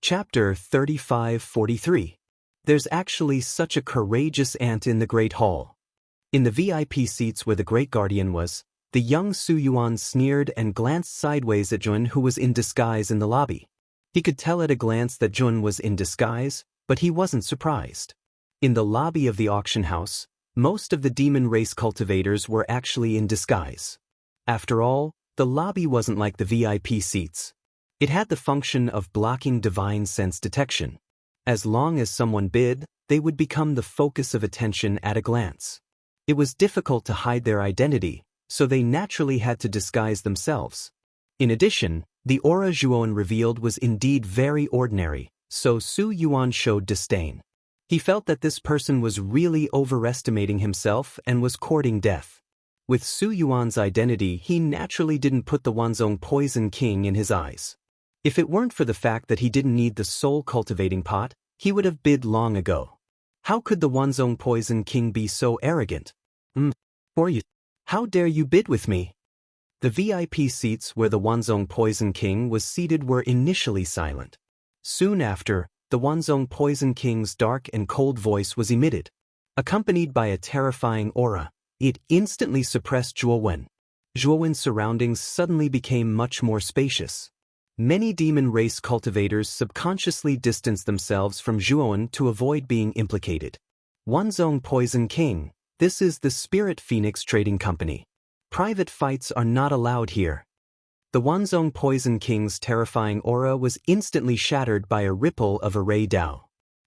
Chapter 3543. There's actually such a courageous ant in the Great Hall. In the VIP seats where the Great Guardian was, the young Su Yuan sneered and glanced sideways at Jun, who was in disguise in the lobby. He could tell at a glance that Jun was in disguise, but he wasn't surprised. In the lobby of the auction house, most of the demon race cultivators were actually in disguise. After all, the lobby wasn't like the VIP seats. It had the function of blocking divine sense detection. As long as someone bid, they would become the focus of attention at a glance. It was difficult to hide their identity, so they naturally had to disguise themselves. In addition, the aura Zhuowen revealed was indeed very ordinary, so Su Yuan showed disdain. He felt that this person was really overestimating himself and was courting death. With Su Yuan's identity, he naturally didn't put the Wanzhong Poison King in his eyes. If it weren't for the fact that he didn't need the soul cultivating pot, he would have bid long ago. How could the Wanzhong Poison King be so arrogant? Or you? How dare you bid with me? The VIP seats where the Wanzhong Poison King was seated were initially silent. Soon after, the Wanzhong Poison King's dark and cold voice was emitted. Accompanied by a terrifying aura, it instantly suppressed Zhuowen. Zhuowen's surroundings suddenly became much more spacious. Many demon race cultivators subconsciously distanced themselves from Zhuowen to avoid being implicated. Wanzhong Poison King, this is the Spirit Phoenix Trading Company. Private fights are not allowed here. The Wanzhong Poison King's terrifying aura was instantly shattered by a ripple of array Dao.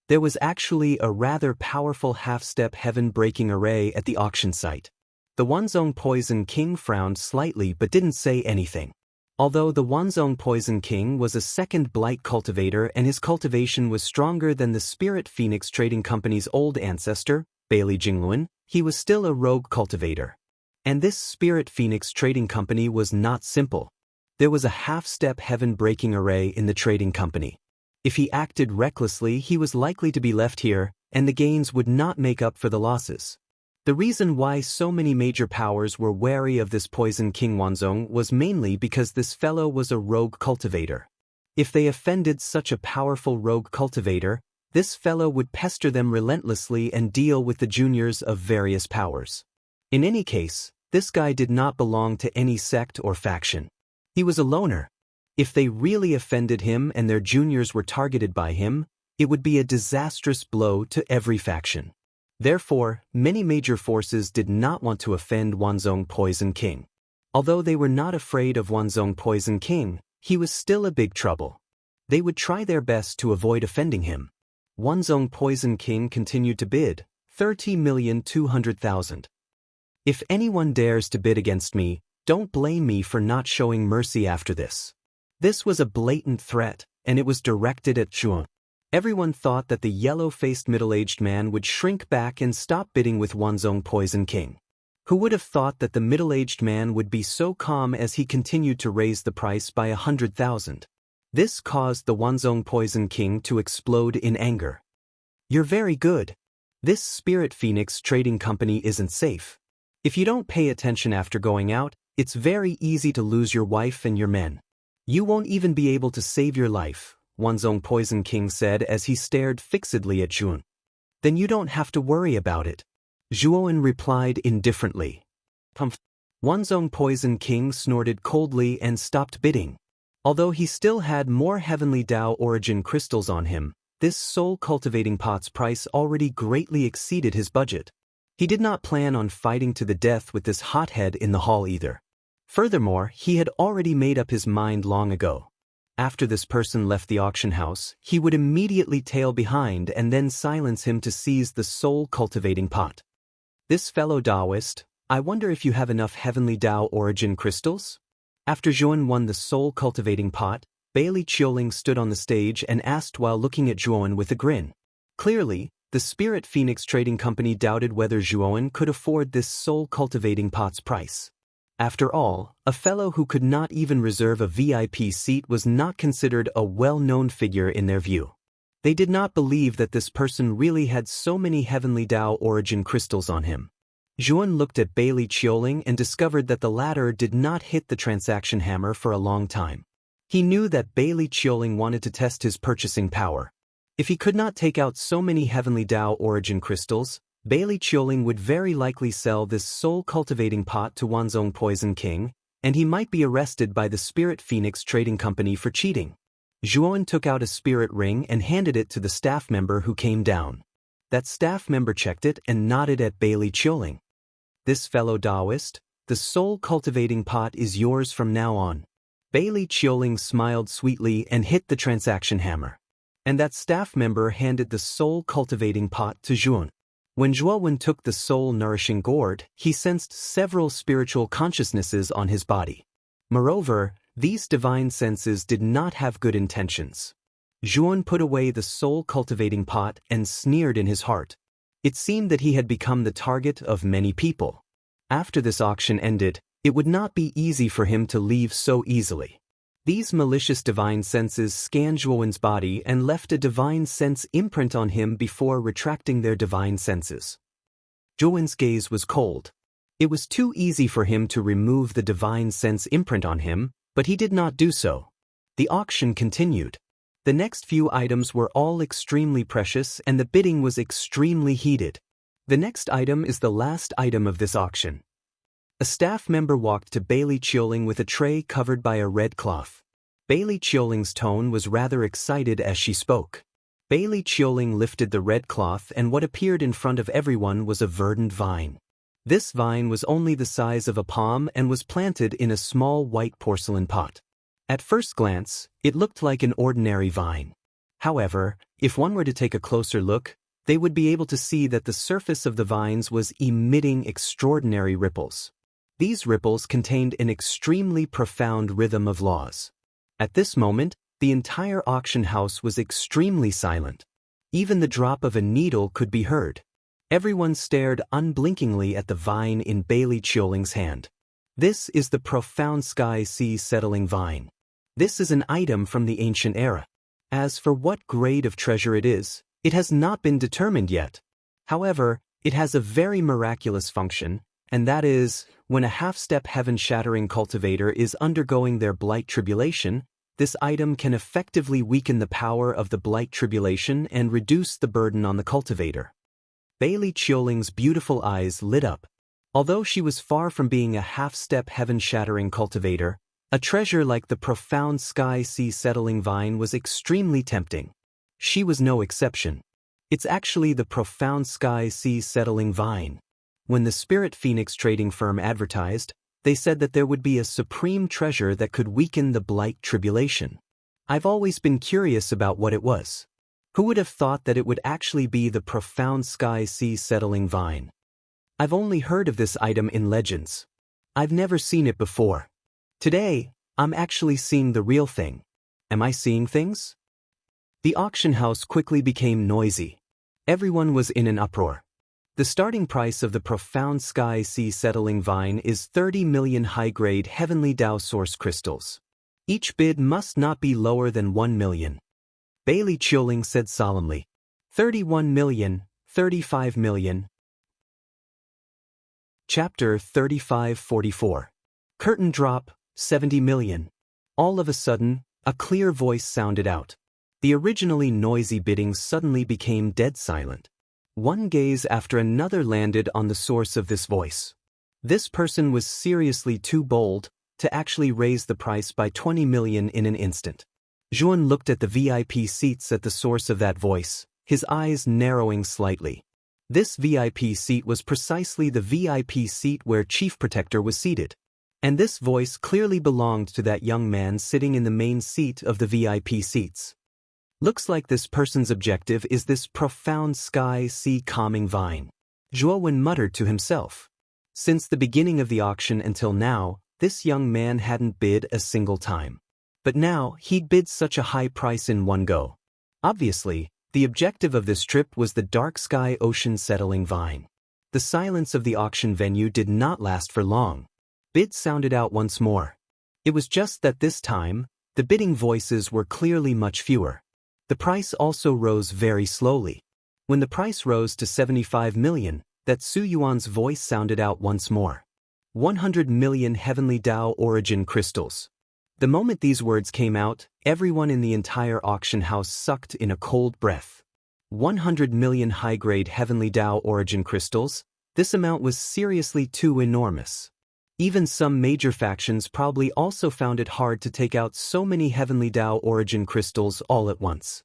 There was actually a rather powerful half-step heaven-breaking array at the auction site. The Wanzhong Poison King frowned slightly but didn't say anything. Although the Wanzhong Poison King was a second blight cultivator and his cultivation was stronger than the Spirit Phoenix Trading Company's old ancestor, Bailey Jingluan, he was still a rogue cultivator. And this Spirit Phoenix Trading Company was not simple. There was a half-step heaven-breaking array in the trading company. If he acted recklessly, he was likely to be left here, and the gains would not make up for the losses. The reason why so many major powers were wary of this Poison King Wanzhong was mainly because this fellow was a rogue cultivator. If they offended such a powerful rogue cultivator, this fellow would pester them relentlessly and deal with the juniors of various powers. In any case, this guy did not belong to any sect or faction. He was a loner. If they really offended him and their juniors were targeted by him, it would be a disastrous blow to every faction. Therefore, many major forces did not want to offend Wanzhong Poison King. Although they were not afraid of Wanzhong Poison King, he was still a big trouble. They would try their best to avoid offending him. Wanzhong Poison King continued to bid, 30,200,000. If anyone dares to bid against me, don't blame me for not showing mercy after this. This was a blatant threat, and it was directed at Zhuowen. Everyone thought that the yellow-faced middle-aged man would shrink back and stop bidding with Wanzhong Poison King. Who would have thought that the middle-aged man would be so calm as he continued to raise the price by 100,000? This caused the Wanzhong Poison King to explode in anger. You're very good. This Spirit Phoenix Trading Company isn't safe. If you don't pay attention after going out, it's very easy to lose your wife and your men. You won't even be able to save your life, Wanzhong Poison King said as he stared fixedly at Zhuowen. Then you don't have to worry about it. Zhuowen replied indifferently. Pumph. Wanzhong Poison King snorted coldly and stopped bidding. Although he still had more Heavenly Dao origin crystals on him, this soul cultivating pot's price already greatly exceeded his budget. He did not plan on fighting to the death with this hothead in the hall either. Furthermore, he had already made up his mind long ago. After this person left the auction house, he would immediately tail behind and then silence him to seize the soul-cultivating pot. This fellow Taoist, I wonder if you have enough Heavenly Dao origin crystals? After Zhuowen won the soul-cultivating pot, Bailey Qiuling stood on the stage and asked while looking at Zhuowen with a grin. Clearly, the Spirit Phoenix Trading Company doubted whether Zhuowen could afford this soul-cultivating pot's price. After all, a fellow who could not even reserve a VIP seat was not considered a well-known figure in their view. They did not believe that this person really had so many Heavenly Dao origin crystals on him. Zhuowen looked at Bailey Qiuling and discovered that the latter did not hit the transaction hammer for a long time. He knew that Bailey Chioling wanted to test his purchasing power. If he could not take out so many heavenly Tao origin crystals, Bailey Chioling would very likely sell this soul-cultivating pot to Wanzhong Poison King, and he might be arrested by the Spirit Phoenix Trading Company for cheating. Zhuan took out a spirit ring and handed it to the staff member who came down. That staff member checked it and nodded at Bailey Chioling. "This fellow Taoist, the soul-cultivating pot is yours from now on." Bailey Chioling smiled sweetly and hit the transaction hammer. And that staff member handed the soul-cultivating pot to Zhuan. When Zhuan took the soul-nourishing gourd, he sensed several spiritual consciousnesses on his body. Moreover, these divine senses did not have good intentions. Zhuan put away the soul-cultivating pot and sneered in his heart. It seemed that he had become the target of many people. After this auction ended, it would not be easy for him to leave so easily. These malicious divine senses scanned Zhuan's body and left a divine sense imprint on him before retracting their divine senses. Zhuan's gaze was cold. It was too easy for him to remove the divine sense imprint on him, but he did not do so. The auction continued. The next few items were all extremely precious and the bidding was extremely heated. The next item is the last item of this auction. A staff member walked to Bailey Chioling with a tray covered by a red cloth. Bailey Chioling's tone was rather excited as she spoke. Bailey Chioling lifted the red cloth and what appeared in front of everyone was a verdant vine. This vine was only the size of a palm and was planted in a small white porcelain pot. At first glance, it looked like an ordinary vine. However, if one were to take a closer look, they would be able to see that the surface of the vines was emitting extraordinary ripples. These ripples contained an extremely profound rhythm of laws. At this moment, the entire auction house was extremely silent. Even the drop of a needle could be heard. Everyone stared unblinkingly at the vine in Bailey Chioling's hand. This is the profound sky-sea settling vine. This is an item from the ancient era. As for what grade of treasure it is, it has not been determined yet. However, it has a very miraculous function, and that is, when a half-step heaven-shattering cultivator is undergoing their blight tribulation, this item can effectively weaken the power of the blight tribulation and reduce the burden on the cultivator. Bailey Chioling's beautiful eyes lit up. Although she was far from being a half-step heaven-shattering cultivator, a treasure like the profound sky-sea settling vine was extremely tempting. She was no exception. It's actually the profound sky-sea settling vine. When the Spirit Phoenix trading firm advertised, they said that there would be a supreme treasure that could weaken the blight tribulation. I've always been curious about what it was. Who would have thought that it would actually be the profound sky-sea settling vine? I've only heard of this item in legends. I've never seen it before. Today, I'm actually seeing the real thing. Am I seeing things? The auction house quickly became noisy. Everyone was in an uproar. The starting price of the profound sky-sea settling vine is 30 million high-grade heavenly Tao source crystals. Each bid must not be lower than 1 million. Bailey Chioling said solemnly. 31 million, 35 million. Chapter 3544. Curtain drop, 70 million. All of a sudden, a clear voice sounded out. The originally noisy bidding suddenly became dead silent. One gaze after another landed on the source of this voice. This person was seriously too bold to actually raise the price by 20 million in an instant. Zhuan looked at the VIP seats at the source of that voice, his eyes narrowing slightly. This VIP seat was precisely the VIP seat where Chief Protector was seated. And this voice clearly belonged to that young man sitting in the main seat of the VIP seats. Looks like this person's objective is this profound sky-sea calming vine. Zhuan muttered to himself. Since the beginning of the auction until now, this young man hadn't bid a single time. But now, he'd bid such a high price in one go. Obviously, the objective of this trip was the dark sky ocean settling vine. The silence of the auction venue did not last for long. Bids sounded out once more. It was just that this time, the bidding voices were clearly much fewer. The price also rose very slowly. When the price rose to 75 million, that Su Yuan's voice sounded out once more. 100 million heavenly Tao origin crystals. The moment these words came out, everyone in the entire auction house sucked in a cold breath. 100 million high-grade Heavenly Tao origin crystals? This amount was seriously too enormous. Even some major factions probably also found it hard to take out so many Heavenly Tao origin crystals all at once.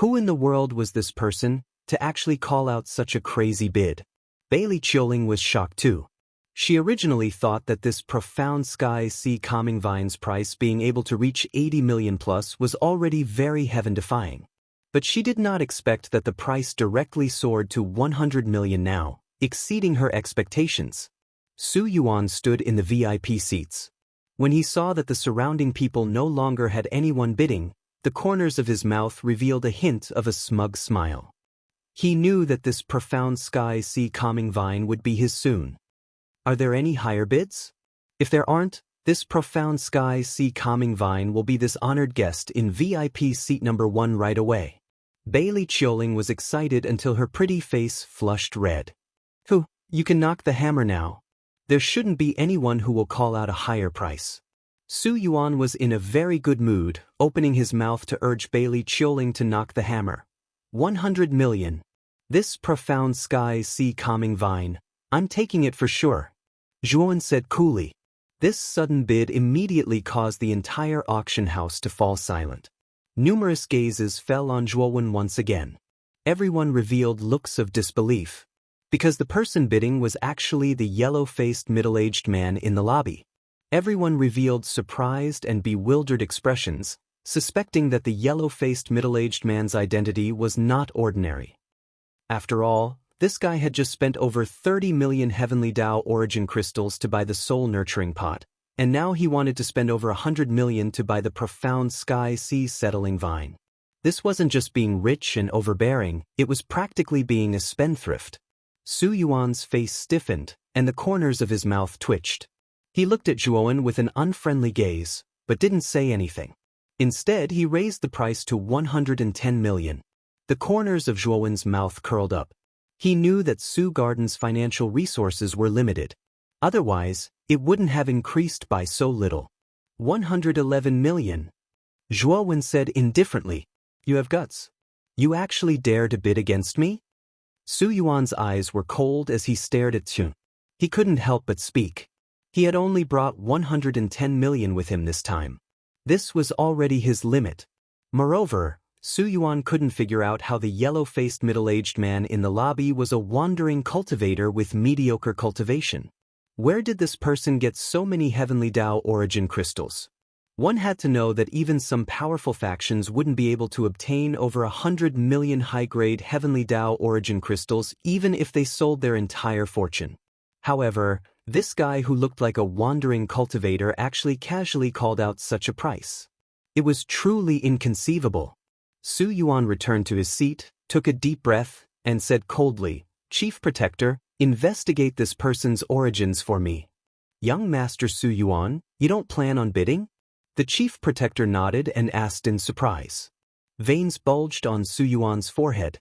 Who in the world was this person to actually call out such a crazy bid? Bailey Chioling was shocked too. She originally thought that this profound sky sea calming vine's price being able to reach 80 million plus was already very heaven-defying. But she did not expect that the price directly soared to 100 million now, exceeding her expectations. Su Yuan stood in the VIP seats. When he saw that the surrounding people no longer had anyone bidding, the corners of his mouth revealed a hint of a smug smile. He knew that this profound sky sea calming vine would be his soon. Are there any higher bids? If there aren't, this profound sky sea calming vine will be this honored guest in VIP seat number 1 right away. Bailey Chioling was excited until her pretty face flushed red. Who, you can knock the hammer now. There shouldn't be anyone who will call out a higher price. Su Yuan was in a very good mood, opening his mouth to urge Bailey Chioling to knock the hammer. 100 million. This profound sky sea calming vine, I'm taking it for sure. Zhuan said coolly. This sudden bid immediately caused the entire auction house to fall silent. Numerous gazes fell on Zhuan once again. Everyone revealed looks of disbelief. Because the person bidding was actually the yellow-faced middle-aged man in the lobby. Everyone revealed surprised and bewildered expressions, suspecting that the yellow-faced middle-aged man's identity was not ordinary. After all, this guy had just spent over 30 million Heavenly Tao origin crystals to buy the soul nurturing pot, and now he wanted to spend over 100 million to buy the profound sky sea settling vine. This wasn't just being rich and overbearing, it was practically being a spendthrift. Su Yuan's face stiffened, and the corners of his mouth twitched. He looked at Zhuan with an unfriendly gaze, but didn't say anything. Instead, he raised the price to 110 million. The corners of Zhuan's mouth curled up. He knew that Su Garden's financial resources were limited. Otherwise, it wouldn't have increased by so little. 111 million. Zhuan said indifferently, "You have guts. You actually dare to bid against me?" Su Yuan's eyes were cold as he stared at Zhuan. He couldn't help but speak. He had only brought 110 million with him this time. This was already his limit. Moreover, Su Yuan couldn't figure out how the yellow-faced middle-aged man in the lobby was a wandering cultivator with mediocre cultivation. Where did this person get so many Heavenly Tao origin crystals? One had to know that even some powerful factions wouldn't be able to obtain over 100 million high-grade Heavenly Tao origin crystals even if they sold their entire fortune. However, this guy who looked like a wandering cultivator actually casually called out such a price. It was truly inconceivable. Su Yuan returned to his seat, took a deep breath, and said coldly, "Chief Protector, investigate this person's origins for me." "Young Master Su Yuan, you don't plan on bidding?" The Chief Protector nodded and asked in surprise. Veins bulged on Su Yuan's forehead.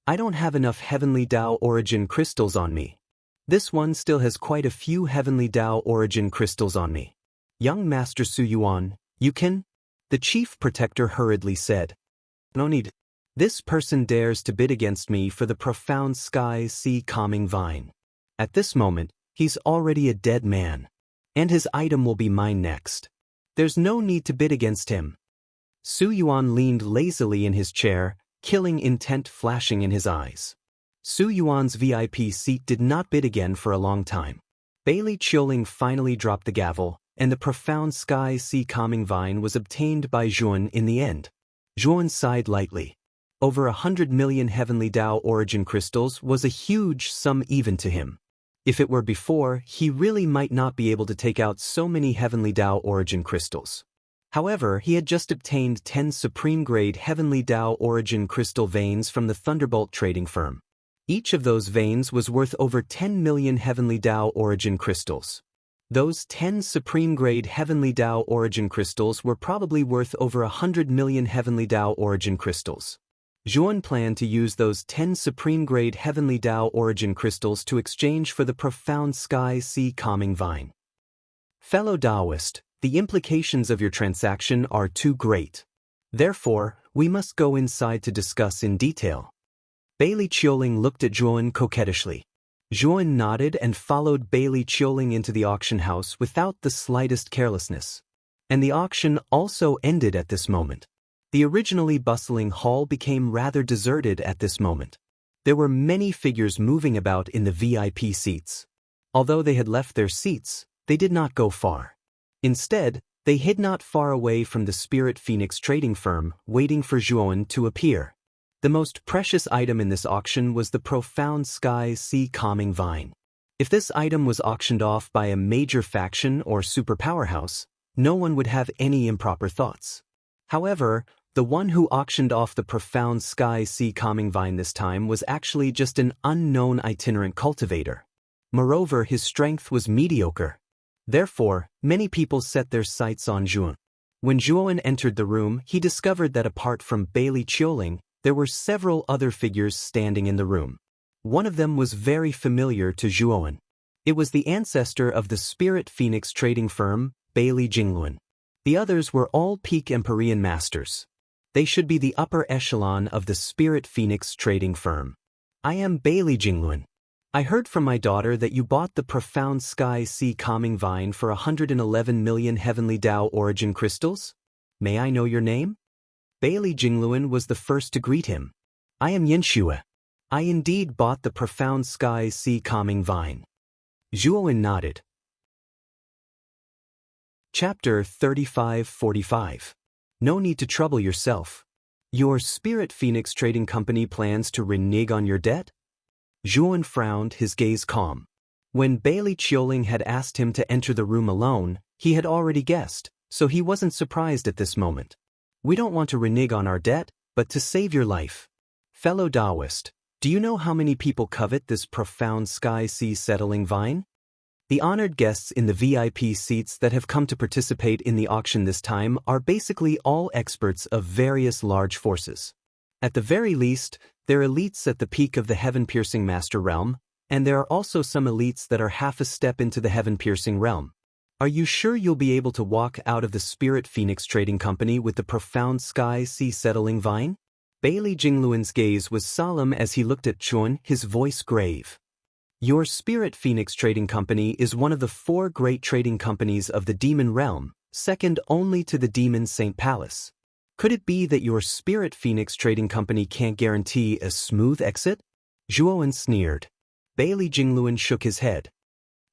"I don't have enough Heavenly Tao origin crystals on me. This one still has quite a few Heavenly Tao origin crystals on me." "Young Master Su Yuan, you can?" The Chief Protector hurriedly said. "No need. This person dares to bid against me for the profound sky sea calming vine. At this moment, he's already a dead man. And his item will be mine next. There's no need to bid against him." Su Yuan leaned lazily in his chair, killing intent flashing in his eyes. Su Yuan's VIP seat did not bid again for a long time. Bailey Chioling finally dropped the gavel, and the profound sky sea calming vine was obtained by Zhuan in the end. Zhuan sighed lightly. Over 100 million Heavenly Tao origin crystals was a huge sum even to him. If it were before, he really might not be able to take out so many Heavenly Tao origin crystals. However, he had just obtained 10 supreme-grade Heavenly Tao origin crystal veins from the Thunderbolt trading firm. Each of those veins was worth over 10 million Heavenly Tao origin crystals. Those 10 supreme-grade Heavenly Tao origin crystals were probably worth over 100 million Heavenly Tao origin crystals. Zhuan planned to use those 10 supreme-grade Heavenly Tao origin crystals to exchange for the profound sky sea calming vine. Fellow Taoist, The implications of your transaction are too great. Therefore, we must go inside to discuss in detail. Bailey Chioling looked at Zhuan coquettishly. Zhuan nodded and followed Bailey Chioling into the auction house without the slightest carelessness. And the auction also ended at this moment. The originally bustling hall became rather deserted at this moment. There were many figures moving about in the VIP seats. Although they had left their seats, they did not go far. Instead, they hid not far away from the Spirit Phoenix trading firm, waiting for Zhuan to appear. The most precious item in this auction was the Profound Sky Sea Calming Vine. If this item was auctioned off by a major faction or superpower house, no one would have any improper thoughts. However, the one who auctioned off the Profound Sky Sea Calming Vine this time was actually just an unknown itinerant cultivator. Moreover, his strength was mediocre. Therefore, many people set their sights on Zhuan. When Zhuan entered the room, he discovered that apart from Bailey Chioling, there were several other figures standing in the room. One of them was very familiar to Zhuan. It was the ancestor of the Spirit Phoenix trading firm, Bailey Jingluan. The others were all peak Empyrean masters. They should be the upper echelon of the Spirit Phoenix trading firm. I am Bailey Jingluan. I heard from my daughter that you bought the Profound Sky Sea Calming Vine for 111 million Heavenly Tao Origin crystals? May I know your name? Bailey Jingluan was the first to greet him. I am Yinxue. I indeed bought the Profound Sky Sea Calming Vine. Zhuan nodded. Chapter 3545. No need to trouble yourself. Your Spirit Phoenix Trading Company plans to renege on your debt? Zhuan frowned, his gaze calm. When Bailey Chioling had asked him to enter the room alone, he had already guessed, so he wasn't surprised at this moment. We don't want to renege on our debt, but to save your life. Fellow Taoist, do you know how many people covet this Profound Sky Sea Settling Vine? The honored guests in the VIP seats that have come to participate in the auction this time are basically all experts of various large forces. At the very least, they're elites at the peak of the heaven-piercing master realm, and there are also some elites that are half a step into the heaven-piercing realm. Are you sure you'll be able to walk out of the Spirit Phoenix Trading Company with the Profound Sky Sea Settling Vine? Bailey Jingluan's gaze was solemn as he looked at Zhuan, his voice grave. Your Spirit Phoenix Trading Company is one of the 4 great trading companies of the Demon Realm, second only to the Demon Saint Palace. Could it be that your Spirit Phoenix Trading Company can't guarantee a smooth exit? Zhuan sneered. Bailey Jingluan shook his head.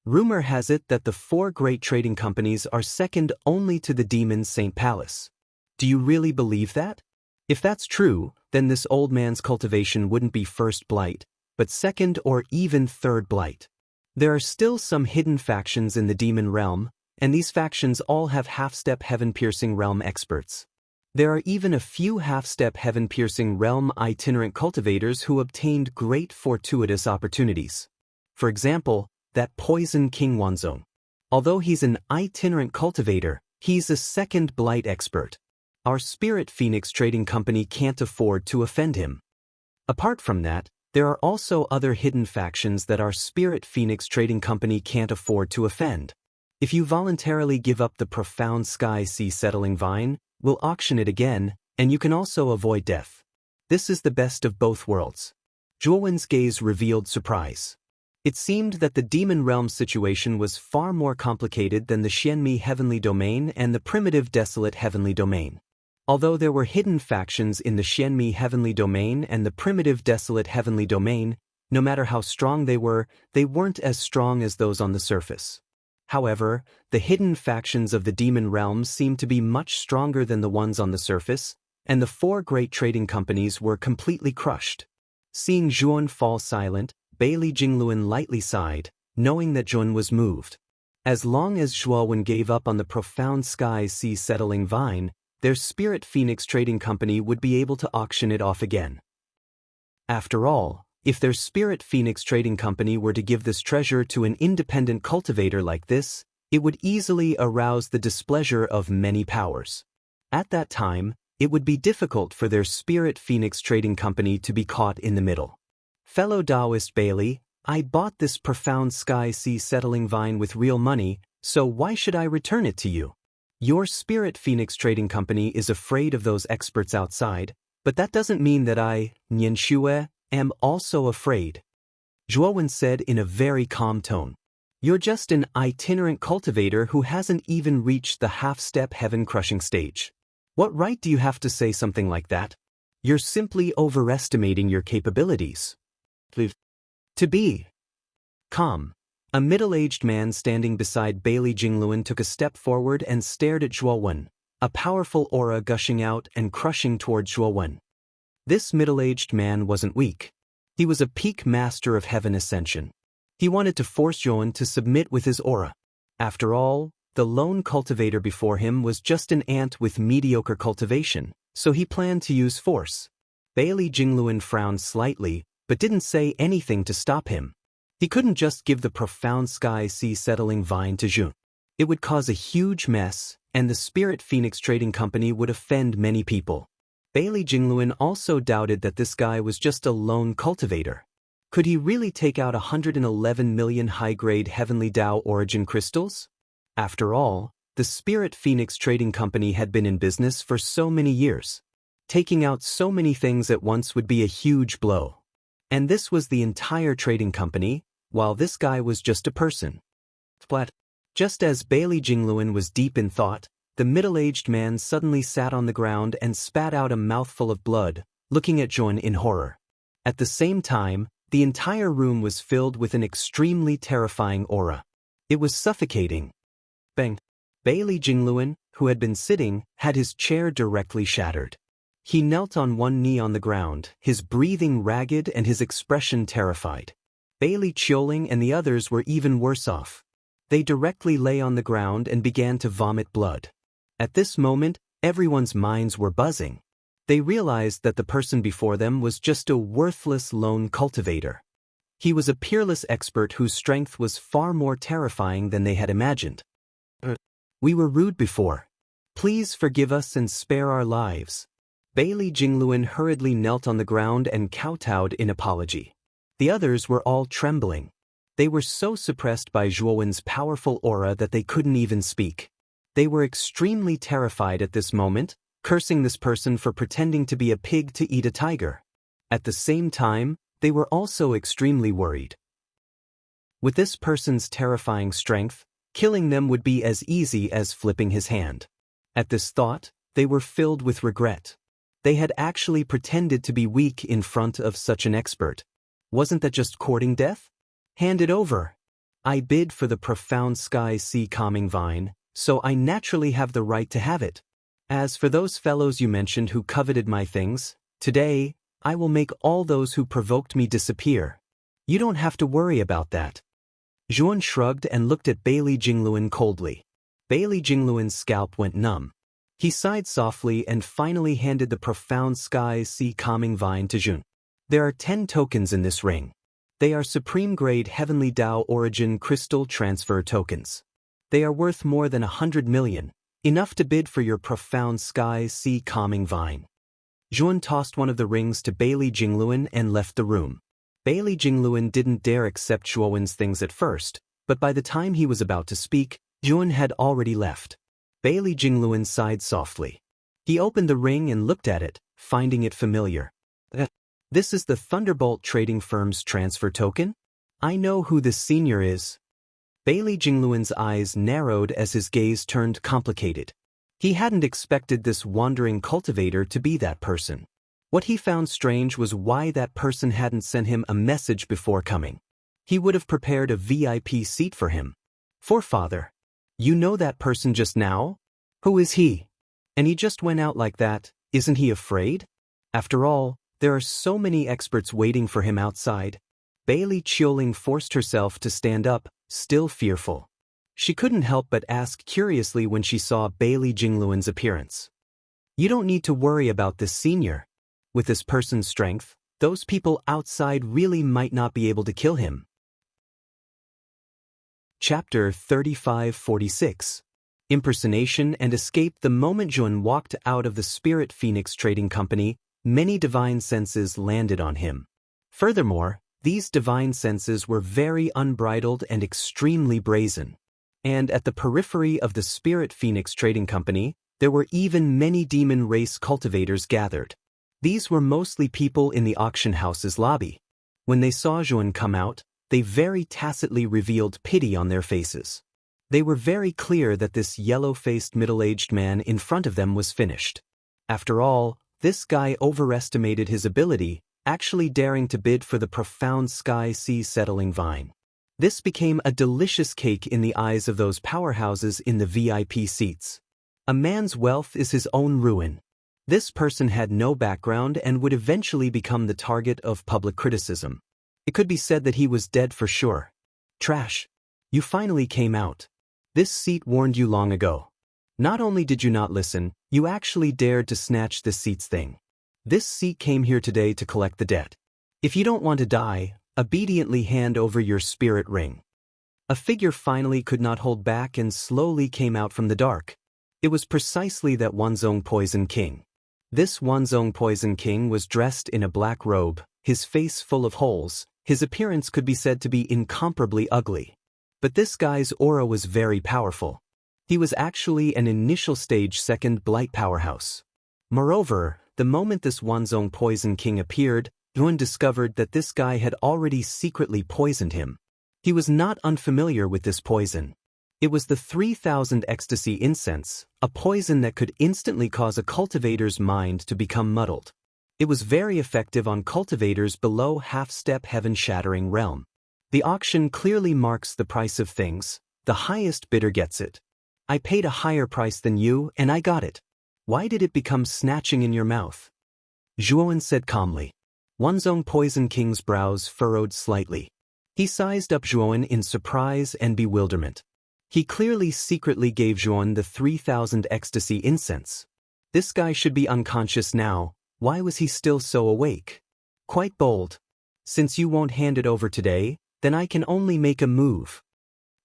Rumor has it that the 4 great trading companies are second only to the Demon Saint Palace. Do you really believe that? If that's true, then this old man's cultivation wouldn't be first blight, but second or even third blight. There are still some hidden factions in the Demon Realm, and these factions all have half-step heaven-piercing realm experts. There are even a few half-step heaven-piercing realm itinerant cultivators who obtained great fortuitous opportunities. For example, that Poison King Wanzong. Although he's an itinerant cultivator, he's a second blight expert. Our Spirit Phoenix Trading Company can't afford to offend him. Apart from that, there are also other hidden factions that our Spirit Phoenix Trading Company can't afford to offend. If you voluntarily give up the Profound Sky Sea Settling Vine, we'll auction it again, and you can also avoid death. This is the best of both worlds. Zhuan's gaze revealed surprise. It seemed that the Demon Realm situation was far more complicated than the Xianmi Heavenly Domain and the Primitive Desolate Heavenly Domain. Although there were hidden factions in the Xianmi Heavenly Domain and the Primitive Desolate Heavenly Domain, no matter how strong they weren't as strong as those on the surface. However, the hidden factions of the Demon Realm seemed to be much stronger than the ones on the surface, and the 4 great trading companies were completely crushed. Seeing Zhuan fall silent, Bailey Jingluan lightly sighed, knowing that Zhuan was moved. As long as Zhuan gave up on the Profound Sky Sea Settling Vine, their Spirit Phoenix Trading Company would be able to auction it off again. After all, if their Spirit Phoenix Trading Company were to give this treasure to an independent cultivator like this, it would easily arouse the displeasure of many powers. At that time, it would be difficult for their Spirit Phoenix Trading Company to be caught in the middle. Fellow Taoist Bailey, I bought this Profound Sky Sea Settling Vine with real money, so why should I return it to you? Your Spirit Phoenix Trading Company is afraid of those experts outside, but that doesn't mean that I, Nian Xue, am also afraid. Zhuowen said in a very calm tone. You're just an itinerant cultivator who hasn't even reached the half-step heaven-crushing stage. What right do you have to say something like that? You're simply overestimating your capabilities. To be calm. A middle-aged man standing beside Bailey Jingluan took a step forward and stared at Zhuowen, a powerful aura gushing out and crushing toward Zhuowen. This middle-aged man wasn't weak. He was a peak master of heaven ascension. He wanted to force Zhuowen to submit with his aura. After all, the lone cultivator before him was just an ant with mediocre cultivation, so he planned to use force. Bailey Jingluan frowned slightly, but didn't say anything to stop him. He couldn't just give the profound sky sea settling vine to Zhun. It would cause a huge mess, and the Spirit Phoenix Trading Company would offend many people. Bailey Jingluan also doubted that this guy was just a lone cultivator. Could he really take out 111 million high-grade Heavenly Dao origin crystals? After all, the Spirit Phoenix Trading Company had been in business for so many years. Taking out so many things at once would be a huge blow. And this was the entire trading company, while this guy was just a person. Splat. Just as Bailey Jingluan was deep in thought, the middle-aged man suddenly sat on the ground and spat out a mouthful of blood, looking at Zhuowen in horror. At the same time, the entire room was filled with an extremely terrifying aura. It was suffocating. Bang! Bailey Jingluan, who had been sitting, had his chair directly shattered. He knelt on one knee on the ground, his breathing ragged and his expression terrified. Bailey Qiuling and the others were even worse off. They directly lay on the ground and began to vomit blood. At this moment, everyone's minds were buzzing. They realized that the person before them was just a worthless lone cultivator. He was a peerless expert whose strength was far more terrifying than they had imagined. We were rude before. Please forgive us and spare our lives. Bailey Jingluan hurriedly knelt on the ground and kowtowed in apology. The others were all trembling. They were so suppressed by Zhuowen's powerful aura that they couldn't even speak. They were extremely terrified at this moment, cursing this person for pretending to be a pig to eat a tiger. At the same time, they were also extremely worried. With this person's terrifying strength, killing them would be as easy as flipping his hand. At this thought, they were filled with regret. They had actually pretended to be weak in front of such an expert. Wasn't that just courting death? Hand it over. I bid for the profound sky sea calming vine, so I naturally have the right to have it. As for those fellows you mentioned who coveted my things, today, I will make all those who provoked me disappear. You don't have to worry about that. Zhuowen shrugged and looked at Bailey Jingluan coldly. Bailey Jingluan's scalp went numb. He sighed softly and finally handed the profound sky sea calming vine to Zhun. There are 10 tokens in this ring. They are supreme-grade Heavenly Dao Origin Crystal Transfer tokens. They are worth more than 100 million, enough to bid for your profound sky sea calming vine. Zhuowen tossed one of the rings to Bailey Jingluan and left the room. Bailey Jingluan didn't dare accept Zhuowen's things at first, but by the time he was about to speak, Zhuowen had already left. Bailey Jingluan sighed softly. He opened the ring and looked at it, finding it familiar. This is the Thunderbolt Trading Firm's transfer token? I know who this senior is. Bailey Jingluan's eyes narrowed as his gaze turned complicated. He hadn't expected this wandering cultivator to be that person. What he found strange was why that person hadn't sent him a message before coming. He would have prepared a VIP seat for him. Forefather, you know that person just now? Who is he? And he just went out like that, isn't he afraid? After all, there are so many experts waiting for him outside. Bailey Qiuling forced herself to stand up, still fearful. She couldn't help but ask curiously when she saw Bailey Jingluan's appearance. You don't need to worry about this senior. With this person's strength, those people outside really might not be able to kill him. Chapter 3546. Impersonation and Escape. The moment Zhuowen walked out of the Spirit Phoenix Trading Company, many divine senses landed on him. Furthermore, these divine senses were very unbridled and extremely brazen. And at the periphery of the Spirit Phoenix Trading Company, there were even many demon race cultivators gathered. These were mostly people in the auction house's lobby. When they saw Zhuan come out, they very tacitly revealed pity on their faces. They were very clear that this yellow-faced middle-aged man in front of them was finished. After all, this guy overestimated his ability, actually daring to bid for the profound sky-sea settling vine. This became a delicious cake in the eyes of those powerhouses in the VIP seats. A man's wealth is his own ruin. This person had no background and would eventually become the target of public criticism. It could be said that he was dead for sure. Trash. You finally came out. This seat warned you long ago. Not only did you not listen, you actually dared to snatch this seat's thing. This seat came here today to collect the debt. If you don't want to die, obediently hand over your spirit ring. A figure finally could not hold back and slowly came out from the dark. It was precisely that Wanzhong Poison King. This Wanzhong Poison King was dressed in a black robe, his face full of holes. His appearance could be said to be incomparably ugly. But this guy's aura was very powerful. He was actually an initial stage second blight powerhouse. Moreover, the moment this Wanzhong Poison King appeared, Yuan discovered that this guy had already secretly poisoned him. He was not unfamiliar with this poison. It was the 3000 ecstasy incense, a poison that could instantly cause a cultivator's mind to become muddled. It was very effective on cultivators below half-step heaven-shattering realm. The auction clearly marks the price of things. The highest bidder gets it. I paid a higher price than you, and I got it. Why did it become snatching in your mouth? Zhuan said calmly. Wanzhong Poison King's brows furrowed slightly. He sized up Zhuan in surprise and bewilderment. He clearly secretly gave Zhuan the 3000 ecstasy incense. This guy should be unconscious now. Why was he still so awake? Quite bold. Since you won't hand it over today, then I can only make a move.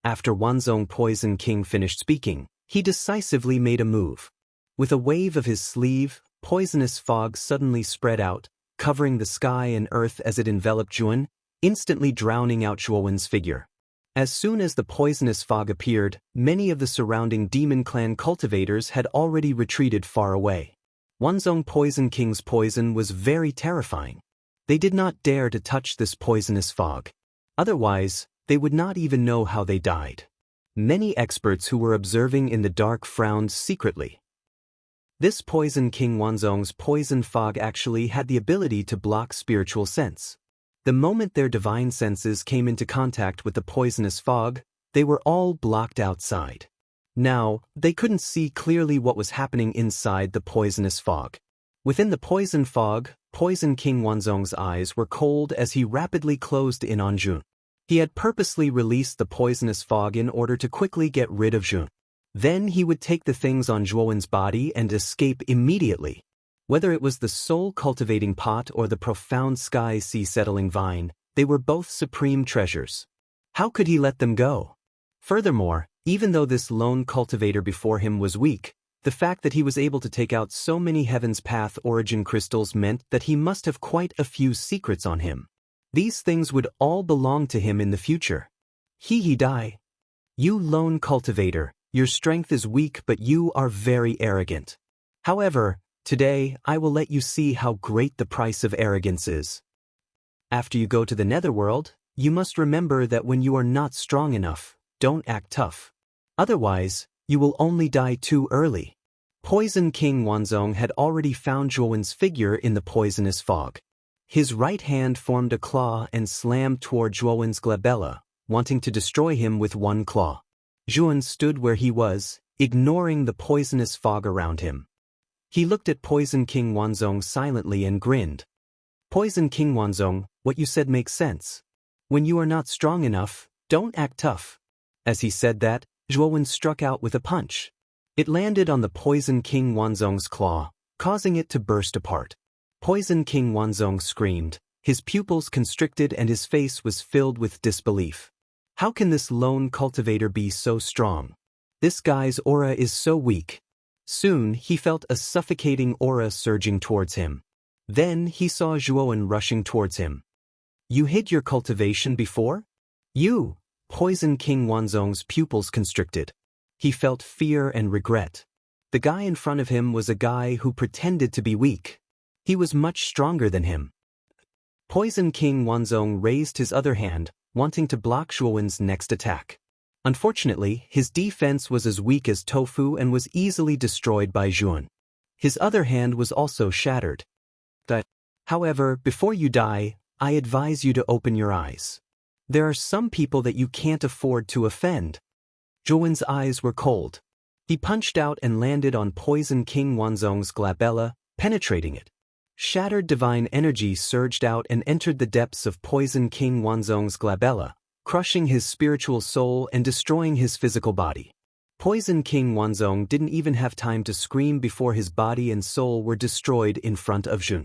After Wanzhong Poison King finished speaking, he decisively made a move. With a wave of his sleeve, poisonous fog suddenly spread out, covering the sky and earth as it enveloped Zhuan, instantly drowning out Zhuan's figure. As soon as the poisonous fog appeared, many of the surrounding demon clan cultivators had already retreated far away. Wanzhong Poison King's poison was very terrifying. They did not dare to touch this poisonous fog. Otherwise, they would not even know how they died. Many experts who were observing in the dark frowned secretly. This Poison King Wanzhong's poison fog actually had the ability to block spiritual sense. The moment their divine senses came into contact with the poisonous fog, they were all blocked outside. Now, they couldn't see clearly what was happening inside the poisonous fog. Within the poison fog, Poison King Wanzhong's eyes were cold as he rapidly closed in on Zhuan. He had purposely released the poisonous fog in order to quickly get rid of Zhuan. Then he would take the things on Zhuan's body and escape immediately. Whether it was the soul cultivating pot or the profound sky sea settling vine, they were both supreme treasures. How could he let them go? Furthermore, even though this lone cultivator before him was weak, the fact that he was able to take out so many Heaven's Path origin crystals meant that he must have quite a few secrets on him. These things would all belong to him in the future. He die. You lone cultivator, your strength is weak but you are very arrogant. However, today I will let you see how great the price of arrogance is. After you go to the netherworld, you must remember that when you are not strong enough, don't act tough. Otherwise, you will only die too early. Poison King Wanzhong had already found Zhuan's figure in the poisonous fog. His right hand formed a claw and slammed toward Zhuan's glabella, wanting to destroy him with one claw. Zhuan stood where he was, ignoring the poisonous fog around him. He looked at Poison King Wanzhong silently and grinned. Poison King Wanzhong, what you said makes sense. When you are not strong enough, don't act tough. As he said that, Zhuan struck out with a punch. It landed on the Poison King Wanzhong's claw, causing it to burst apart. Poison King Wanzhong screamed, his pupils constricted and his face was filled with disbelief. How can this lone cultivator be so strong? This guy's aura is so weak. Soon he felt a suffocating aura surging towards him. Then he saw Zhuan rushing towards him. You hid your cultivation before? You Poison King Wanzong's pupils constricted. He felt fear and regret. The guy in front of him was a guy who pretended to be weak. He was much stronger than him. Poison King Wanzong raised his other hand, wanting to block Zhuowen's next attack. Unfortunately, his defense was as weak as tofu and was easily destroyed by Zhuowen. His other hand was also shattered. However, before you die, I advise you to open your eyes. There are some people that you can't afford to offend. Zhuowen's eyes were cold. He punched out and landed on Poison King Wanzong's glabella, penetrating it. Shattered divine energy surged out and entered the depths of Poison King Wanzong's glabella, crushing his spiritual soul and destroying his physical body. Poison King Wanzong didn't even have time to scream before his body and soul were destroyed in front of Zhuowen.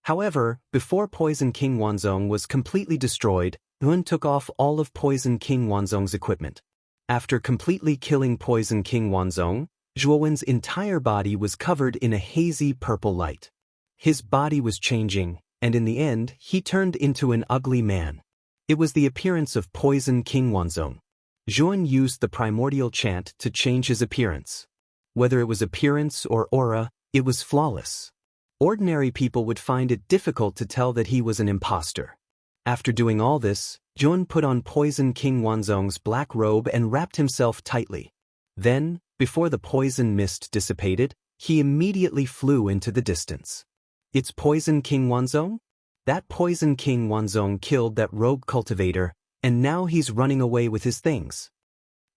However, before Poison King Wanzong was completely destroyed, Zhuowen took off all of Poison King Wanzong's equipment. After completely killing Poison King Wanzong, Zhuowen's entire body was covered in a hazy purple light. His body was changing, and in the end, he turned into an ugly man. It was the appearance of Poison King Wanzong. Zhuowen used the primordial chant to change his appearance. Whether it was appearance or aura, it was flawless. Ordinary people would find it difficult to tell that he was an imposter. After doing all this, Zhuowen put on Poison King Wanzong's black robe and wrapped himself tightly. Then, before the poison mist dissipated, he immediately flew into the distance. It's Poison King Wanzong? That Poison King Wanzong killed that rogue cultivator, and now he's running away with his things.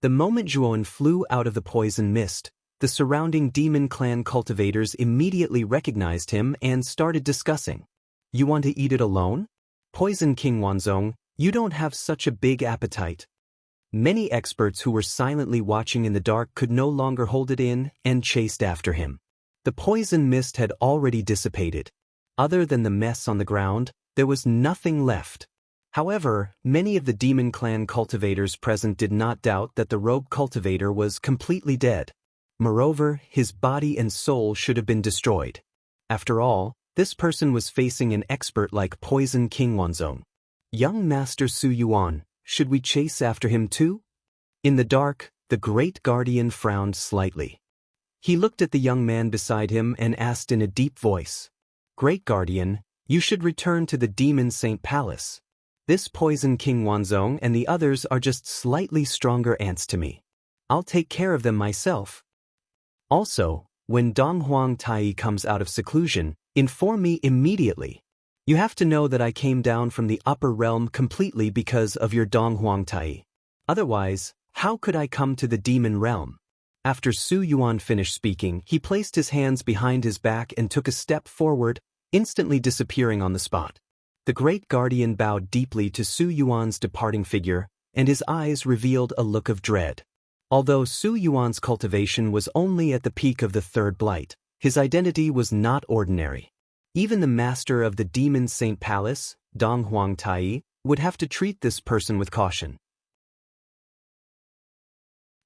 The moment Zhuowen flew out of the poison mist, the surrounding demon clan cultivators immediately recognized him and started discussing. You want to eat it alone? Poison King Wanzong, you don't have such a big appetite. Many experts who were silently watching in the dark could no longer hold it in and chased after him. The poison mist had already dissipated. Other than the mess on the ground, there was nothing left. However, many of the demon clan cultivators present did not doubt that the rogue cultivator was completely dead. Moreover, his body and soul should have been destroyed. After all, this person was facing an expert like Poison King Wanzong. Young Master Su Yuan, should we chase after him too? In the dark, the great guardian frowned slightly. He looked at the young man beside him and asked in a deep voice, Great Guardian, you should return to the Demon Saint Palace. This Poison King Wanzong and the others are just slightly stronger ants to me. I'll take care of them myself. Also, when Donghuang Tai comes out of seclusion, inform me immediately. You have to know that I came down from the upper realm completely because of your Donghuang Tai. Otherwise, how could I come to the demon realm? After Su Yuan finished speaking, he placed his hands behind his back and took a step forward, instantly disappearing on the spot. The great guardian bowed deeply to Su Yuan's departing figure, and his eyes revealed a look of dread. Although Su Yuan's cultivation was only at the peak of the third blight, his identity was not ordinary. Even the master of the Demon Saint Palace, Donghuang Tai, would have to treat this person with caution.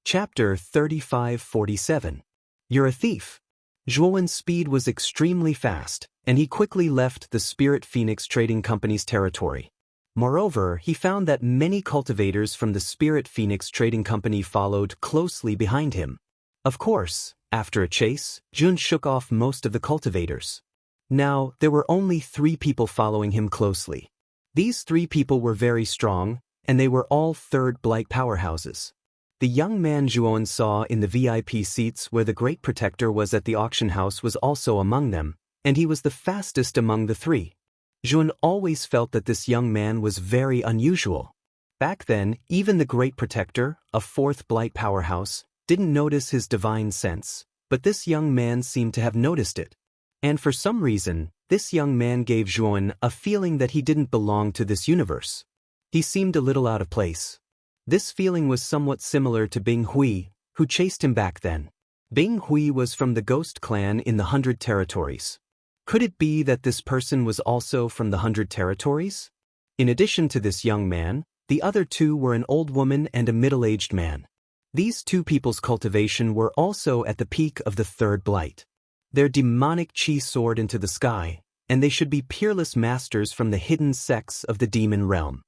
Chapter 3547. You're a thief. Zhuowen's speed was extremely fast, and he quickly left the Spirit Phoenix Trading Company's territory. Moreover, he found that many cultivators from the Spirit Phoenix Trading Company followed closely behind him. Of course, after a chase, Zhuowen shook off most of the cultivators. Now, there were only 3 people following him closely. These 3 people were very strong, and they were all third blight powerhouses. The young man Zhuowen saw in the VIP seats where the Great Protector was at the auction house was also among them, and he was the fastest among the 3. Zhuowen always felt that this young man was very unusual. Back then, even the Great Protector, a 4th blight powerhouse, didn't notice his divine sense, but this young man seemed to have noticed it. And for some reason, this young man gave Zhuowen a feeling that he didn't belong to this universe. He seemed a little out of place. This feeling was somewhat similar to Bing Hui, who chased him back then. Bing Hui was from the Ghost Clan in the 100 Territories. Could it be that this person was also from the 100 Territories? In addition to this young man, the other 2 were an old woman and a middle-aged man. These 2 people's cultivation were also at the peak of the third blight. Their demonic chi soared into the sky, and they should be peerless masters from the hidden sects of the demon realm.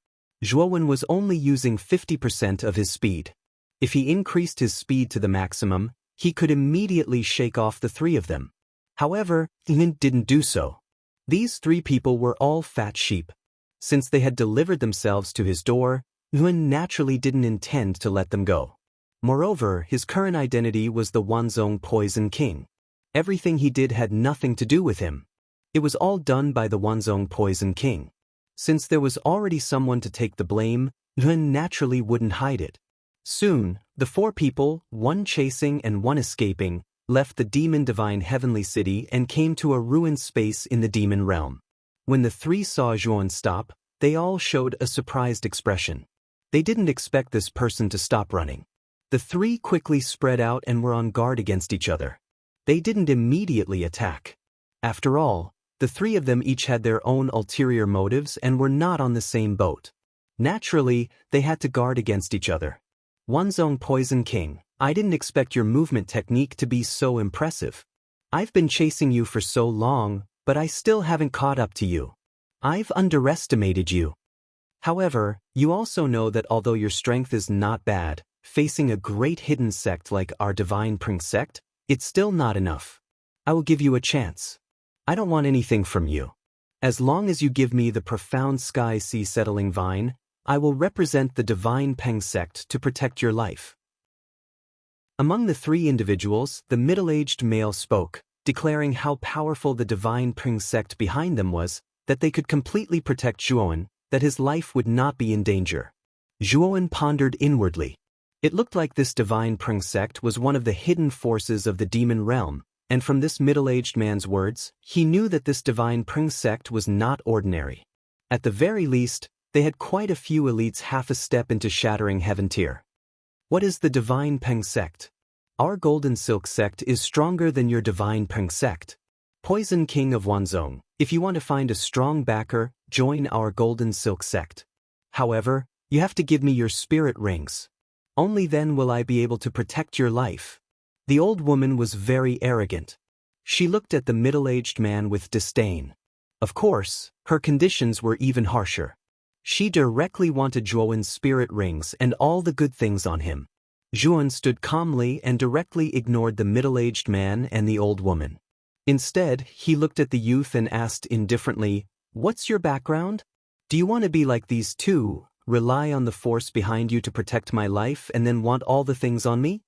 Zhuowen was only using 50% of his speed. If he increased his speed to the maximum, he could immediately shake off the three of them. However, Yin didn't do so. These three people were all fat sheep. Since they had delivered themselves to his door, Yuan naturally didn't intend to let them go. Moreover, his current identity was the Wanzhong Poison King. Everything he did had nothing to do with him. It was all done by the Wanzhong Poison King. Since there was already someone to take the blame, Yuan naturally wouldn't hide it. Soon, the four people, one chasing and one escaping, left the demon divine heavenly city and came to a ruined space in the demon realm. When the three saw Zhuan stop, they all showed a surprised expression. They didn't expect this person to stop running. The three quickly spread out and were on guard against each other. They didn't immediately attack. After all, the three of them each had their own ulterior motives and were not on the same boat. Naturally, they had to guard against each other. Wanzhong Poison King, I didn't expect your movement technique to be so impressive. I've been chasing you for so long, but I still haven't caught up to you. I've underestimated you. However, you also know that although your strength is not bad, facing a great hidden sect like our Divine Prince sect, it's still not enough. I will give you a chance. I don't want anything from you. As long as you give me the profound sky sea settling vine, I will represent the Divine Peng sect to protect your life. Among the three individuals, the middle-aged male spoke, declaring how powerful the Divine Peng sect behind them was, that they could completely protect Zhuowen, that his life would not be in danger. Zhuowen pondered inwardly. It looked like this Divine Peng sect was one of the hidden forces of the demon realm, and from this middle-aged man's words, he knew that this Divine Peng sect was not ordinary. At the very least, they had quite a few elites half a step into shattering heaven tier. What is the Divine Peng sect? Our Golden Silk sect is stronger than your Divine Peng sect. Poison King of Wanzhong, if you want to find a strong backer, join our Golden Silk sect. However, you have to give me your spirit rings. Only then will I be able to protect your life. The old woman was very arrogant. She looked at the middle-aged man with disdain. Of course, her conditions were even harsher. She directly wanted Zhuowen's spirit rings and all the good things on him. Zhuowen stood calmly and directly ignored the middle-aged man and the old woman. Instead, he looked at the youth and asked indifferently, "What's your background? Do you want to be like these two, rely on the force behind you to protect my life and then want all the things on me?"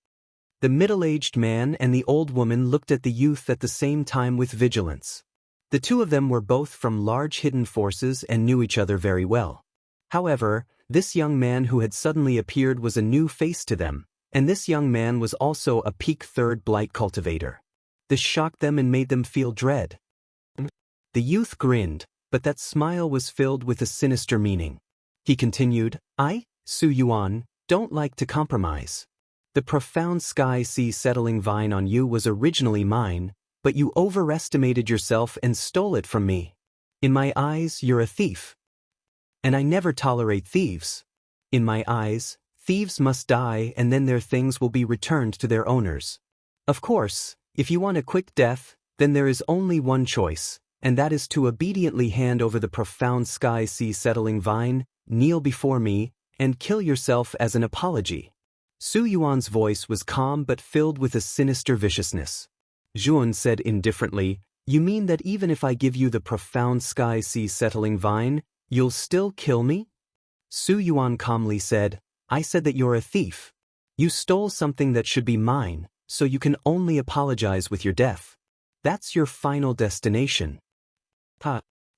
The middle-aged man and the old woman looked at the youth at the same time with vigilance. The two of them were both from large hidden forces and knew each other very well. However, this young man who had suddenly appeared was a new face to them, and this young man was also a peak third blight cultivator. This shocked them and made them feel dread. The youth grinned, but that smile was filled with a sinister meaning. He continued, "I, Su Yuan, don't like to compromise. The profound sky sea settling vine on you was originally mine, but you overestimated yourself and stole it from me. In my eyes, you're a thief. And I never tolerate thieves. In my eyes, thieves must die and then their things will be returned to their owners. Of course, if you want a quick death, then there is only one choice, and that is to obediently hand over the profound sky sea settling vine, kneel before me, and kill yourself as an apology." Su Yuan's voice was calm but filled with a sinister viciousness. Zhuowen said indifferently, "You mean that even if I give you the profound sky sea settling vine, you'll still kill me?" Su Yuan calmly said, "I said that you're a thief. You stole something that should be mine, so you can only apologize with your death. That's your final destination."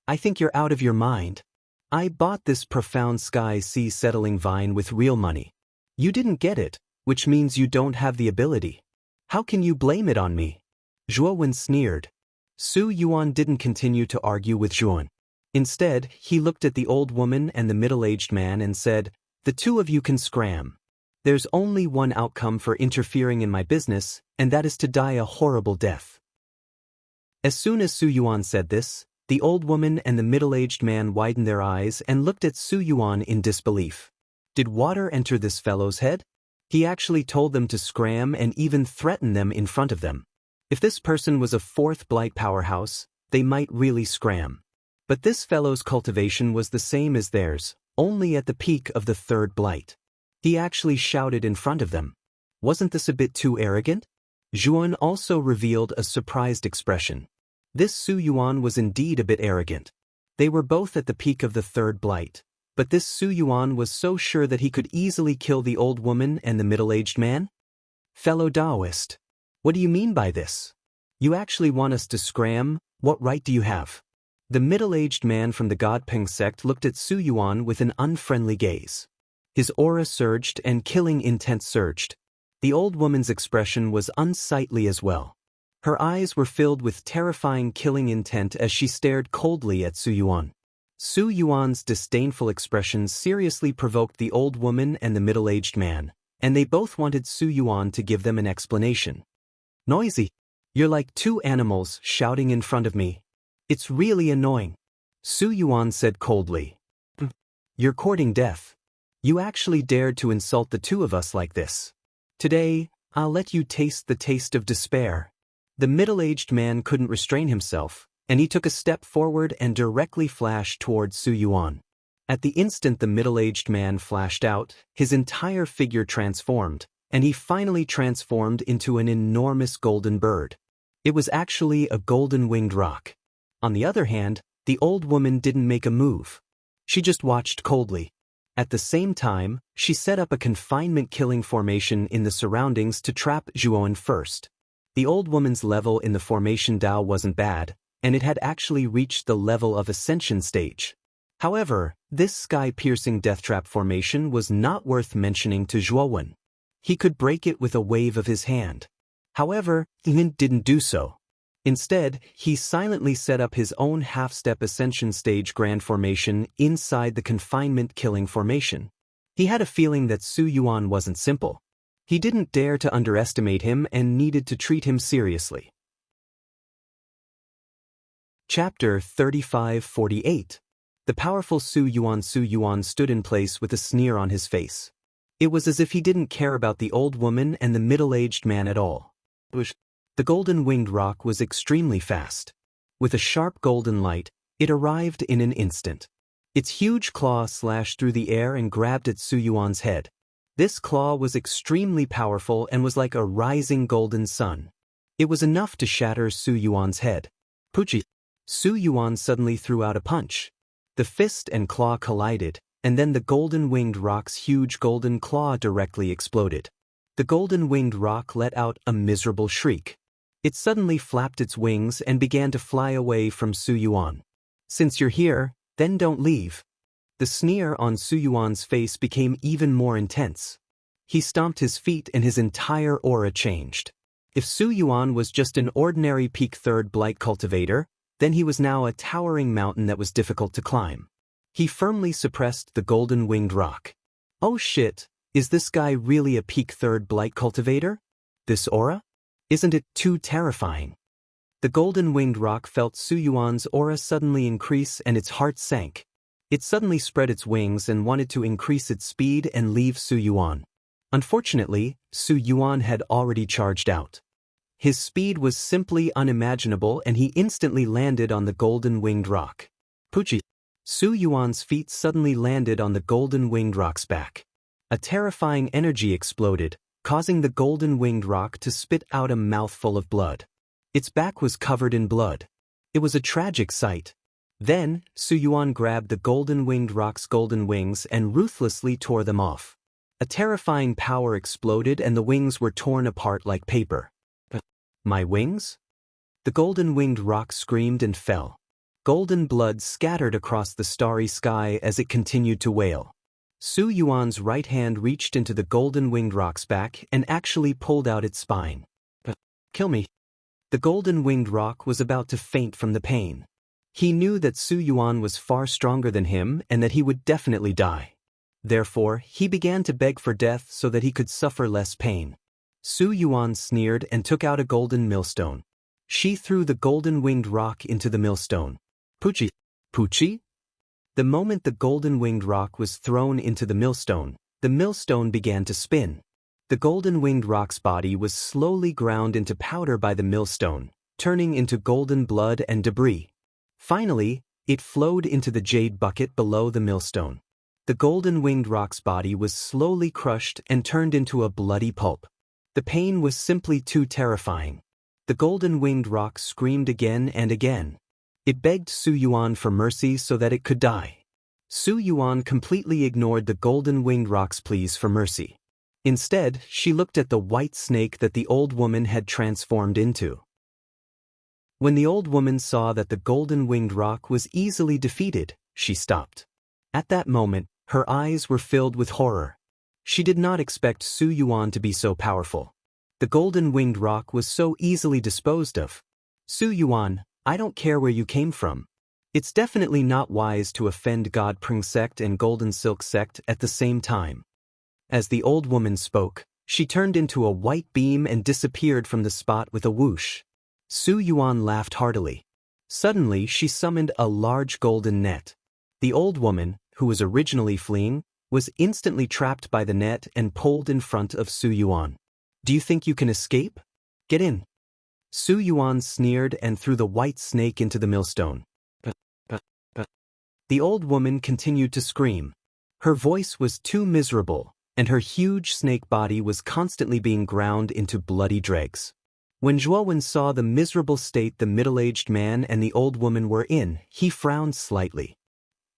I think you're out of your mind. I bought this profound sky sea settling vine with real money. You didn't get it, which means you don't have the ability. How can you blame it on me?" Zhuowen sneered. Su Yuan didn't continue to argue with Zhuowen. Instead, he looked at the old woman and the middle-aged man and said, "The two of you can scram. There's only one outcome for interfering in my business, and that is to die a horrible death." As soon as Su Yuan said this, the old woman and the middle-aged man widened their eyes and looked at Su Yuan in disbelief. Did water enter this fellow's head? He actually told them to scram and even threatened them in front of them. If this person was a fourth blight powerhouse, they might really scram. But this fellow's cultivation was the same as theirs, only at the peak of the third blight. He actually shouted in front of them. Wasn't this a bit too arrogant? Zhuan also revealed a surprised expression. This Su Yuan was indeed a bit arrogant. They were both at the peak of the third blight, but this Su Yuan was so sure that he could easily kill the old woman and the middle-aged man? Fellow Taoist, what do you mean by this? You actually want us to scram? What right do you have? The middle-aged man from the Godping sect looked at Su Yuan with an unfriendly gaze. His aura surged and killing intent surged. The old woman's expression was unsightly as well. Her eyes were filled with terrifying killing intent as she stared coldly at Su Yuan. Su Yuan's disdainful expression seriously provoked the old woman and the middle-aged man, and they both wanted Su Yuan to give them an explanation. Noisy. You're like two animals shouting in front of me. It's really annoying. Su Yuan said coldly. You're courting death. You actually dared to insult the two of us like this. Today, I'll let you taste the taste of despair. The middle-aged man couldn't restrain himself, and he took a step forward and directly flashed towards Su Yuan. At the instant the middle-aged man flashed out, his entire figure transformed, and he finally transformed into an enormous golden bird. It was actually a golden-winged roc. On the other hand, the old woman didn't make a move. She just watched coldly. At the same time, she set up a confinement-killing formation in the surroundings to trap Zhuan first. The old woman's level in the formation Dao wasn't bad, and it had actually reached the level of ascension stage. However, this sky-piercing death trap formation was not worth mentioning to Zhuan. He could break it with a wave of his hand. However, he didn't do so. Instead, he silently set up his own half-step ascension stage grand formation inside the confinement-killing formation. He had a feeling that Su Yuan wasn't simple. He didn't dare to underestimate him and needed to treat him seriously. Chapter 35-48. The powerful Su Yuan stood in place with a sneer on his face. It was as if he didn't care about the old woman and the middle-aged man at all. The golden-winged roc was extremely fast. With a sharp golden light, it arrived in an instant. Its huge claw slashed through the air and grabbed at Su Yuan's head. This claw was extremely powerful and was like a rising golden sun. It was enough to shatter Su Yuan's head. Puchi! Su Yuan suddenly threw out a punch. The fist and claw collided, and then the golden-winged roc's huge golden claw directly exploded. The golden-winged roc let out a miserable shriek. It suddenly flapped its wings and began to fly away from Su Yuan. Since you're here, then don't leave. The sneer on Su Yuan's face became even more intense. He stomped his feet and his entire aura changed. If Su Yuan was just an ordinary peak third blight cultivator, then he was now a towering mountain that was difficult to climb. He firmly suppressed the golden-winged roc. Oh shit, is this guy really a peak third blight cultivator? This aura? Isn't it too terrifying? The golden-winged roc felt Su Yuan's aura suddenly increase and its heart sank. It suddenly spread its wings and wanted to increase its speed and leave Su Yuan. Unfortunately, Su Yuan had already charged out. His speed was simply unimaginable and he instantly landed on the golden-winged roc. Puchi! Su Yuan's feet suddenly landed on the golden-winged roc's back. A terrifying energy exploded, causing the golden-winged roc to spit out a mouthful of blood. Its back was covered in blood. It was a tragic sight. Then, Su Yuan grabbed the golden-winged roc's golden wings and ruthlessly tore them off. A terrifying power exploded and the wings were torn apart like paper. My wings? The golden-winged roc screamed and fell. Golden blood scattered across the starry sky as it continued to wail. Su Yuan's right hand reached into the golden-winged roc's back and actually pulled out its spine. Kill me. The golden-winged roc was about to faint from the pain. He knew that Su Yuan was far stronger than him and that he would definitely die. Therefore, he began to beg for death so that he could suffer less pain. Su Yuan sneered and took out a golden millstone. She threw the golden-winged roc into the millstone. Puchi! Puchi? The moment the golden-winged roc was thrown into the millstone began to spin. The golden-winged roc's body was slowly ground into powder by the millstone, turning into golden blood and debris. Finally, it flowed into the jade bucket below the millstone. The golden-winged rock's body was slowly crushed and turned into a bloody pulp. The pain was simply too terrifying. The golden-winged rock screamed again and again. It begged Su Yuan for mercy so that it could die. Su Yuan completely ignored the golden-winged rock's pleas for mercy. Instead, she looked at the white snake that the old woman had transformed into. When the old woman saw that the golden-winged rock was easily defeated, she stopped. At that moment, her eyes were filled with horror. She did not expect Su Yuan to be so powerful. The golden-winged rock was so easily disposed of. Su Yuan, I don't care where you came from. It's definitely not wise to offend God Pring sect and Golden Silk sect at the same time. As the old woman spoke, she turned into a white beam and disappeared from the spot with a whoosh. Su Yuan laughed heartily. Suddenly she summoned a large golden net. The old woman, who was originally fleeing, was instantly trapped by the net and pulled in front of Su Yuan. Do you think you can escape? Get in. Su Yuan sneered and threw the white snake into the millstone. The old woman continued to scream. Her voice was too miserable, and her huge snake body was constantly being ground into bloody dregs. When Zhuowen saw the miserable state the middle-aged man and the old woman were in, he frowned slightly.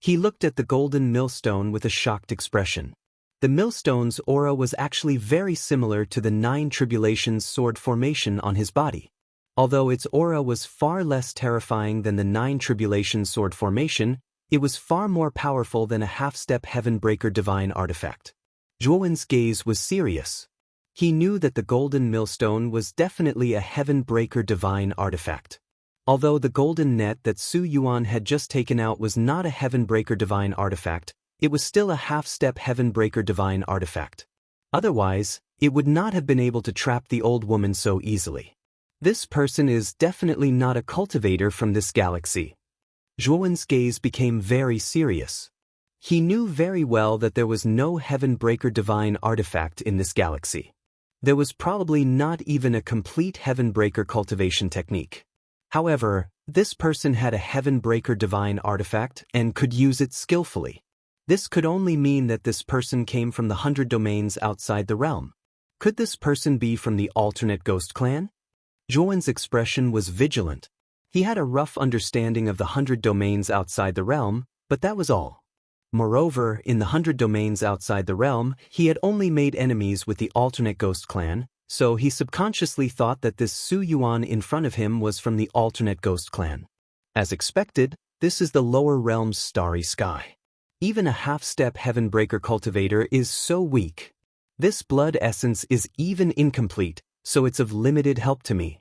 He looked at the golden millstone with a shocked expression. The millstone's aura was actually very similar to the 9 Tribulations sword formation on his body. Although its aura was far less terrifying than the 9 Tribulations sword formation, it was far more powerful than a half-step Heaven-breaker divine artifact. Zhuowen's gaze was serious. He knew that the golden millstone was definitely a Heaven-breaker divine artifact. Although the golden net that Su Yuan had just taken out was not a Heaven-breaker divine artifact, it was still a half-step Heaven-breaker divine artifact. Otherwise, it would not have been able to trap the old woman so easily. This person is definitely not a cultivator from this galaxy. Zhuowen's gaze became very serious. He knew very well that there was no Heaven-breaker divine artifact in this galaxy. There was probably not even a complete Heaven-breaker cultivation technique. However, this person had a Heaven-breaker divine artifact and could use it skillfully. This could only mean that this person came from the 100 domains outside the realm. Could this person be from the alternate ghost clan? Zhuowen's expression was vigilant. He had a rough understanding of the 100 domains outside the realm, but that was all. Moreover, in the 100 domains outside the realm, he had only made enemies with the alternate ghost clan, so he subconsciously thought that this Su Yuan in front of him was from the alternate ghost clan. As expected, this is the lower realm's starry sky. Even a half-step Heaven-breaker cultivator is so weak. This blood essence is even incomplete, so it's of limited help to me.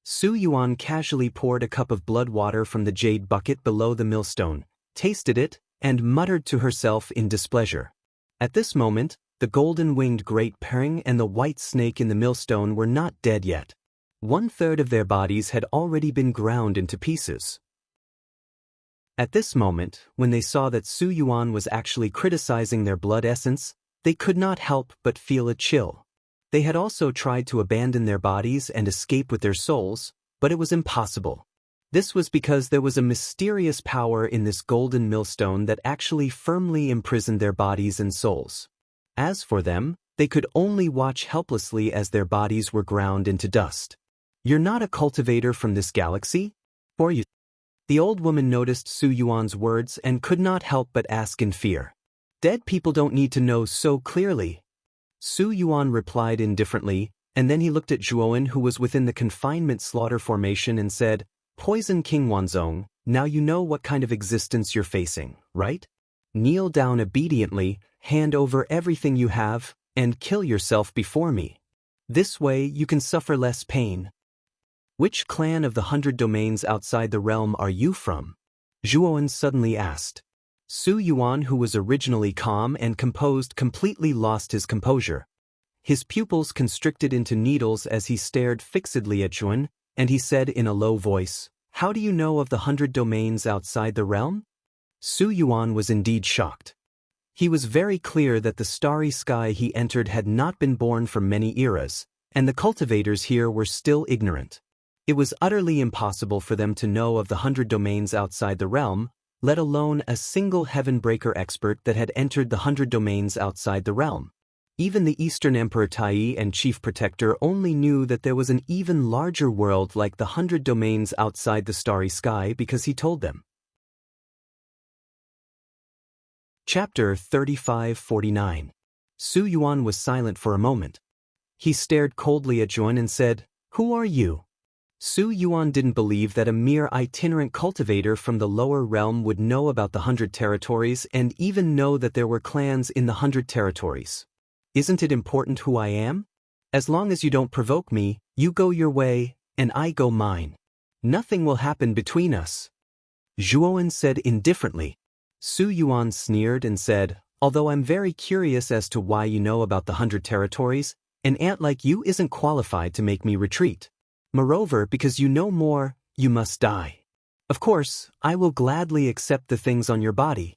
Su Yuan casually poured a cup of blood water from the jade bucket below the millstone, tasted it, and muttered to herself in displeasure. At this moment, the golden-winged great Pering and the white snake in the millstone were not dead yet. 1/3 of their bodies had already been ground into pieces. At this moment, when they saw that Su Yuan was actually criticizing their blood essence, they could not help but feel a chill. They had also tried to abandon their bodies and escape with their souls, but it was impossible. This was because there was a mysterious power in this golden millstone that actually firmly imprisoned their bodies and souls. As for them, they could only watch helplessly as their bodies were ground into dust. You're not a cultivator from this galaxy? Or you? The old woman noticed Su Yuan's words and could not help but ask in fear. Dead people don't need to know so clearly. Su Yuan replied indifferently, and then he looked at Zhuowen, who was within the confinement slaughter formation, and said, Poison King Wanzong, now you know what kind of existence you're facing, right? Kneel down obediently, hand over everything you have, and kill yourself before me. This way you can suffer less pain. Which clan of the 100 domains outside the realm are you from? Zhuowen suddenly asked. Su Yuan, who was originally calm and composed, completely lost his composure. His pupils constricted into needles as he stared fixedly at Zhuowen, and he said in a low voice, How do you know of the 100 domains outside the realm? Su Yuan was indeed shocked. He was very clear that the starry sky he entered had not been born for many eras, and the cultivators here were still ignorant. It was utterly impossible for them to know of the 100 domains outside the realm, let alone a single Heavenbreaker expert that had entered the 100 domains outside the realm. Even the Eastern Emperor Tai and Chief Protector only knew that there was an even larger world like the 100 domains outside the starry sky because he told them. Chapter 3549. Su Yuan was silent for a moment. He stared coldly at Zhuan and said, "Who are you?" Su Yuan didn't believe that a mere itinerant cultivator from the lower realm would know about the 100 territories and even know that there were clans in the 100 territories. "Isn't it important who I am? As long as you don't provoke me, you go your way, and I go mine. Nothing will happen between us," Zhuan said indifferently. Su Yuan sneered and said, "Although I'm very curious as to why you know about the 100 territories, an ant like you isn't qualified to make me retreat. Moreover, because you know more, you must die. Of course, I will gladly accept the things on your body."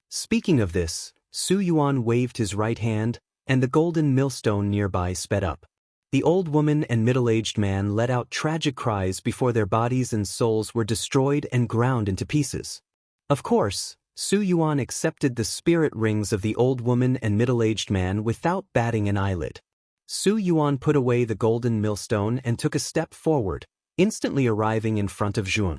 Speaking of this, Su Yuan waved his right hand, and the golden millstone nearby sped up. The old woman and middle-aged man let out tragic cries before their bodies and souls were destroyed and ground into pieces. Of course, Su Yuan accepted the spirit rings of the old woman and middle-aged man without batting an eyelid. Su Yuan put away the golden millstone and took a step forward, instantly arriving in front of Zhuan.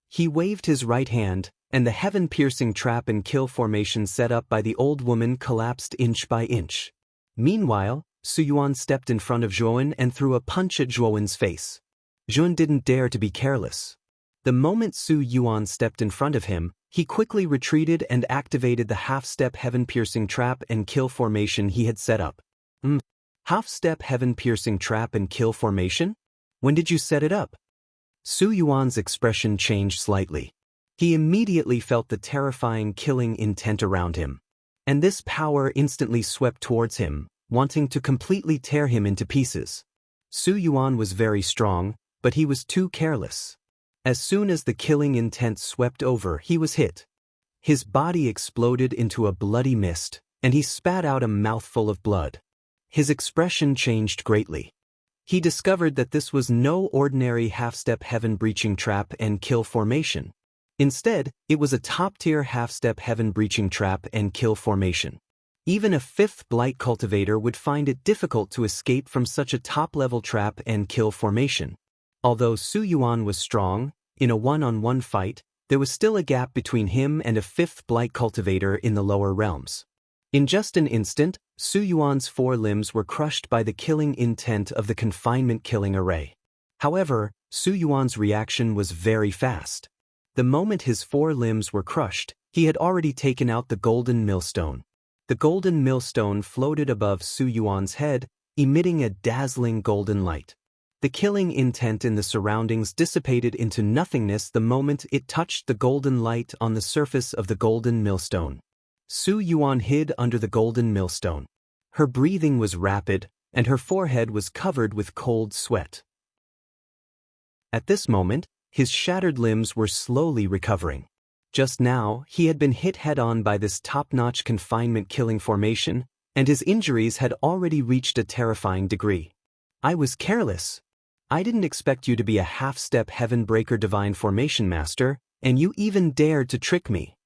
He waved his right hand, and the heaven-piercing trap and kill formation set up by the old woman collapsed inch by inch. Meanwhile, Su Yuan stepped in front of Zhuan and threw a punch at Zhuan's face. Zhuan didn't dare to be careless. The moment Su Yuan stepped in front of him, he quickly retreated and activated the half-step heaven-piercing trap and kill formation he had set up. Half-step heaven-piercing trap and kill formation? When did you set it up? Su Yuan's expression changed slightly. He immediately felt the terrifying killing intent around him. And this power instantly swept towards him, wanting to completely tear him into pieces. Su Yuan was very strong, but he was too careless. As soon as the killing intent swept over, he was hit. His body exploded into a bloody mist, and he spat out a mouthful of blood. His expression changed greatly. He discovered that this was no ordinary half-step heaven-breaching trap and kill formation. Instead, it was a top-tier half-step heaven-breaching trap and kill formation. Even a 5th Blight cultivator would find it difficult to escape from such a top-level trap and kill formation. Although Su Yuan was strong, in a one-on-one fight, there was still a gap between him and a 5th Blight cultivator in the lower realms. In just an instant, Su Yuan's 4 limbs were crushed by the killing intent of the confinement killing array. However, Su Yuan's reaction was very fast. The moment his 4 limbs were crushed, he had already taken out the golden millstone. The golden millstone floated above Su Yuan's head, emitting a dazzling golden light. The killing intent in the surroundings dissipated into nothingness the moment it touched the golden light on the surface of the golden millstone. Su Yuan hid under the golden millstone. Her breathing was rapid, and her forehead was covered with cold sweat. At this moment, his shattered limbs were slowly recovering. Just now, he had been hit head-on by this top-notch confinement killing formation, and his injuries had already reached a terrifying degree. "I was careless. I didn't expect you to be a half-step heaven-breaker divine formation master, and you even dared to trick me."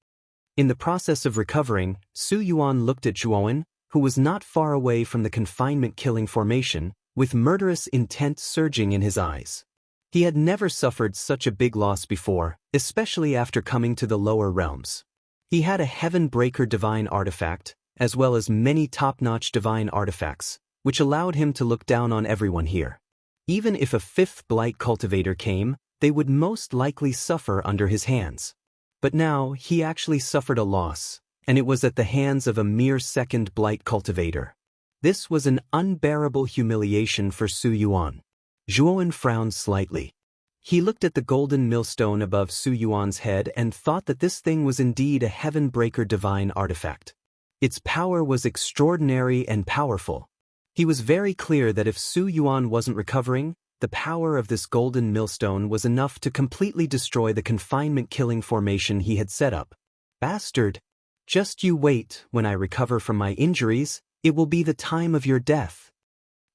In the process of recovering, Su Yuan looked at Zhuan, who was not far away from the confinement killing formation, with murderous intent surging in his eyes. He had never suffered such a big loss before, especially after coming to the lower realms. He had a Heaven-Breaker divine artifact, as well as many top-notch divine artifacts, which allowed him to look down on everyone here. Even if a 5th Blight cultivator came, they would most likely suffer under his hands. But now, he actually suffered a loss, and it was at the hands of a mere 2nd Blight cultivator. This was an unbearable humiliation for Su Yuan. Zhuan frowned slightly. He looked at the golden millstone above Su Yuan's head and thought that this thing was indeed a Heaven-Breaker divine artifact. Its power was extraordinary and powerful. He was very clear that if Su Yuan wasn't recovering, the power of this golden millstone was enough to completely destroy the confinement killing formation he had set up. "Bastard! Just you wait, when I recover from my injuries, it will be the time of your death."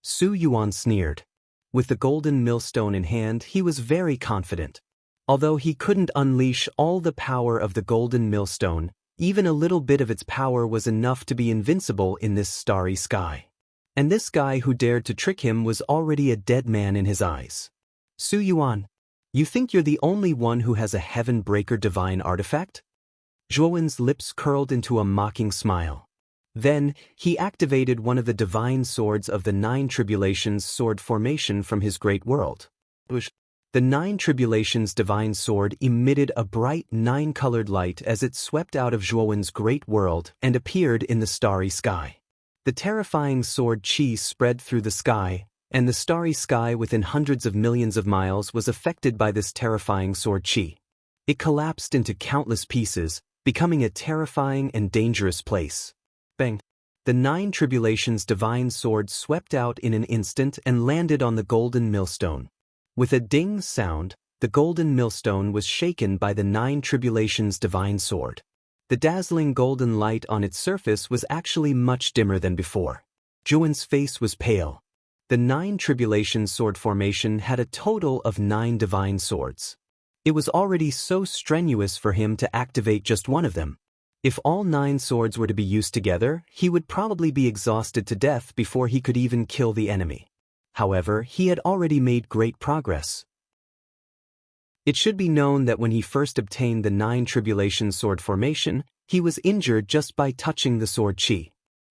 Su Yuan sneered. With the golden millstone in hand, he was very confident. Although he couldn't unleash all the power of the golden millstone, even a little bit of its power was enough to be invincible in this starry sky. And this guy who dared to trick him was already a dead man in his eyes. Su Yuan, you think you're the only one who has a heaven-breaker divine artifact? Zhuowen's lips curled into a mocking smile. Then, he activated one of the divine swords of the Nine Tribulations sword formation from his great world. The Nine Tribulations divine sword emitted a bright nine-colored light as it swept out of Zhuowen's great world and appeared in the starry sky. The terrifying sword qi spread through the sky, and the starry sky within hundreds of millions of miles was affected by this terrifying sword qi. It collapsed into countless pieces, becoming a terrifying and dangerous place. Bang! The Nine Tribulations divine sword swept out in an instant and landed on the golden millstone. With a ding sound, the golden millstone was shaken by the Nine Tribulations divine sword. The dazzling golden light on its surface was actually much dimmer than before. Zhuowen's face was pale. The Nine Tribulations sword formation had a total of 9 divine swords. It was already so strenuous for him to activate just one of them. If all 9 swords were to be used together, he would probably be exhausted to death before he could even kill the enemy. However, he had already made great progress. It should be known that when he first obtained the Nine Tribulations sword formation, he was injured just by touching the sword qi.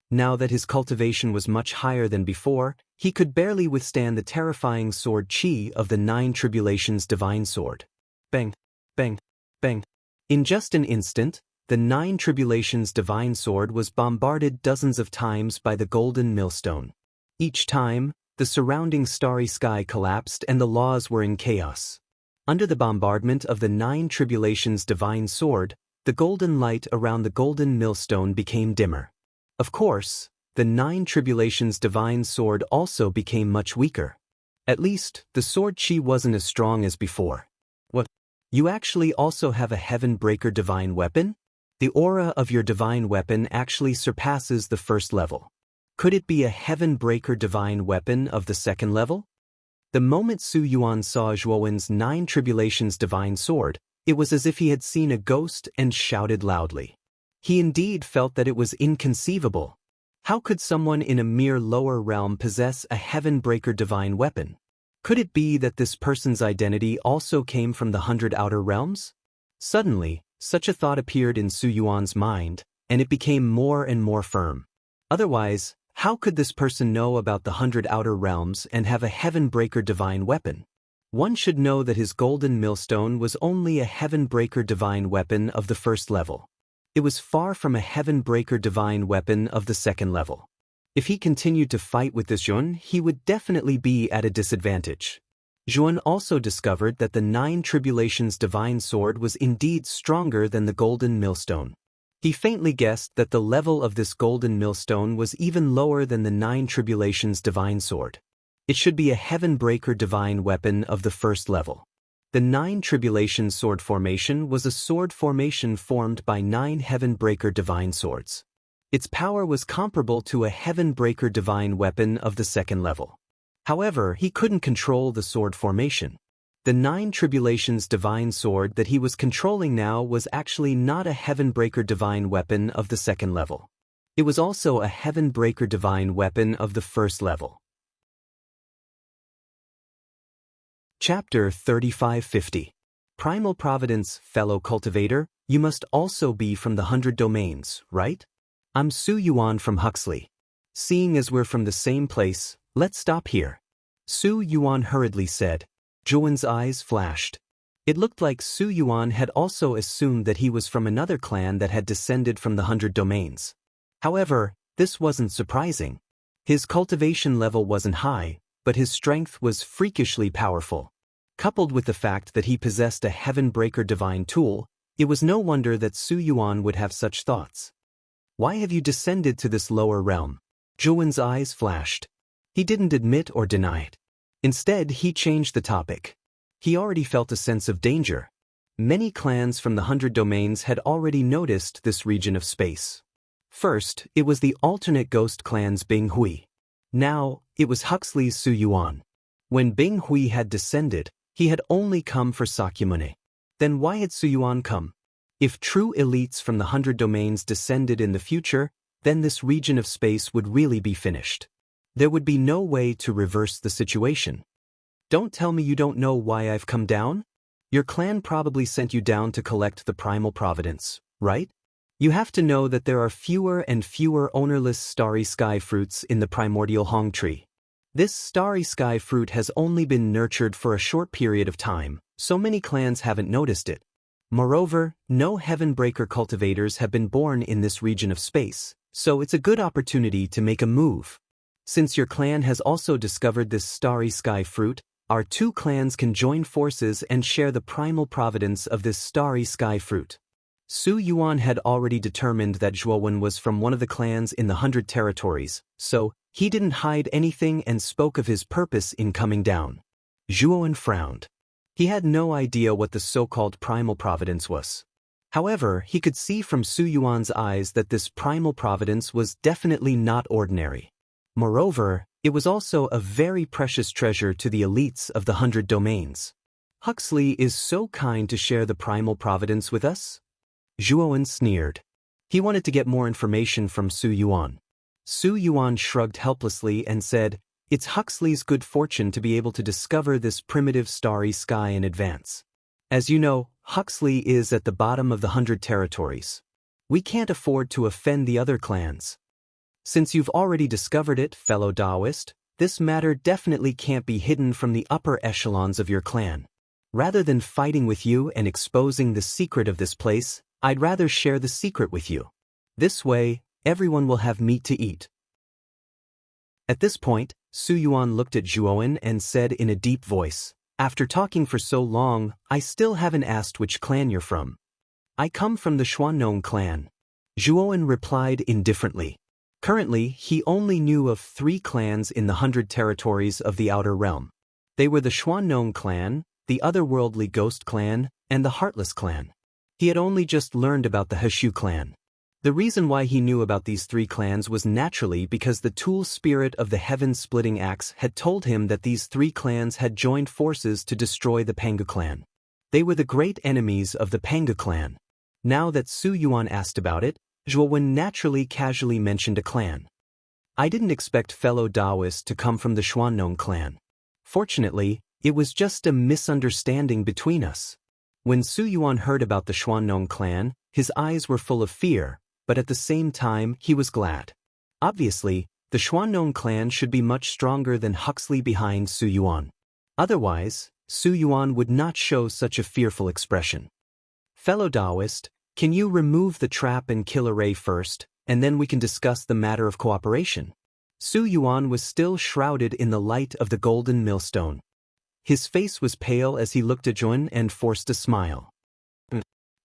Now that his cultivation was much higher than before, he could barely withstand the terrifying sword qi of the Nine Tribulations divine sword. Bang! Bang! Bang! In just an instant, the Nine Tribulations divine sword was bombarded dozens of times by the golden millstone. Each time, the surrounding starry sky collapsed and the laws were in chaos. Under the bombardment of the Nine Tribulations divine sword, the golden light around the golden millstone became dimmer. Of course, the Nine Tribulations divine sword also became much weaker. At least, the sword qi wasn't as strong as before. What? You actually also have a heaven-breaker divine weapon? The aura of your divine weapon actually surpasses the first level. Could it be a heaven-breaker divine weapon of the second level? The moment Su Yuan saw Zhuowen's Nine Tribulations divine sword, it was as if he had seen a ghost and shouted loudly. He indeed felt that it was inconceivable. How could someone in a mere lower realm possess a heaven-breaker divine weapon? Could it be that this person's identity also came from the 100 outer realms? Suddenly, such a thought appeared in Su Yuan's mind, and it became more and more firm. Otherwise, how could this person know about the 100 outer realms and have a heaven-breaker divine weapon? One should know that his golden millstone was only a heaven-breaker divine weapon of the first level. It was far from a heaven-breaker divine weapon of the second level. If he continued to fight with this Zhuon, he would definitely be at a disadvantage. Zhuon also discovered that the Nine Tribulations divine sword was indeed stronger than the golden millstone. He faintly guessed that the level of this golden millstone was even lower than the Nine Tribulations divine sword. It should be a heaven-breaker divine weapon of the first level. The Nine Tribulations sword formation was a sword formation formed by 9 heaven-breaker divine swords. Its power was comparable to a heaven-breaker divine weapon of the second level. However, he couldn't control the sword formation. The Nine Tribulations divine sword that he was controlling now was actually not a heaven-breaker divine weapon of the second level. It was also a heaven-breaker divine weapon of the first level. Chapter 3550. Primal Providence, fellow cultivator, you must also be from the 100 domains, right? I'm Su Yuan from Huxley. Seeing as we're from the same place, let's stop here. Su Yuan hurriedly said. Zhuowen's eyes flashed. It looked like Su Yuan had also assumed that he was from another clan that had descended from the 100 domains. However, this wasn't surprising. His cultivation level wasn't high, but his strength was freakishly powerful. Coupled with the fact that he possessed a heaven-breaker divine tool, it was no wonder that Su Yuan would have such thoughts. Why have you descended to this lower realm? Zhuowen's eyes flashed. He didn't admit or deny it. Instead, he changed the topic. He already felt a sense of danger. Many clans from the 100 domains had already noticed this region of space. First, it was the alternate ghost clan's Bing Hui. Now, it was Huxley's Su Yuan. When Bing Hui had descended, he had only come for Sakyamune. Then why had Su Yuan come? If true elites from the 100 domains descended in the future, then this region of space would really be finished. There would be no way to reverse the situation. Don't tell me you don't know why I've come down? Your clan probably sent you down to collect the primal providence, right? You have to know that there are fewer and fewer ownerless starry sky fruits in the primordial Hong tree. This starry sky fruit has only been nurtured for a short period of time, so many clans haven't noticed it. Moreover, no heaven-breaker cultivators have been born in this region of space, so it's a good opportunity to make a move. Since your clan has also discovered this starry sky fruit, our two clans can join forces and share the primal providence of this starry sky fruit. Su Yuan had already determined that Zhuowen was from one of the clans in the 100 territories, so he didn't hide anything and spoke of his purpose in coming down. Zhuowen frowned. He had no idea what the so-called primal providence was. However, he could see from Su Yuan's eyes that this primal providence was definitely not ordinary. Moreover, it was also a very precious treasure to the elites of the 100 domains. Huxley is so kind to share the primal providence with us? Zhuowen sneered. He wanted to get more information from Su Yuan. Su Yuan shrugged helplessly and said, "It's Huxley's good fortune to be able to discover this primitive starry sky in advance. As you know, Huxley is at the bottom of the 100 territories. We can't afford to offend the other clans. Since you've already discovered it, fellow Taoist, this matter definitely can't be hidden from the upper echelons of your clan. Rather than fighting with you and exposing the secret of this place, I'd rather share the secret with you. This way, everyone will have meat to eat." At this point, Su Yuan looked at Zhuowen and said in a deep voice, "After talking for so long, I still haven't asked which clan you're from." "I come from the Xuannong clan." Zhuowen replied indifferently. Currently, he only knew of 3 clans in the 100 territories of the Outer Realm. They were the Xuannong clan, the Otherworldly Ghost clan, and the Heartless clan. He had only just learned about the Heshu clan. The reason why he knew about these 3 clans was naturally because the tool spirit of the heaven-splitting axe had told him that these 3 clans had joined forces to destroy the Panga clan. They were the great enemies of the Panga clan. Now that Su Yuan asked about it, Zhuowen naturally casually mentioned a clan. "I didn't expect fellow Taoists to come from the Xuannong clan. Fortunately, it was just a misunderstanding between us." When Su Yuan heard about the Xuannong clan, his eyes were full of fear, but at the same time he was glad. Obviously, the Xuannong clan should be much stronger than Huxley behind Su Yuan. Otherwise, Su Yuan would not show such a fearful expression. "Fellow Taoist, can you remove the trap and kill array first, and then we can discuss the matter of cooperation?" Su Yuan was still shrouded in the light of the golden millstone. His face was pale as he looked at Zhuowen and forced a smile.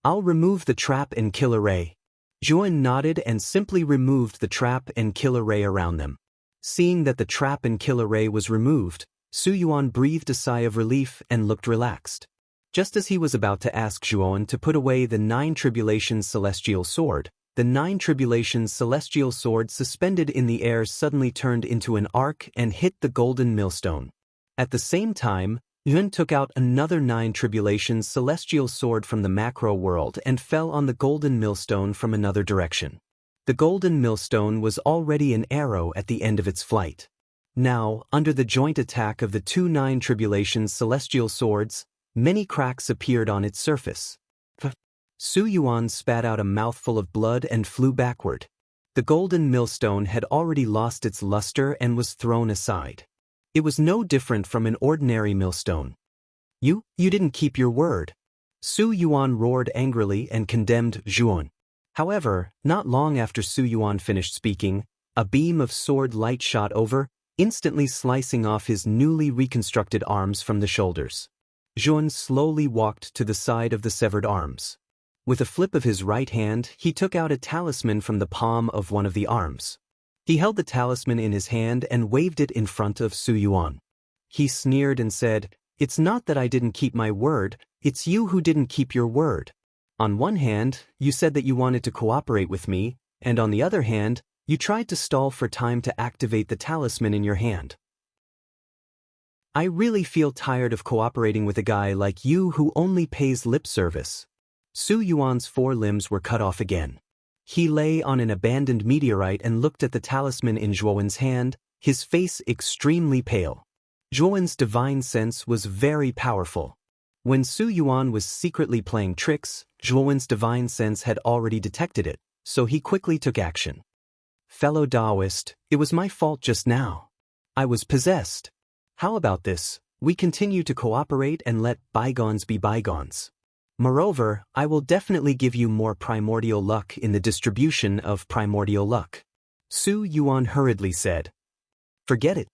"I'll remove the trap and kill array." Zhuowen nodded and simply removed the trap and kill array around them. Seeing that the trap and kill array was removed, Su Yuan breathed a sigh of relief and looked relaxed. Just as he was about to ask Zhuowen to put away the 9 Tribulations Celestial Sword, the 9 Tribulations Celestial Sword suspended in the air suddenly turned into an arc and hit the golden millstone. At the same time, Yun took out another 9 Tribulations Celestial Sword from the macro world and fell on the golden millstone from another direction. The golden millstone was already an arrow at the end of its flight. Now, under the joint attack of the 2 9 Tribulations Celestial Swords, many cracks appeared on its surface. Su Yuan spat out a mouthful of blood and flew backward. The golden millstone had already lost its luster and was thrown aside. It was no different from an ordinary millstone. You didn't keep your word." Su Yuan roared angrily and condemned Zhuowen. However, not long after Su Yuan finished speaking, a beam of sword light shot over, instantly slicing off his newly reconstructed arms from the shoulders. Zhuowen slowly walked to the side of the severed arms. With a flip of his right hand, he took out a talisman from the palm of one of the arms. He held the talisman in his hand and waved it in front of Su Yuan. He sneered and said, "It's not that I didn't keep my word, it's you who didn't keep your word. On one hand, you said that you wanted to cooperate with me, and on the other hand, you tried to stall for time to activate the talisman in your hand." I really feel tired of cooperating with a guy like you who only pays lip service. Su Yuan's forelimbs were cut off again. He lay on an abandoned meteorite and looked at the talisman in Zhuowen's hand, his face extremely pale. Zhuowen's divine sense was very powerful. When Su Yuan was secretly playing tricks, Zhuowen's divine sense had already detected it, so he quickly took action. Fellow Taoist, it was my fault just now. I was possessed. How about this? We continue to cooperate and let bygones be bygones. Moreover, I will definitely give you more primordial luck in the distribution of primordial luck. Su Yuan hurriedly said. Forget it.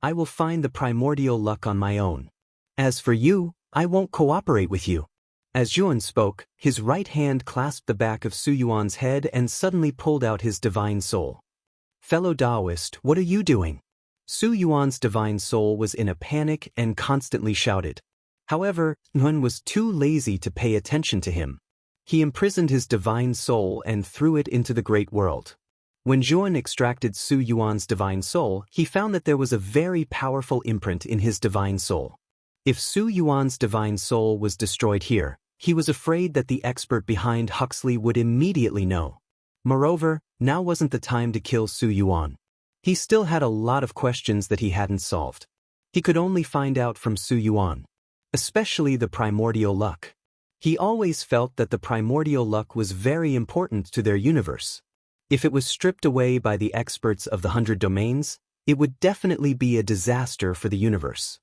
I will find the primordial luck on my own. As for you, I won't cooperate with you. As Yuan spoke, his right hand clasped the back of Su Yuan's head and suddenly pulled out his divine soul. Fellow Taoist, what are you doing? Su Yuan's divine soul was in a panic and constantly shouted. However, Yuan was too lazy to pay attention to him. He imprisoned his divine soul and threw it into the great world. When Yuan extracted Su Yuan's divine soul, he found that there was a very powerful imprint in his divine soul. If Su Yuan's divine soul was destroyed here, he was afraid that the expert behind Huxley would immediately know. Moreover, now wasn't the time to kill Su Yuan. He still had a lot of questions that he hadn't solved. He could only find out from Su Yuan. Especially the primordial luck. He always felt that the primordial luck was very important to their universe. If it was stripped away by the experts of the 100 domains, it would definitely be a disaster for the universe.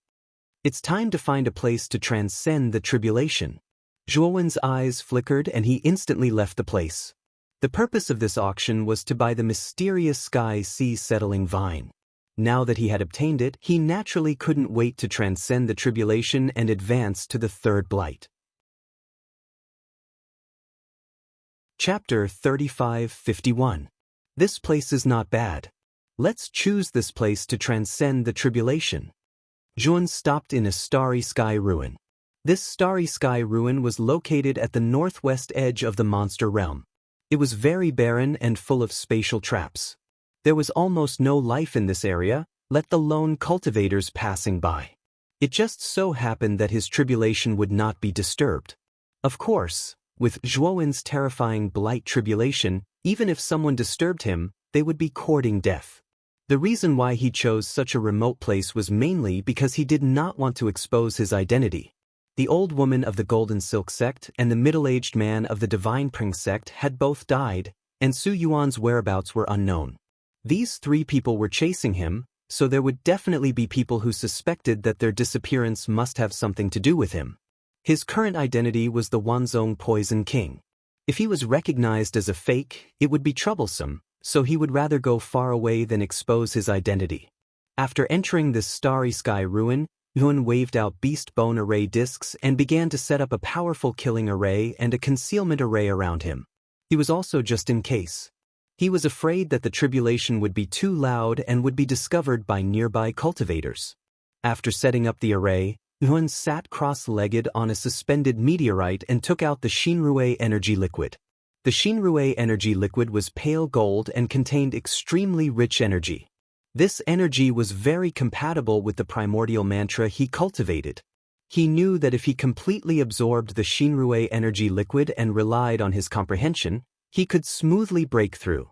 It's time to find a place to transcend the tribulation. Zhuowen's eyes flickered and he instantly left the place. The purpose of this auction was to buy the mysterious sky sea settling vine. Now that he had obtained it, he naturally couldn't wait to transcend the tribulation and advance to the third blight. Chapter 35:51. This place is not bad. Let's choose this place to transcend the tribulation. Zhuan stopped in a starry sky ruin. This starry sky ruin was located at the northwest edge of the monster realm. It was very barren and full of spatial traps. There was almost no life in this area, let alone cultivators passing by. It just so happened that his tribulation would not be disturbed. Of course, with Zhuowen's terrifying blight tribulation, even if someone disturbed him, they would be courting death. The reason why he chose such a remote place was mainly because he did not want to expose his identity. The old woman of the Golden Silk sect and the middle-aged man of the Divine Pring sect had both died, and Su Yuan's whereabouts were unknown. These three people were chasing him, so there would definitely be people who suspected that their disappearance must have something to do with him. His current identity was the Wanzhong Poison King. If he was recognized as a fake, it would be troublesome, so he would rather go far away than expose his identity. After entering this starry sky ruin, Yuan waved out beast bone array discs and began to set up a powerful killing array and a concealment array around him. He was also just in case. He was afraid that the tribulation would be too loud and would be discovered by nearby cultivators. After setting up the array, Yuan sat cross-legged on a suspended meteorite and took out the Shinrui energy liquid. The Shinrui energy liquid was pale gold and contained extremely rich energy. This energy was very compatible with the primordial mantra he cultivated. He knew that if he completely absorbed the Shinrui energy liquid and relied on his comprehension, he could smoothly break through.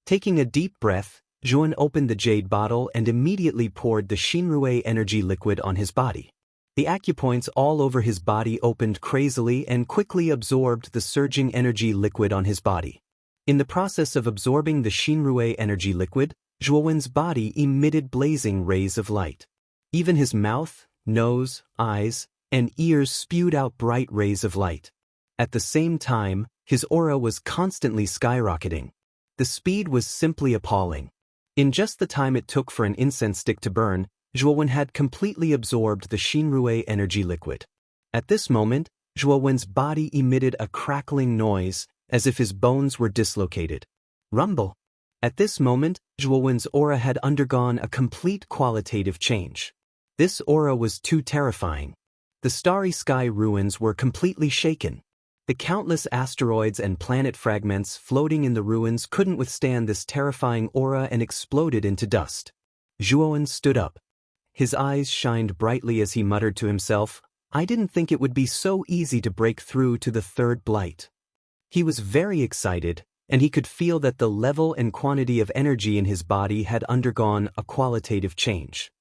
Taking a deep breath, Zhuan opened the jade bottle and immediately poured the Shinrui energy liquid on his body. The acupoints all over his body opened crazily and quickly absorbed the surging energy liquid on his body. In the process of absorbing the Shinrui energy liquid, Zhuowen's body emitted blazing rays of light. Even his mouth, nose, eyes, and ears spewed out bright rays of light. At the same time, his aura was constantly skyrocketing. The speed was simply appalling. In just the time it took for an incense stick to burn, Zhuowen had completely absorbed the Shinrui energy liquid. At this moment, Zhuowen's body emitted a crackling noise, as if his bones were dislocated. Rumble! At this moment, Zhuowen's aura had undergone a complete qualitative change. This aura was too terrifying. The starry sky ruins were completely shaken. The countless asteroids and planet fragments floating in the ruins couldn't withstand this terrifying aura and exploded into dust. Zhuowen stood up. His eyes shined brightly as he muttered to himself, "I didn't think it would be so easy to break through to the third blight." He was very excited, and he could feel that the level and quantity of energy in his body had undergone a qualitative change.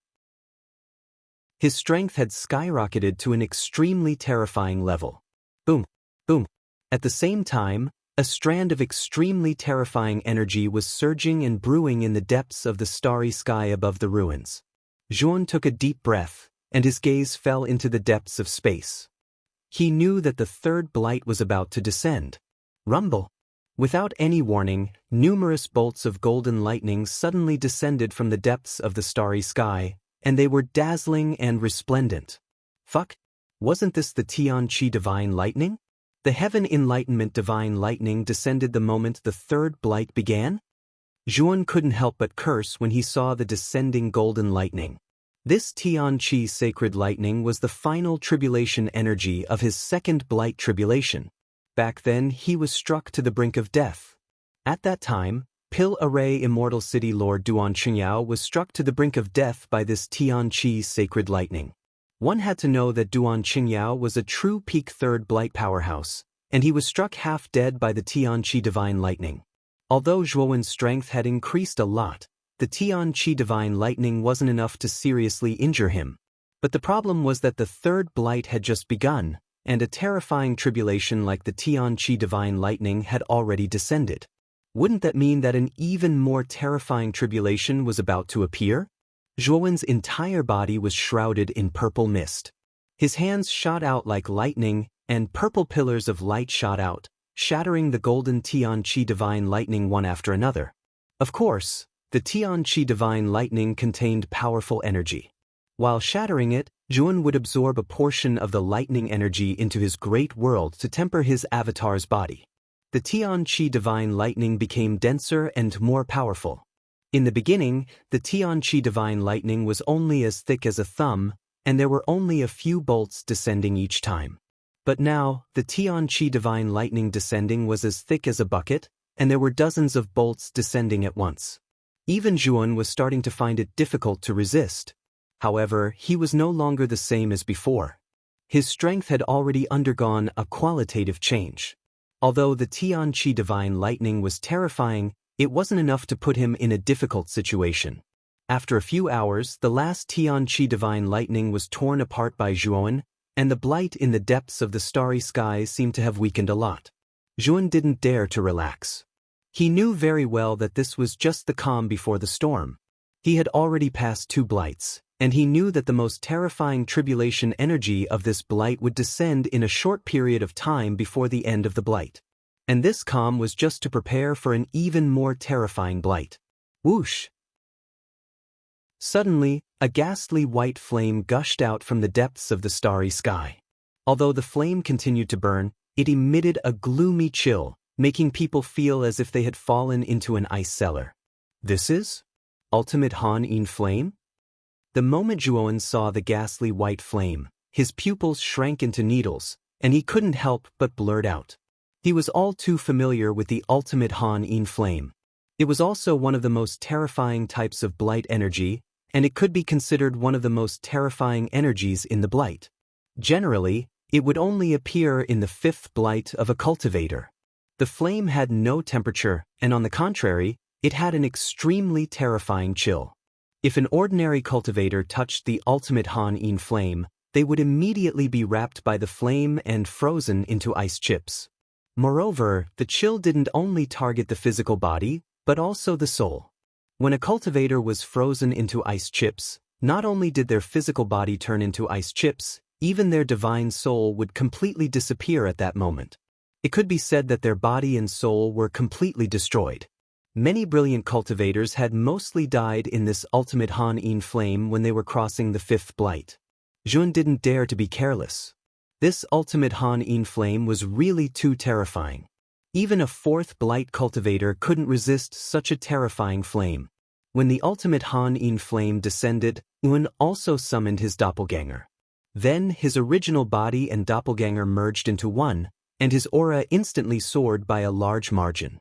His strength had skyrocketed to an extremely terrifying level. Boom, boom. At the same time, a strand of extremely terrifying energy was surging and brewing in the depths of the starry sky above the ruins. Zhuan took a deep breath, and his gaze fell into the depths of space. He knew that the third blight was about to descend. Rumble. Without any warning, numerous bolts of golden lightning suddenly descended from the depths of the starry sky, and they were dazzling and resplendent. Fuck! Wasn't this the Tianqi divine lightning? The heaven enlightenment divine lightning descended the moment the third blight began? Zhuan couldn't help but curse when he saw the descending golden lightning. This Tianqi sacred lightning was the final tribulation energy of his second blight tribulation. Back then, he was struck to the brink of death. At that time, Pil Array Immortal City Lord Duan Qingyao was struck to the brink of death by this Tianqi sacred lightning. One had to know that Duan Qingyao was a true peak third blight powerhouse, and he was struck half dead by the Tianqi divine lightning. Although Zhuowen's strength had increased a lot, the Tianqi divine lightning wasn't enough to seriously injure him. But the problem was that the third blight had just begun, and a terrifying tribulation like the Tianqi divine lightning had already descended. Wouldn't that mean that an even more terrifying tribulation was about to appear? Zhuowen's entire body was shrouded in purple mist. His hands shot out like lightning, and purple pillars of light shot out, shattering the golden Tianqi divine lightning one after another. Of course, the Tianqi divine lightning contained powerful energy. While shattering it, Zhuan would absorb a portion of the lightning energy into his great world to temper his avatar's body. The Tianqi divine lightning became denser and more powerful. In the beginning, the Tianqi divine lightning was only as thick as a thumb, and there were only a few bolts descending each time. But now, the Tianqi divine lightning descending was as thick as a bucket, and there were dozens of bolts descending at once. Even Zhuan was starting to find it difficult to resist. However, he was no longer the same as before. His strength had already undergone a qualitative change. Although the Tianqi divine lightning was terrifying, it wasn't enough to put him in a difficult situation. After a few hours, the last Tianqi divine lightning was torn apart by Zhuan, and the blight in the depths of the starry sky seemed to have weakened a lot. Zhuan didn't dare to relax. He knew very well that this was just the calm before the storm. He had already passed 2 blights, and he knew that the most terrifying tribulation energy of this blight would descend in a short period of time before the end of the blight. And this calm was just to prepare for an even more terrifying blight. Whoosh! Suddenly, a ghastly white flame gushed out from the depths of the starry sky. Although the flame continued to burn, it emitted a gloomy chill, making people feel as if they had fallen into an ice cellar. This is ultimate Han Yin flame? The moment Zhuan saw the ghastly white flame, his pupils shrank into needles, and he couldn't help but blurt out. He was all too familiar with the ultimate Han Yin flame. It was also one of the most terrifying types of blight energy, and it could be considered one of the most terrifying energies in the blight. Generally, it would only appear in the 5th blight of a cultivator. The flame had no temperature, and on the contrary, it had an extremely terrifying chill. If an ordinary cultivator touched the ultimate Han Yin flame, they would immediately be wrapped by the flame and frozen into ice chips. Moreover, the chill didn't only target the physical body, but also the soul. When a cultivator was frozen into ice chips, not only did their physical body turn into ice chips, even their divine soul would completely disappear at that moment. It could be said that their body and soul were completely destroyed. Many brilliant cultivators had mostly died in this ultimate Han Yin flame when they were crossing the 5th blight. Zhuan didn't dare to be careless. This ultimate Han Yin flame was really too terrifying. Even a 4th blight cultivator couldn't resist such a terrifying flame. When the ultimate Han Yin flame descended, Zhuan also summoned his doppelganger. Then his original body and doppelganger merged into one, and his aura instantly soared by a large margin.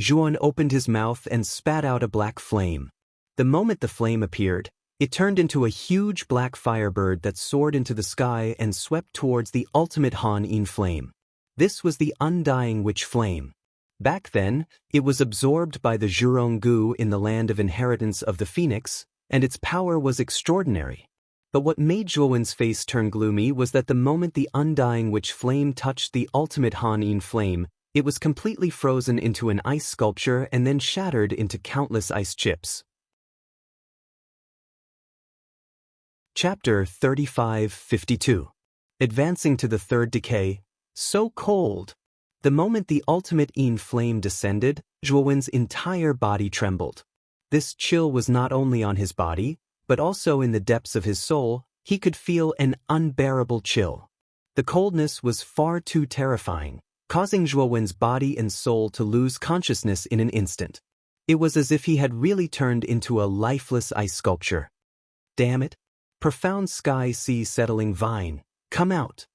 Zhuan opened his mouth and spat out a black flame. The moment the flame appeared, It turned into a huge black firebird that soared into the sky and swept towards the ultimate Han in flame. This was the undying witch flame. Back then, it was absorbed by the Zhurong-gu in the land of inheritance of the phoenix, and its power was extraordinary. But what made Zhuowen's face turn gloomy was that the moment the undying witch flame touched the ultimate Han in flame, it was completely frozen into an ice sculpture and then shattered into countless ice chips. Chapter 3552. Advancing to the third decay. So cold. The moment the ultimate in flame descended, Zhuowen's entire body trembled. This chill was not only on his body, but also in the depths of his soul. He could feel an unbearable chill. The coldness was far too terrifying, causing Zhuowen's body and soul to lose consciousness in an instant. It was as if he had really turned into a lifeless ice sculpture. Damn it! Profound sky sea settling vine, come out!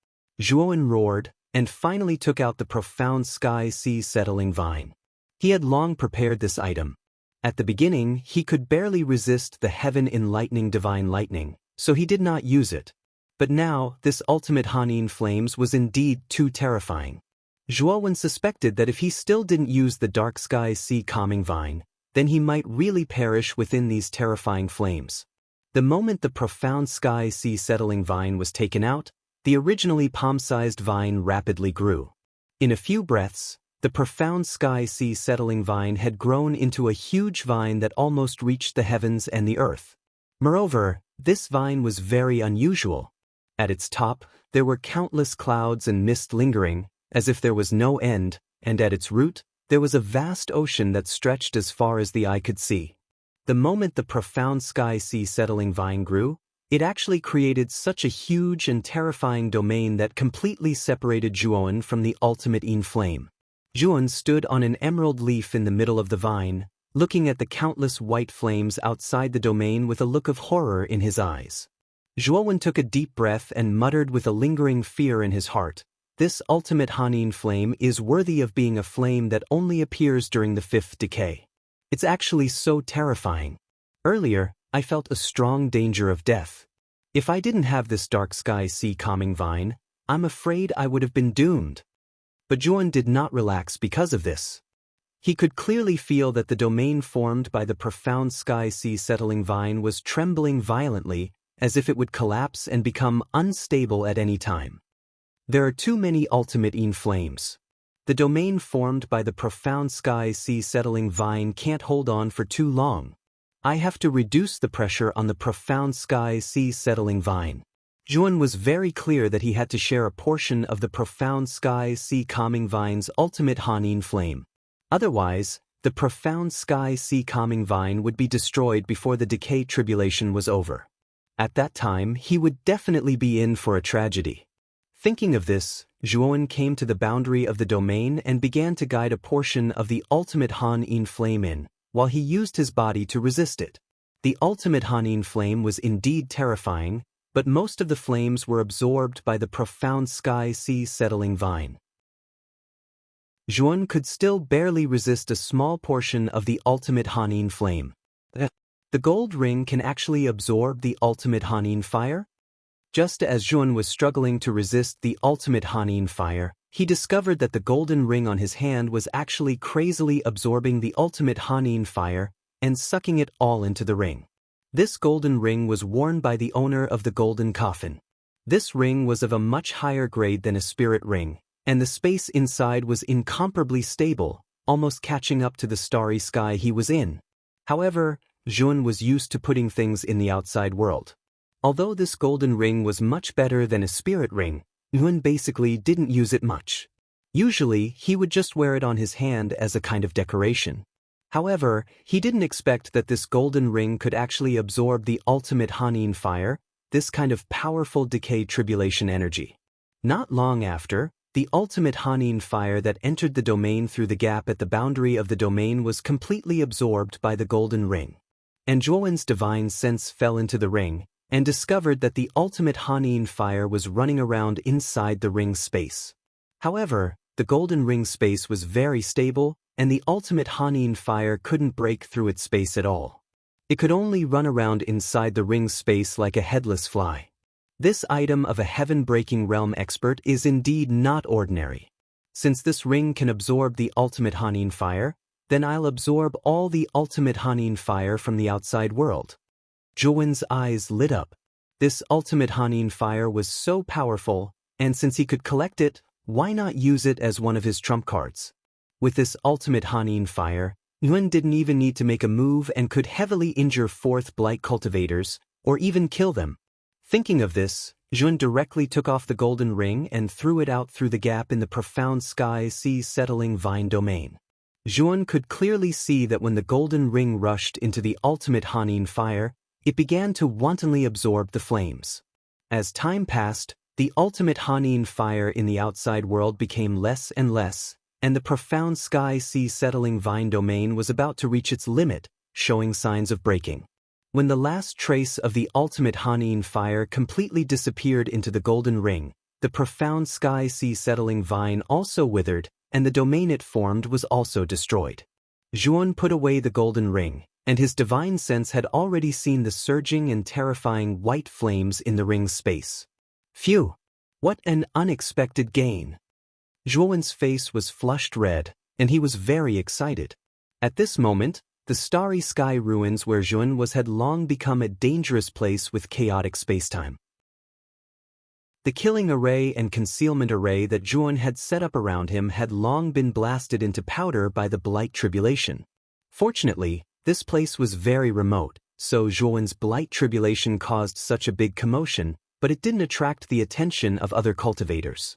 Zhuowen roared, and finally took out the profound sky sea settling vine. He had long prepared this item. At the beginning, he could barely resist the heaven enlightening divine lightning, so he did not use it. But now, this ultimate Han in flames was indeed too terrifying. Zhuowen suspected that if he still didn't use the dark sky sea calming vine, then he might really perish within these terrifying flames. The moment the profound sky sea settling vine was taken out, the originally palm-sized vine rapidly grew. In a few breaths, the profound sky sea settling vine had grown into a huge vine that almost reached the heavens and the earth. Moreover, this vine was very unusual. At its top, there were countless clouds and mist lingering, as if there was no end, and at its root, there was a vast ocean that stretched as far as the eye could see. The moment the profound sky sea settling vine grew, it actually created such a huge and terrifying domain that completely separated Zhuowen from the ultimate in flame. Zhuowen stood on an emerald leaf in the middle of the vine, looking at the countless white flames outside the domain with a look of horror in his eyes. Zhuowen took a deep breath and muttered with a lingering fear in his heart, "This ultimate Han in flame is worthy of being a flame that only appears during the fifth decay. It's actually so terrifying. Earlier, I felt a strong danger of death. If I didn't have this dark sky sea calming vine, I'm afraid I would have been doomed." But Zhuowen did not relax because of this. He could clearly feel that the domain formed by the profound sky sea settling vine was trembling violently, as if it would collapse and become unstable at any time. There are too many ultimate in flames. The domain formed by the profound sky sea settling vine can't hold on for too long. I have to reduce the pressure on the profound sky sea settling vine. Zhuowen was very clear that he had to share a portion of the profound sky sea calming vine's ultimate Han in flame. Otherwise, the profound sky sea calming vine would be destroyed before the decay tribulation was over. At that time, he would definitely be in for a tragedy. Thinking of this, Zhuowen came to the boundary of the domain and began to guide a portion of the ultimate Han in flame in, while he used his body to resist it. The ultimate Han in flame was indeed terrifying, but most of the flames were absorbed by the profound sky sea settling vine. Zhuowen could still barely resist a small portion of the ultimate Han in flame. The gold ring can actually absorb the ultimate Han in fire? Just as Zhuowen was struggling to resist the ultimate Han in fire, he discovered that the golden ring on his hand was actually crazily absorbing the ultimate Han in fire and sucking it all into the ring. This golden ring was worn by the owner of the golden coffin. This ring was of a much higher grade than a spirit ring, and the space inside was incomparably stable, almost catching up to the starry sky he was in. However, Zhuowen was used to putting things in the outside world. Although this golden ring was much better than a spirit ring, Zhuowen basically didn't use it much. Usually, he would just wear it on his hand as a kind of decoration. However, he didn't expect that this golden ring could actually absorb the ultimate Han in fire, this kind of powerful decay tribulation energy. Not long after, the ultimate Han in fire that entered the domain through the gap at the boundary of the domain was completely absorbed by the golden ring. And Zhuowen's divine sense fell into the ring, and discovered that the ultimate Han in fire was running around inside the ring's space. However, the golden ring space was very stable, and the ultimate Han in fire couldn't break through its space at all. It could only run around inside the ring's space like a headless fly. This item of a heaven-breaking realm expert is indeed not ordinary. Since this ring can absorb the ultimate Hanin fire, then I'll absorb all the ultimate Hanin fire from the outside world. Zhuan's eyes lit up. This ultimate Hanin fire was so powerful, and since he could collect it, why not use it as one of his trump cards? With this ultimate Hanin fire, Yuan didn't even need to make a move and could heavily injure fourth blight cultivators, or even kill them. Thinking of this, Zhuan directly took off the golden ring and threw it out through the gap in the profound sky-sea settling vine domain. Zhuan could clearly see that when the golden ring rushed into the ultimate Hanin fire, it began to wantonly absorb the flames. As time passed, the ultimate Hanin fire in the outside world became less and less, and the profound sky-sea settling vine domain was about to reach its limit, showing signs of breaking. When the last trace of the ultimate Hanin fire completely disappeared into the golden ring, the profound sky-sea settling vine also withered, and the domain it formed was also destroyed. Zhuan put away the golden ring, and his divine sense had already seen the surging and terrifying white flames in the ring's space. Phew! What an unexpected gain! Zhuan's face was flushed red, and he was very excited. At this moment, the starry sky ruins where Zhuan was had long become a dangerous place with chaotic spacetime. The killing array and concealment array that Zhuan had set up around him had long been blasted into powder by the blight tribulation. Fortunately, this place was very remote, so Zhuan's blight tribulation caused such a big commotion, but it didn't attract the attention of other cultivators.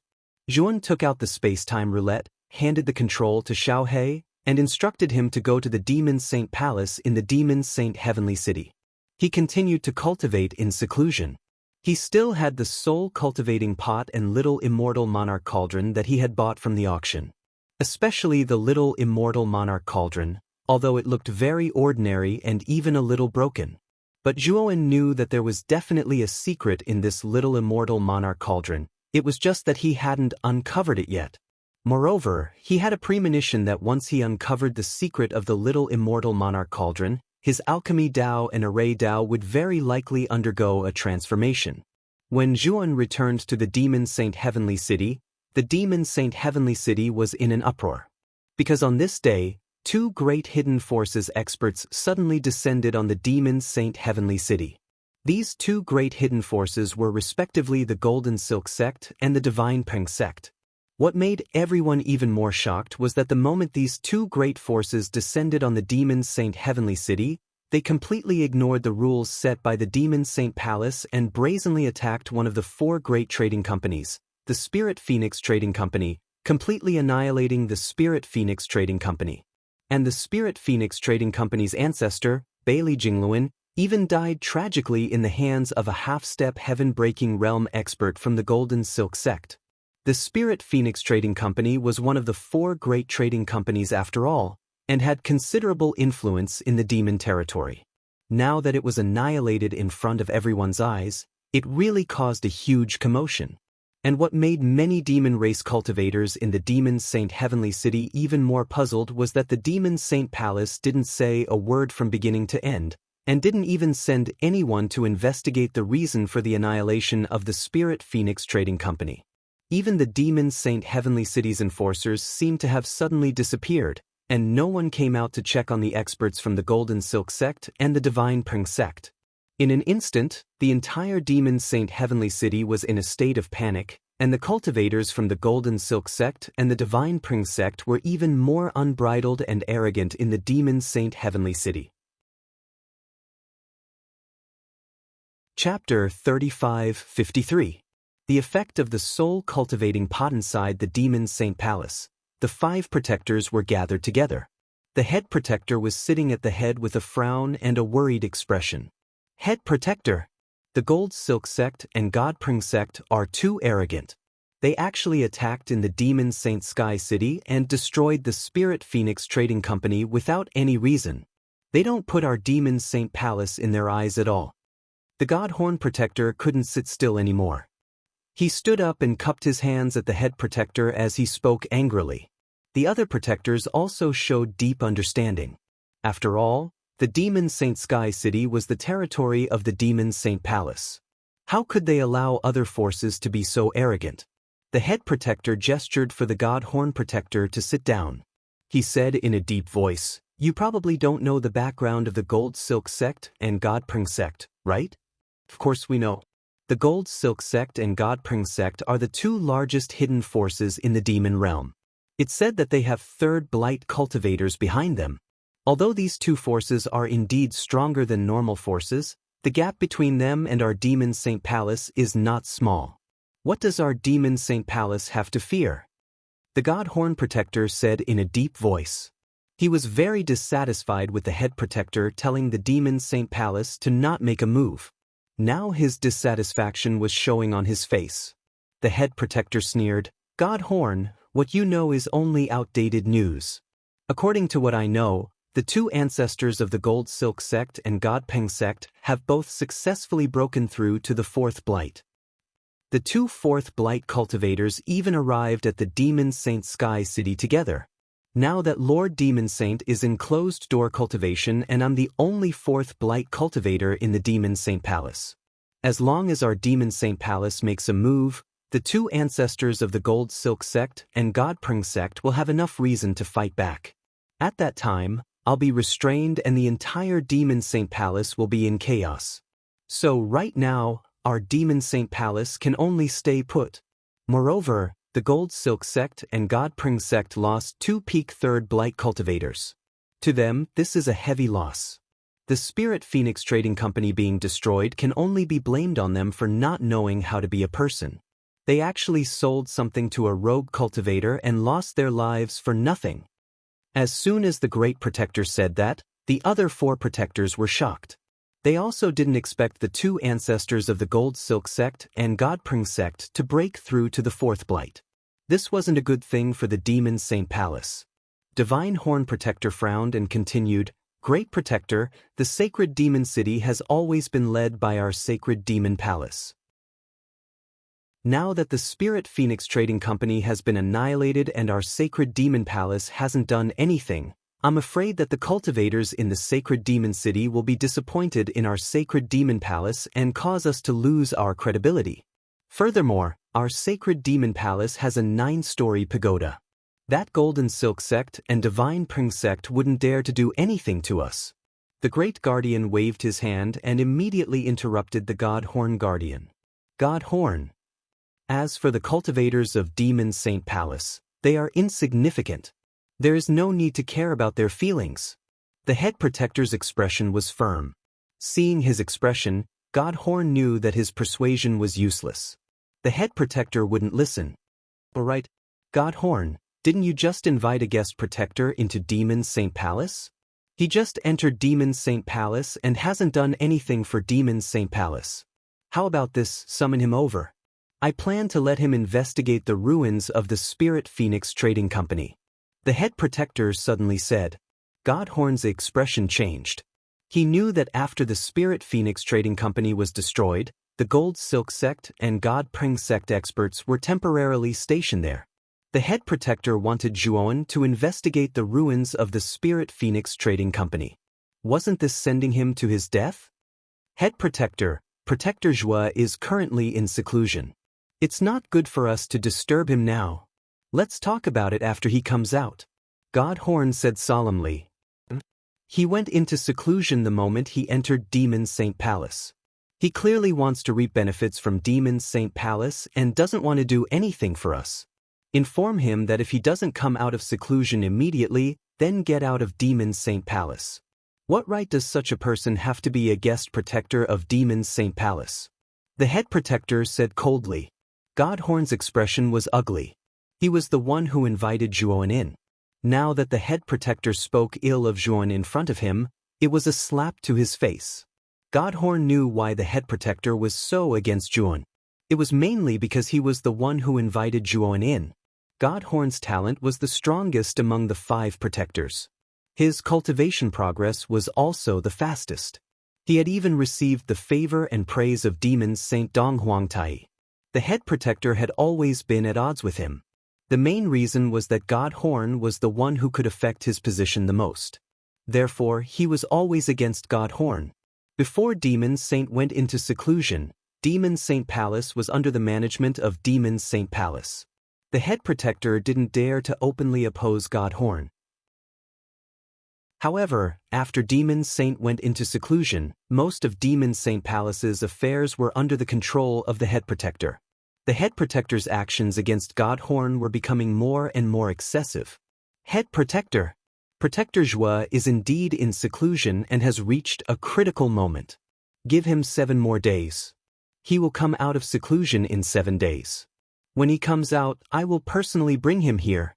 Zhuan took out the space-time roulette, handed the control to Xiaohe, and instructed him to go to the Demon Saint Palace in the Demon Saint Heavenly City. He continued to cultivate in seclusion. He still had the soul-cultivating pot and little immortal monarch cauldron that he had bought from the auction. Especially the little immortal monarch cauldron, although it looked very ordinary and even a little broken. But Zhuan knew that there was definitely a secret in this little immortal monarch cauldron. It was just that he hadn't uncovered it yet. Moreover, he had a premonition that once he uncovered the secret of the little immortal monarch cauldron, his alchemy Dao and array Dao would very likely undergo a transformation. When Zhuan returned to the Demon Saint Heavenly City, the Demon Saint Heavenly City was in an uproar. Because on this day, two great hidden forces experts suddenly descended on the Demon Saint Heavenly City. These two great hidden forces were respectively the Golden Silk Sect and the Divine Peng Sect. What made everyone even more shocked was that the moment these two great forces descended on the Demon Saint Heavenly City, they completely ignored the rules set by the Demon Saint Palace and brazenly attacked one of the four great trading companies, the Spirit Phoenix Trading Company, completely annihilating the Spirit Phoenix Trading Company. And the Spirit Phoenix Trading Company's ancestor, Bailey Jingluan, even died tragically in the hands of a half-step heaven-breaking realm expert from the Golden Silk Sect. The Spirit Phoenix Trading Company was one of the four great trading companies after all, and had considerable influence in the demon territory. Now that it was annihilated in front of everyone's eyes, it really caused a huge commotion. And what made many demon race cultivators in the Demon Saint Heavenly City even more puzzled was that the Demon Saint Palace didn't say a word from beginning to end, and didn't even send anyone to investigate the reason for the annihilation of the Spirit Phoenix Trading Company. Even the Demon Saint Heavenly City's enforcers seemed to have suddenly disappeared, and no one came out to check on the experts from the Golden Silk Sect and the Divine Peng Sect. In an instant, the entire Demon Saint Heavenly City was in a state of panic, and the cultivators from the Golden Silk Sect and the Divine Peng Sect were even more unbridled and arrogant in the Demon Saint Heavenly City. Chapter 35-53. The effect of the soul-cultivating pot inside the Demon Saint Palace. The five protectors were gathered together. The head protector was sitting at the head with a frown and a worried expression. Head protector, the Gold Silk Sect and God Peng Sect are too arrogant. They actually attacked in the Demon Saint Sky City and destroyed the Spirit Phoenix Trading Company without any reason. They don't put our Demon Saint Palace in their eyes at all. The God Horn Protector couldn't sit still anymore. He stood up and cupped his hands at the head protector as he spoke angrily. The other protectors also showed deep understanding. After all, The Demon Saint Sky City was the territory of the Demon Saint Palace. How could they allow other forces to be so arrogant? The head protector gestured for the God Horn Protector to sit down. He said in a deep voice, "You probably don't know the background of the Gold Silk Sect and God Pring Sect, right?" Of course we know. The Gold Silk Sect and God Pring Sect are the two largest hidden forces in the demon realm. It's said that they have third blight cultivators behind them. Although these two forces are indeed stronger than normal forces, the gap between them and our Demon Saint Palace is not small. What does our Demon Saint Palace have to fear? The God Horn Protector said in a deep voice. He was very dissatisfied with the head protector telling the Demon Saint Palace to not make a move. Now his dissatisfaction was showing on his face. The head protector sneered, "God Horn, what you know is only outdated news. According to what I know, the two ancestors of the Gold Silk Sect and God Peng Sect have both successfully broken through to the fourth blight. The two fourth blight cultivators even arrived at the Demon Saint Sky City together. Now that Lord Demon Saint is in closed-door cultivation and I'm the only fourth blight cultivator in the Demon Saint Palace. As long as our Demon Saint Palace makes a move, the two ancestors of the Gold Silk Sect and God Pring Sect will have enough reason to fight back. At that time, I'll be restrained and the entire Demon Saint Palace will be in chaos. So right now, our Demon Saint Palace can only stay put. Moreover, the Gold Silk Sect and God Pring Sect lost two peak third blight cultivators. To them, this is a heavy loss. The Spirit Phoenix Trading Company being destroyed can only be blamed on them for not knowing how to be a person. They actually sold something to a rogue cultivator and lost their lives for nothing. As soon as the Great Protector said that, the other four protectors were shocked. They also didn't expect the two ancestors of the Gold Silk Sect and God Pring Sect to break through to the fourth blight. This wasn't a good thing for the Demon Saint Palace. Divine Horn Protector frowned and continued, "Great Protector, the Sacred Demon City has always been led by our Sacred Demon Palace. Now that the Spirit Phoenix Trading Company has been annihilated and our Sacred Demon Palace hasn't done anything, I'm afraid that the cultivators in the Sacred Demon City will be disappointed in our Sacred Demon Palace and cause us to lose our credibility. Furthermore, our Sacred Demon Palace has a 9-story pagoda. That Golden Silk Sect and Divine Pring Sect wouldn't dare to do anything to us." The Great Guardian waved his hand and immediately interrupted the God Horn Guardian. "God Horn. As for the cultivators of Demon Saint Palace, they are insignificant. There is no need to care about their feelings." The head protector's expression was firm. Seeing his expression, God Horn knew that his persuasion was useless. The head protector wouldn't listen. "All right, God Horn, didn't you just invite a guest protector into Demon Saint Palace? He just entered Demon Saint Palace and hasn't done anything for Demon Saint Palace. How about this, summon him over? I plan to let him investigate the ruins of the Spirit Phoenix Trading Company." The head protector suddenly said. God Horn's expression changed. He knew that after the Spirit Phoenix Trading Company was destroyed, the Gold Silk Sect and God Pring Sect experts were temporarily stationed there. The head protector wanted Zhuoan to investigate the ruins of the Spirit Phoenix Trading Company. Wasn't this sending him to his death? Head protector, Protector Zhua is currently in seclusion. It's not good for us to disturb him now. Let's talk about it after he comes out. God Horn said solemnly. He went into seclusion the moment he entered Demon Saint Palace. He clearly wants to reap benefits from Demon Saint Palace and doesn't want to do anything for us. Inform him that if he doesn't come out of seclusion immediately, then get out of Demon Saint Palace. What right does such a person have to be a guest protector of Demon Saint Palace? The head protector said coldly. God Horn's expression was ugly. He was the one who invited Zhuoan in. Now that the head protector spoke ill of Zhuoan in front of him, it was a slap to his face. God Horn knew why the head protector was so against Zhuoan. It was mainly because he was the one who invited Zhuoan in. God Horn's talent was the strongest among the 5 protectors. His cultivation progress was also the fastest. He had even received the favor and praise of demons Saint Dong Huangtai. The head protector had always been at odds with him. The main reason was that God Horn was the one who could affect his position the most. Therefore, he was always against God Horn. Before Demon Saint went into seclusion, Demon Saint Palace was under the management of Demon Saint Palace. The head protector didn't dare to openly oppose God Horn. However, after Demon Saint went into seclusion, most of Demon Saint Palace's affairs were under the control of the head protector. The head protector's actions against God Horn were becoming more and more excessive. Head protector. Protector Joie is indeed in seclusion and has reached a critical moment. Give him 7 more days. He will come out of seclusion in 7 days. When he comes out, I will personally bring him here.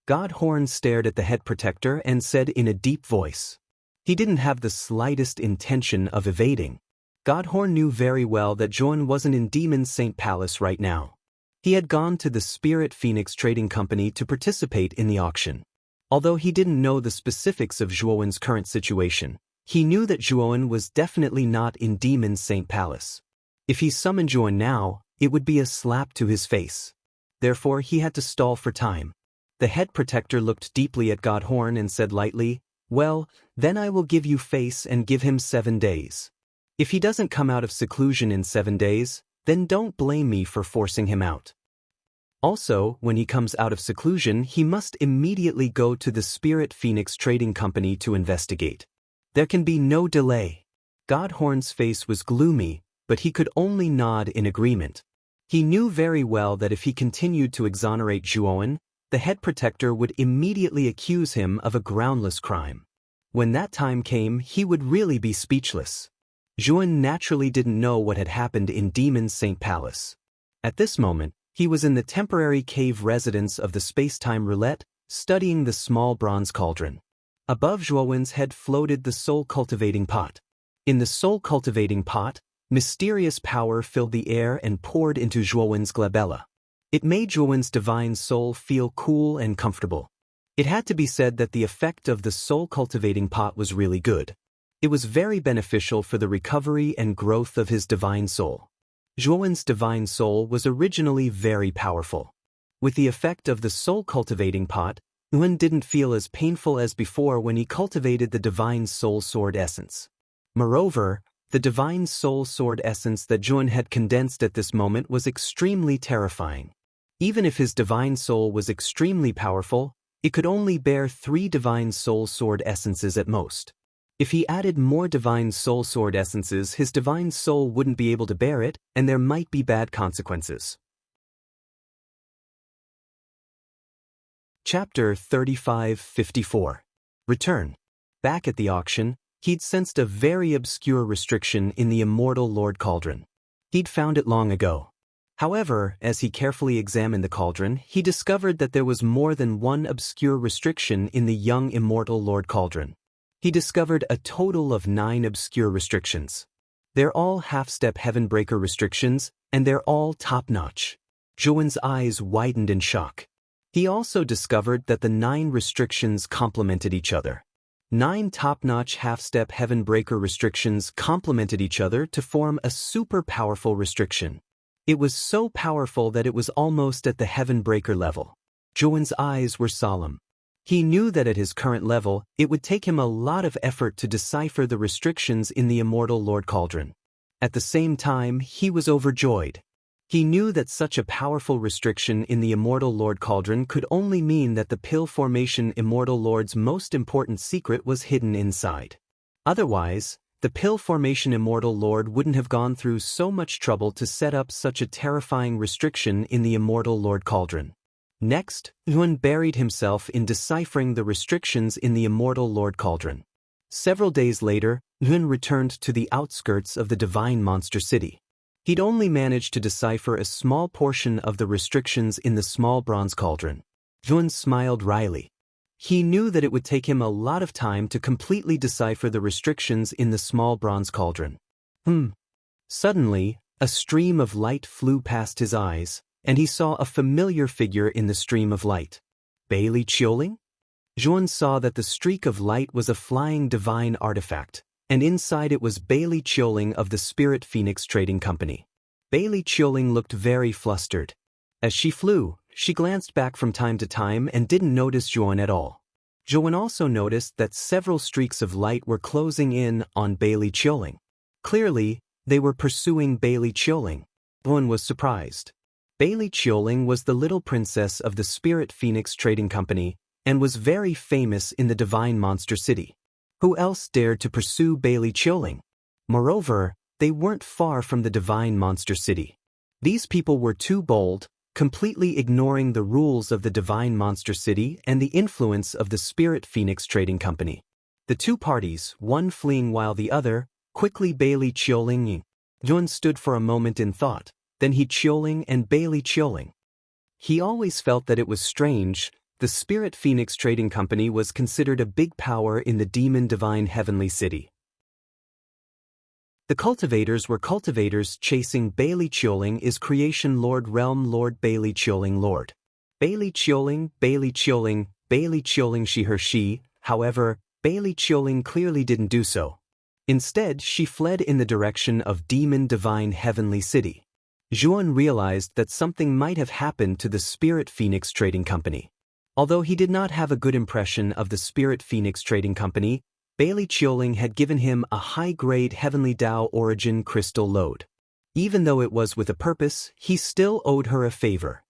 God Horn stared at the head protector and said in a deep voice. He didn't have the slightest intention of evading. God Horn knew very well that Joan wasn't in Demon Saint Palace right now. He had gone to the Spirit Phoenix Trading Company to participate in the auction. Although he didn't know the specifics of Zhuowen's current situation, he knew that Zhuowen was definitely not in Demon Saint Palace. If he summoned Zhuowen now, it would be a slap to his face. Therefore, he had to stall for time. The head protector looked deeply at God Horn and said lightly, "Well, then I will give you face and give him 7 days. If he doesn't come out of seclusion in 7 days, then don't blame me for forcing him out. Also, when he comes out of seclusion, he must immediately go to the Spirit Phoenix Trading Company to investigate. There can be no delay." God Horn's face was gloomy, but he could only nod in agreement. He knew very well that if he continued to exonerate Zhuowen, the head protector would immediately accuse him of a groundless crime. When that time came, he would really be speechless. Zhuowen naturally didn't know what had happened in Demon Saint Palace. At this moment, he was in the temporary cave residence of the space-time roulette, studying the small bronze cauldron. Above Zhuowen's head floated the soul-cultivating pot. In the soul-cultivating pot, mysterious power filled the air and poured into Zhuowen's glabella. It made Zhuowen's divine soul feel cool and comfortable. It had to be said that the effect of the soul-cultivating pot was really good. It was very beneficial for the recovery and growth of his divine soul. Zhuowen's divine soul was originally very powerful. With the effect of the soul-cultivating pot, Zhuowen didn't feel as painful as before when he cultivated the divine soul sword essence. Moreover, the divine soul sword essence that Zhuowen had condensed at this moment was extremely terrifying. Even if his divine soul was extremely powerful, it could only bear 3 divine soul sword essences at most. If he added more divine soul sword essences, his divine soul wouldn't be able to bear it, and there might be bad consequences. Chapter 3554. Return. Back at the auction, he'd sensed a very obscure restriction in the Immortal Lord Cauldron. He'd found it long ago. However, as he carefully examined the cauldron, he discovered that there was more than one obscure restriction in the young Immortal Lord Cauldron. He discovered a total of 9 obscure restrictions. They're all half-step heaven-breaker restrictions, and they're all top-notch. Zhuowen's eyes widened in shock. He also discovered that the 9 restrictions complemented each other. 9 top-notch half-step heaven-breaker restrictions complemented each other to form a super powerful restriction. It was so powerful that it was almost at the heaven-breaker level. Zhuowen's eyes were solemn. He knew that at his current level, it would take him a lot of effort to decipher the restrictions in the Immortal Lord Cauldron. At the same time, he was overjoyed. He knew that such a powerful restriction in the Immortal Lord Cauldron could only mean that the Pill Formation Immortal Lord's most important secret was hidden inside. Otherwise, the Pill Formation Immortal Lord wouldn't have gone through so much trouble to set up such a terrifying restriction in the Immortal Lord Cauldron. Next, Zhuowen buried himself in deciphering the restrictions in the Immortal Lord Cauldron. Several days later, Zhuowen returned to the outskirts of the Divine Monster City. He'd only managed to decipher a small portion of the restrictions in the small bronze cauldron. Zhuowen smiled wryly. He knew that it would take him a lot of time to completely decipher the restrictions in the small bronze cauldron. Suddenly, a stream of light flew past his eyes, and he saw a familiar figure in the stream of light. Bailey Chioling? Zhuowen saw that the streak of light was a flying divine artifact, and inside it was Bailey Chioling of the Spirit Phoenix Trading Company. Bailey Chioling looked very flustered. As she flew, she glanced back from time to time and didn't notice Zhuowen at all. Zhuan also noticed that several streaks of light were closing in on Bailey Chioling. Clearly, they were pursuing Bailey Chioling. Zhuan was surprised. Bailey Chioling was the little princess of the Spirit Phoenix Trading Company and was very famous in the Divine Monster City. Who else dared to pursue Bailey Chioling? Moreover, they weren't far from the Divine Monster City. These people were too bold, completely ignoring the rules of the Divine Monster City and the influence of the Spirit Phoenix Trading Company. The two parties, one fleeing while the other, quickly Bailey Chioling. Zhuan stood for a moment in thought, then he Chioling and Bailey Chioling. He always felt that it was strange. The Spirit Phoenix Trading Company was considered a big power in the Demon Divine Heavenly City. The cultivators were cultivators chasing Bailey Chioling is Creation Lord Realm Lord Bailey Chioling Lord. Bailey Chioling, Bailey Chioling, Bailey Chioling she her she, however, Bailey Chioling clearly didn't do so. Instead, she fled in the direction of Demon Divine Heavenly City. Zhuan realized that something might have happened to the Spirit Phoenix Trading Company. Although he did not have a good impression of the Spirit Phoenix Trading Company, Bailey Chioling had given him a high-grade Heavenly Tao Origin crystal load. Even though it was with a purpose, he still owed her a favor.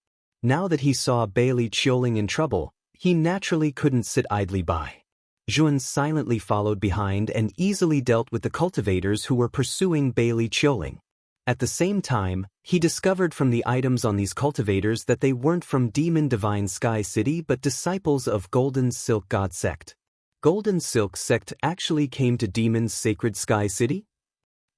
Now that he saw Bailey Chioling in trouble, he naturally couldn't sit idly by. Zhuan silently followed behind and easily dealt with the cultivators who were pursuing Bailey Chioling. At the same time, he discovered from the items on these cultivators that they weren't from Demon Divine Sky City but disciples of Golden Silk God Sect. Golden Silk Sect actually came to Demon's Sacred Sky City?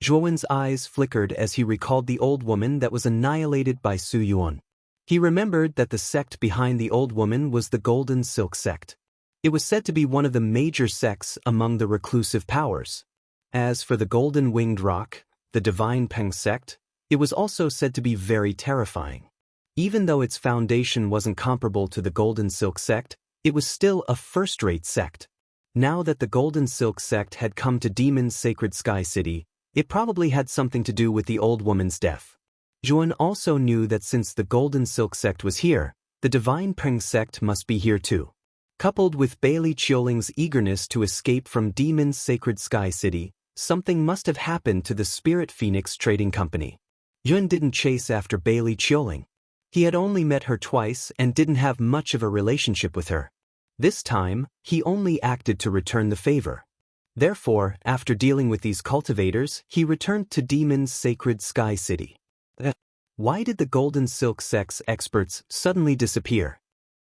Zhuan's eyes flickered as he recalled the old woman that was annihilated by Su Yuan. He remembered that the sect behind the old woman was the Golden Silk Sect. It was said to be one of the major sects among the reclusive powers. As for the Golden Winged Rock, the Divine Peng Sect, it was also said to be very terrifying. Even though its foundation wasn't comparable to the Golden Silk Sect, it was still a first-rate sect. Now that the Golden Silk Sect had come to Demon's Sacred Sky City, it probably had something to do with the old woman's death. Zhuan also knew that since the Golden Silk Sect was here, the Divine Peng Sect must be here too. Coupled with Bailey Chioling's eagerness to escape from Demon's Sacred Sky City, something must have happened to the Spirit Phoenix Trading Company. Yun didn't chase after Bailey Chioling. He had only met her twice and didn't have much of a relationship with her. This time, he only acted to return the favor. Therefore, after dealing with these cultivators, he returned to Demon's Sacred Sky City. Why did the Golden Silk Sect's experts suddenly disappear?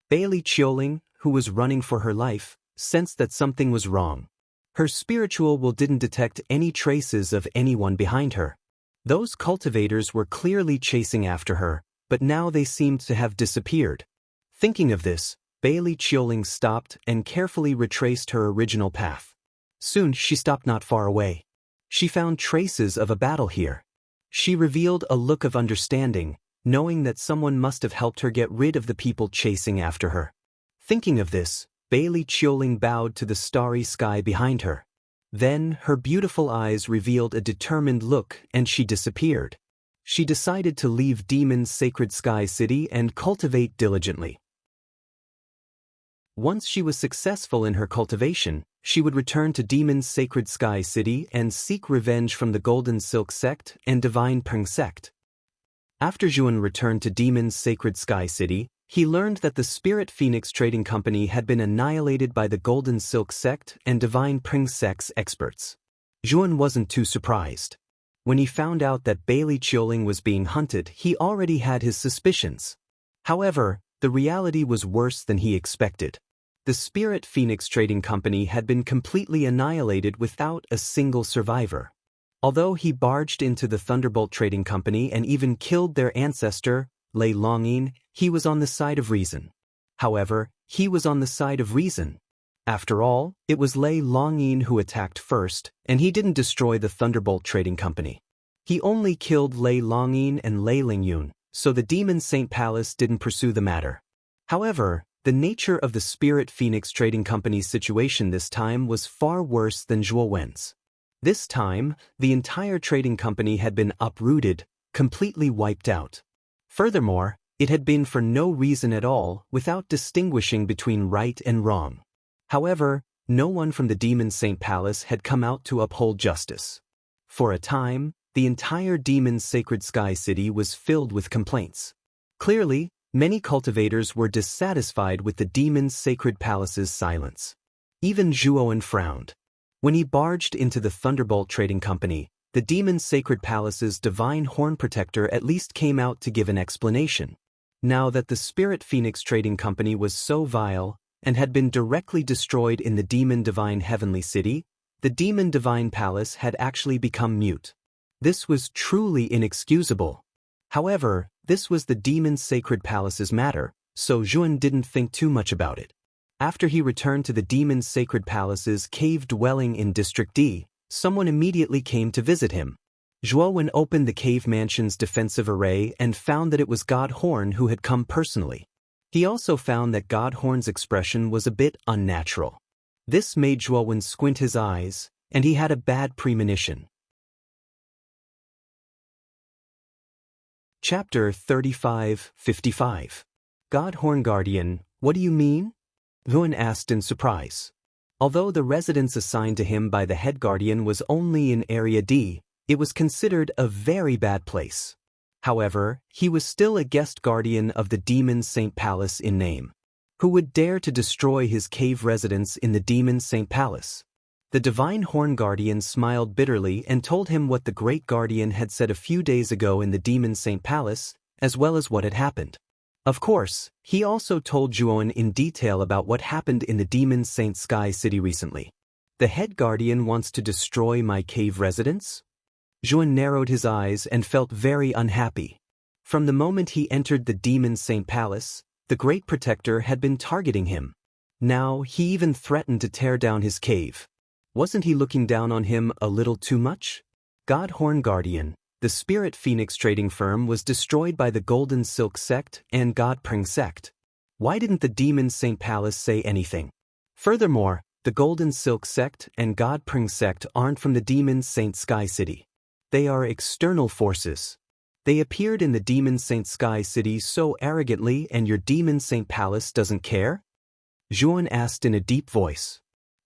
Bailey Chioling, who was running for her life, sensed that something was wrong. Her spiritual will didn't detect any traces of anyone behind her. Those cultivators were clearly chasing after her, but now they seemed to have disappeared. Thinking of this, Bailey Chioling stopped and carefully retraced her original path. Soon she stopped not far away. She found traces of a battle here. She revealed a look of understanding, knowing that someone must have helped her get rid of the people chasing after her. Thinking of this, Bailey Chioling bowed to the starry sky behind her. Then her beautiful eyes revealed a determined look and she disappeared. She decided to leave Demon's Sacred Sky City and cultivate diligently. Once she was successful in her cultivation, she would return to Demon's Sacred Sky City and seek revenge from the Golden Silk Sect and Divine Peng Sect. After Zhuan returned to Demon's Sacred Sky City, he learned that the Spirit Phoenix Trading Company had been annihilated by the Golden Silk Sect and Divine Peng Sect's experts. Zhuan wasn't too surprised. When he found out that Bailey Chioling was being hunted, he already had his suspicions. However, the reality was worse than he expected. The Spirit Phoenix Trading Company had been completely annihilated without a single survivor. Although he barged into the Thunderbolt Trading Company and even killed their ancestor, Lei Longyin, he was on the side of reason. However, he was on the side of reason. After all, it was Lei Longyin who attacked first, and he didn't destroy the Thunderbolt Trading Company. He only killed Lei Longyin and Lei Lingyun, so the Demon Saint Palace didn't pursue the matter. However, the nature of the Spirit Phoenix Trading Company's situation this time was far worse than Zhuo Wen's. This time, the entire trading company had been uprooted, completely wiped out. Furthermore, it had been for no reason at all, without distinguishing between right and wrong. However, no one from the Demon Saint Palace had come out to uphold justice. For a time, the entire Demon's Sacred Sky City was filled with complaints. Clearly, many cultivators were dissatisfied with the Demon's Sacred Palace's silence. Even Zhuowen frowned. When he barged into the Thunderbolt Trading Company, the Demon's Sacred Palace's Divine Horn Protector at least came out to give an explanation. Now that the Spirit Phoenix Trading Company was so vile and had been directly destroyed in the Demon Divine Heavenly City, the Demon Divine Palace had actually become mute. This was truly inexcusable. However, this was the Demon's Sacred Palace's matter, so Zhuowen didn't think too much about it. After he returned to the Demon's Sacred Palace's cave dwelling in District D, someone immediately came to visit him. Zhuowen opened the cave mansion's defensive array and found that it was God Horn who had come personally. He also found that God Horn's expression was a bit unnatural. This made Zhuowen squint his eyes, and he had a bad premonition. Chapter 35-55. God Horn Guardian, what do you mean? Zhuowen asked in surprise. Although the residence assigned to him by the head guardian was only in Area D, it was considered a very bad place. However, he was still a guest guardian of the Demon Saint Palace in name. Who would dare to destroy his cave residence in the Demon Saint Palace? The Divine Horn Guardian smiled bitterly and told him what the Great Guardian had said a few days ago in the Demon Saint Palace, as well as what had happened. Of course, he also told Zhuowen in detail about what happened in the Demon Saint Sky City recently. The head guardian wants to destroy my cave residence? Zhuowen narrowed his eyes and felt very unhappy. From the moment he entered the Demon Saint Palace, the Great Protector had been targeting him. Now he even threatened to tear down his cave. Wasn't he looking down on him a little too much? God Horn Guardian, the Spirit Phoenix trading firm was destroyed by the Golden Silk Sect and God Pring Sect. Why didn't the Demon Saint Palace say anything? Furthermore, the Golden Silk Sect and God Pring Sect aren't from the Demon Saint Sky City. They are external forces. They appeared in the Demon Saint Sky City so arrogantly, and your Demon Saint Palace doesn't care? Zhuowen asked in a deep voice.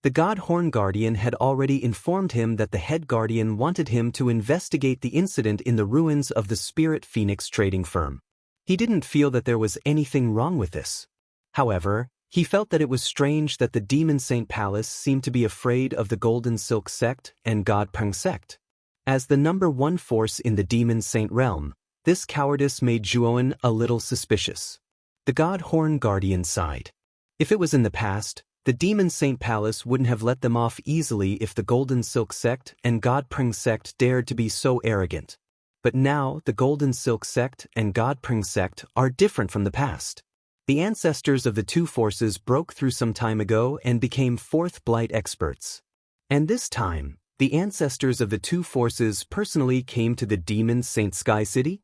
The God Horn Guardian had already informed him that the head guardian wanted him to investigate the incident in the ruins of the Spirit Phoenix trading firm. He didn't feel that there was anything wrong with this. However, he felt that it was strange that the Demon Saint Palace seemed to be afraid of the Golden Silk Sect and God Pring Sect. As the number one force in the Demon Saint realm, this cowardice made Zhuowen a little suspicious. The God Horn Guardian sighed. If it was in the past, the Demon Saint Palace wouldn't have let them off easily if the Golden Silk Sect and God Pring Sect dared to be so arrogant. But now the Golden Silk Sect and God Pring Sect are different from the past. The ancestors of the two forces broke through some time ago and became Fourth Blight experts. And this time, the ancestors of the two forces personally came to the Demon Saint Sky City?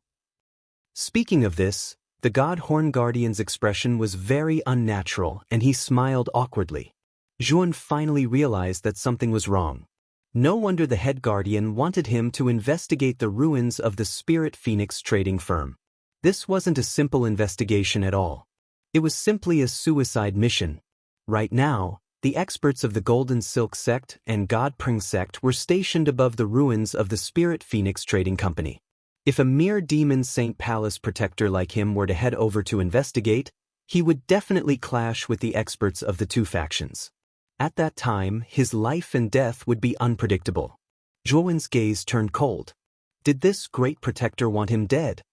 Speaking of this, the God Horn Guardian's expression was very unnatural and he smiled awkwardly. Zhuowen finally realized that something was wrong. No wonder the head guardian wanted him to investigate the ruins of the Spirit Phoenix trading firm. This wasn't a simple investigation at all. It was simply a suicide mission. Right now, the experts of the Golden Silk Sect and God Pring Sect were stationed above the ruins of the Spirit Phoenix Trading Company. If a mere Demon Saint Palace protector like him were to head over to investigate, he would definitely clash with the experts of the two factions. At that time, his life and death would be unpredictable. Zhuowen's gaze turned cold. Did this great protector want him dead?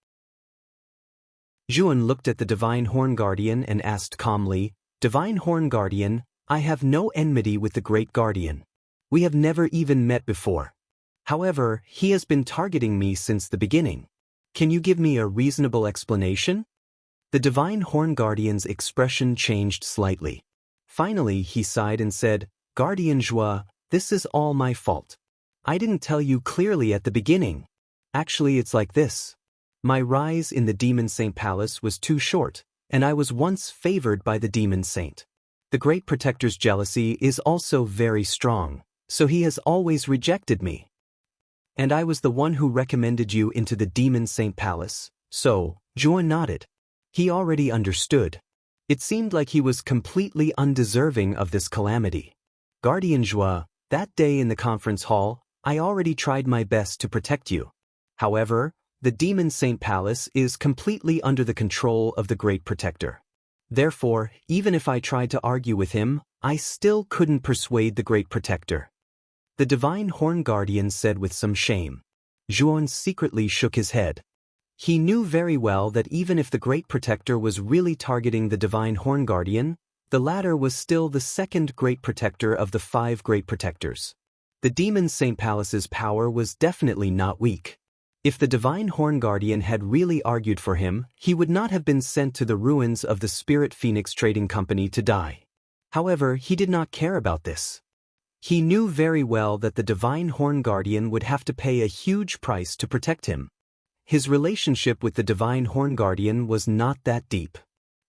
Zhuowen looked at the Divine Horn Guardian and asked calmly, "Divine Horn Guardian, I have no enmity with the Great Guardian. We have never even met before. However, he has been targeting me since the beginning. Can you give me a reasonable explanation?" The Divine Horn Guardian's expression changed slightly. Finally, he sighed and said, "Guardian Zhuo, this is all my fault. I didn't tell you clearly at the beginning. Actually, it's like this. My rise in the Demon Saint Palace was too short, and I was once favored by the Demon Saint. The Great Protector's jealousy is also very strong, so he has always rejected me. And I was the one who recommended you into the Demon Saint Palace." So, Zhuowen nodded. He already understood. It seemed like he was completely undeserving of this calamity. Guardian Joie, that day in the conference hall, I already tried my best to protect you. However, the Demon Saint Palace is completely under the control of the Great Protector. Therefore, even if I tried to argue with him, I still couldn't persuade the Great Protector. The Divine Horn Guardian said with some shame. Juan secretly shook his head. He knew very well that even if the Great Protector was really targeting the Divine Horn Guardian, the latter was still the second Great Protector of the 5 Great Protectors. The Demon Saint Palace's power was definitely not weak. If the Divine Horn Guardian had really argued for him, he would not have been sent to the ruins of the Spirit Phoenix Trading Company to die. However, he did not care about this. He knew very well that the Divine Horn Guardian would have to pay a huge price to protect him. His relationship with the Divine Horn Guardian was not that deep.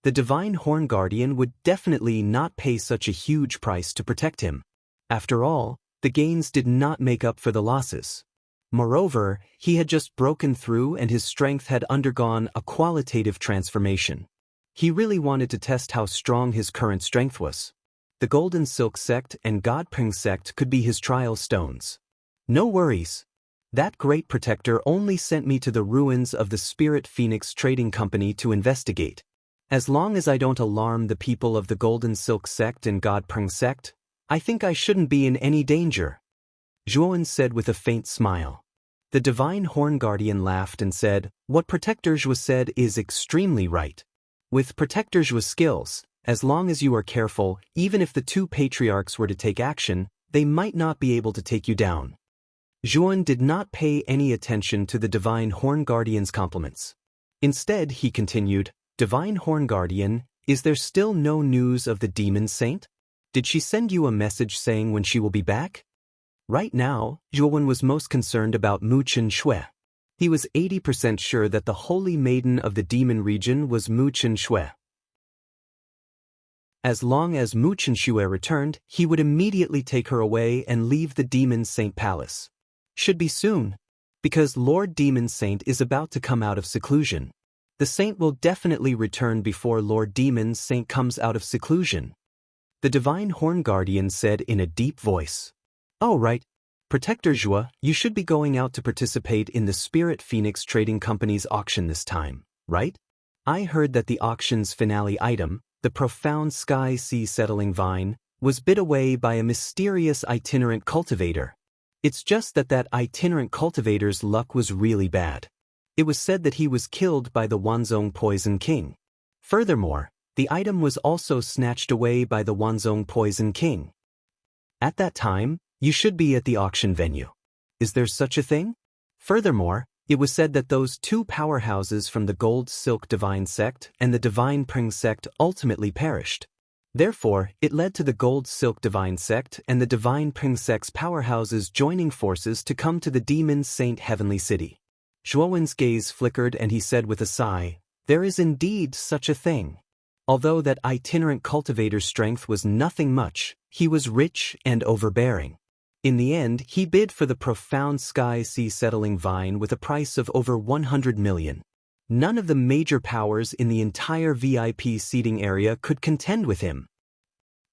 The Divine Horn Guardian would definitely not pay such a huge price to protect him. After all, the gains did not make up for the losses. Moreover, he had just broken through and his strength had undergone a qualitative transformation. He really wanted to test how strong his current strength was. The Golden Silk Sect and Godpring Sect could be his trial stones. No worries. That Great Protector only sent me to the ruins of the Spirit Phoenix Trading Company to investigate. As long as I don't alarm the people of the Golden Silk Sect and Godpring Sect, I think I shouldn't be in any danger. Juan said with a faint smile. The Divine Horn Guardian laughed and said, "What Protector Jua said is extremely right. With Protector Jua's skills, as long as you are careful, even if the 2 patriarchs were to take action, they might not be able to take you down." Juan did not pay any attention to the Divine Horn Guardian's compliments. Instead, he continued, "Divine Horn Guardian, is there still no news of the Demon Saint? Did she send you a message saying when she will be back?" Right now, Juan was most concerned about Mu Chen Shui. He was 80% sure that the Holy Maiden of the Demon Region was Mu Chen Shui. As long as Mu Chen Shui returned, he would immediately take her away and leave the Demon Saint Palace. Should be soon, because Lord Demon Saint is about to come out of seclusion. The Saint will definitely return before Lord Demon Saint comes out of seclusion. The Divine Horn Guardian said in a deep voice. "Oh right. Protector Jua, you should be going out to participate in the Spirit Phoenix Trading Company's auction this time, right? I heard that the auction's finale item, the Profound Sky Sea Settling Vine, was bid away by a mysterious itinerant cultivator. It's just that itinerant cultivator's luck was really bad. It was said that he was killed by the Wanzhong Poison King. Furthermore, the item was also snatched away by the Wanzhong Poison King. At that time, you should be at the auction venue. Is there such a thing? Furthermore, it was said that those 2 powerhouses from the Gold Silk Divine Sect and the Divine Pring Sect ultimately perished. Therefore, it led to the Gold Silk Divine Sect and the Divine Pring Sect's powerhouses joining forces to come to the Demon Saint Heavenly City. Zhuowen's gaze flickered and he said with a sigh, "There is indeed such a thing." Although that itinerant cultivator's strength was nothing much, he was rich and overbearing. In the end, he bid for the Profound Sky Sea Settling Vine with a price of over 100 million. None of the major powers in the entire VIP seating area could contend with him.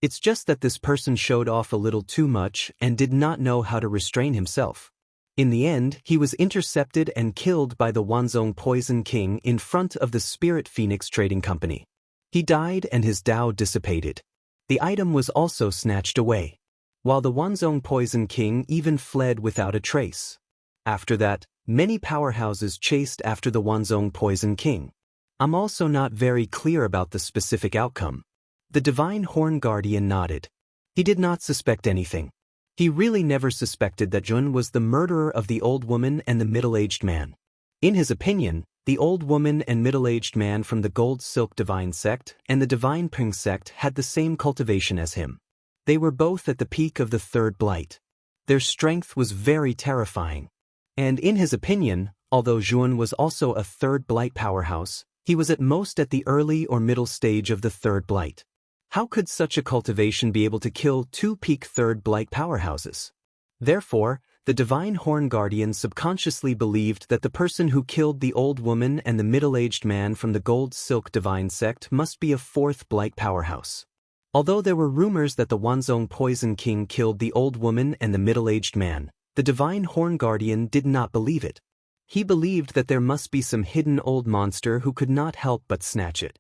It's just that this person showed off a little too much and did not know how to restrain himself. In the end, he was intercepted and killed by the Wanzhong Poison King in front of the Spirit Phoenix Trading Company. He died and his Dao dissipated. The item was also snatched away, while the Wanzhong Poison King even fled without a trace. After that, many powerhouses chased after the Wanzhong Poison King. I'm also not very clear about the specific outcome. The Divine Horn Guardian nodded. He did not suspect anything. He really never suspected that Jun was the murderer of the old woman and the middle-aged man. In his opinion, the old woman and middle-aged man from the Gold Silk Divine Sect and the Divine Pring Sect had the same cultivation as him. They were both at the peak of the 3rd blight. Their strength was very terrifying. And in his opinion, although Juan was also a 3rd blight powerhouse, he was at most at the early or middle stage of the 3rd blight. How could such a cultivation be able to kill 2 peak 3rd blight powerhouses? Therefore, The divine horn guardian subconsciously believed that the person who killed the old woman and the middle-aged man from the gold silk divine sect must be a fourth blight powerhouse. Although there were rumors that the Wanzong Poison King killed the old woman and the middle-aged man, the divine horn guardian did not believe it. He believed that there must be some hidden old monster who could not help but snatch it.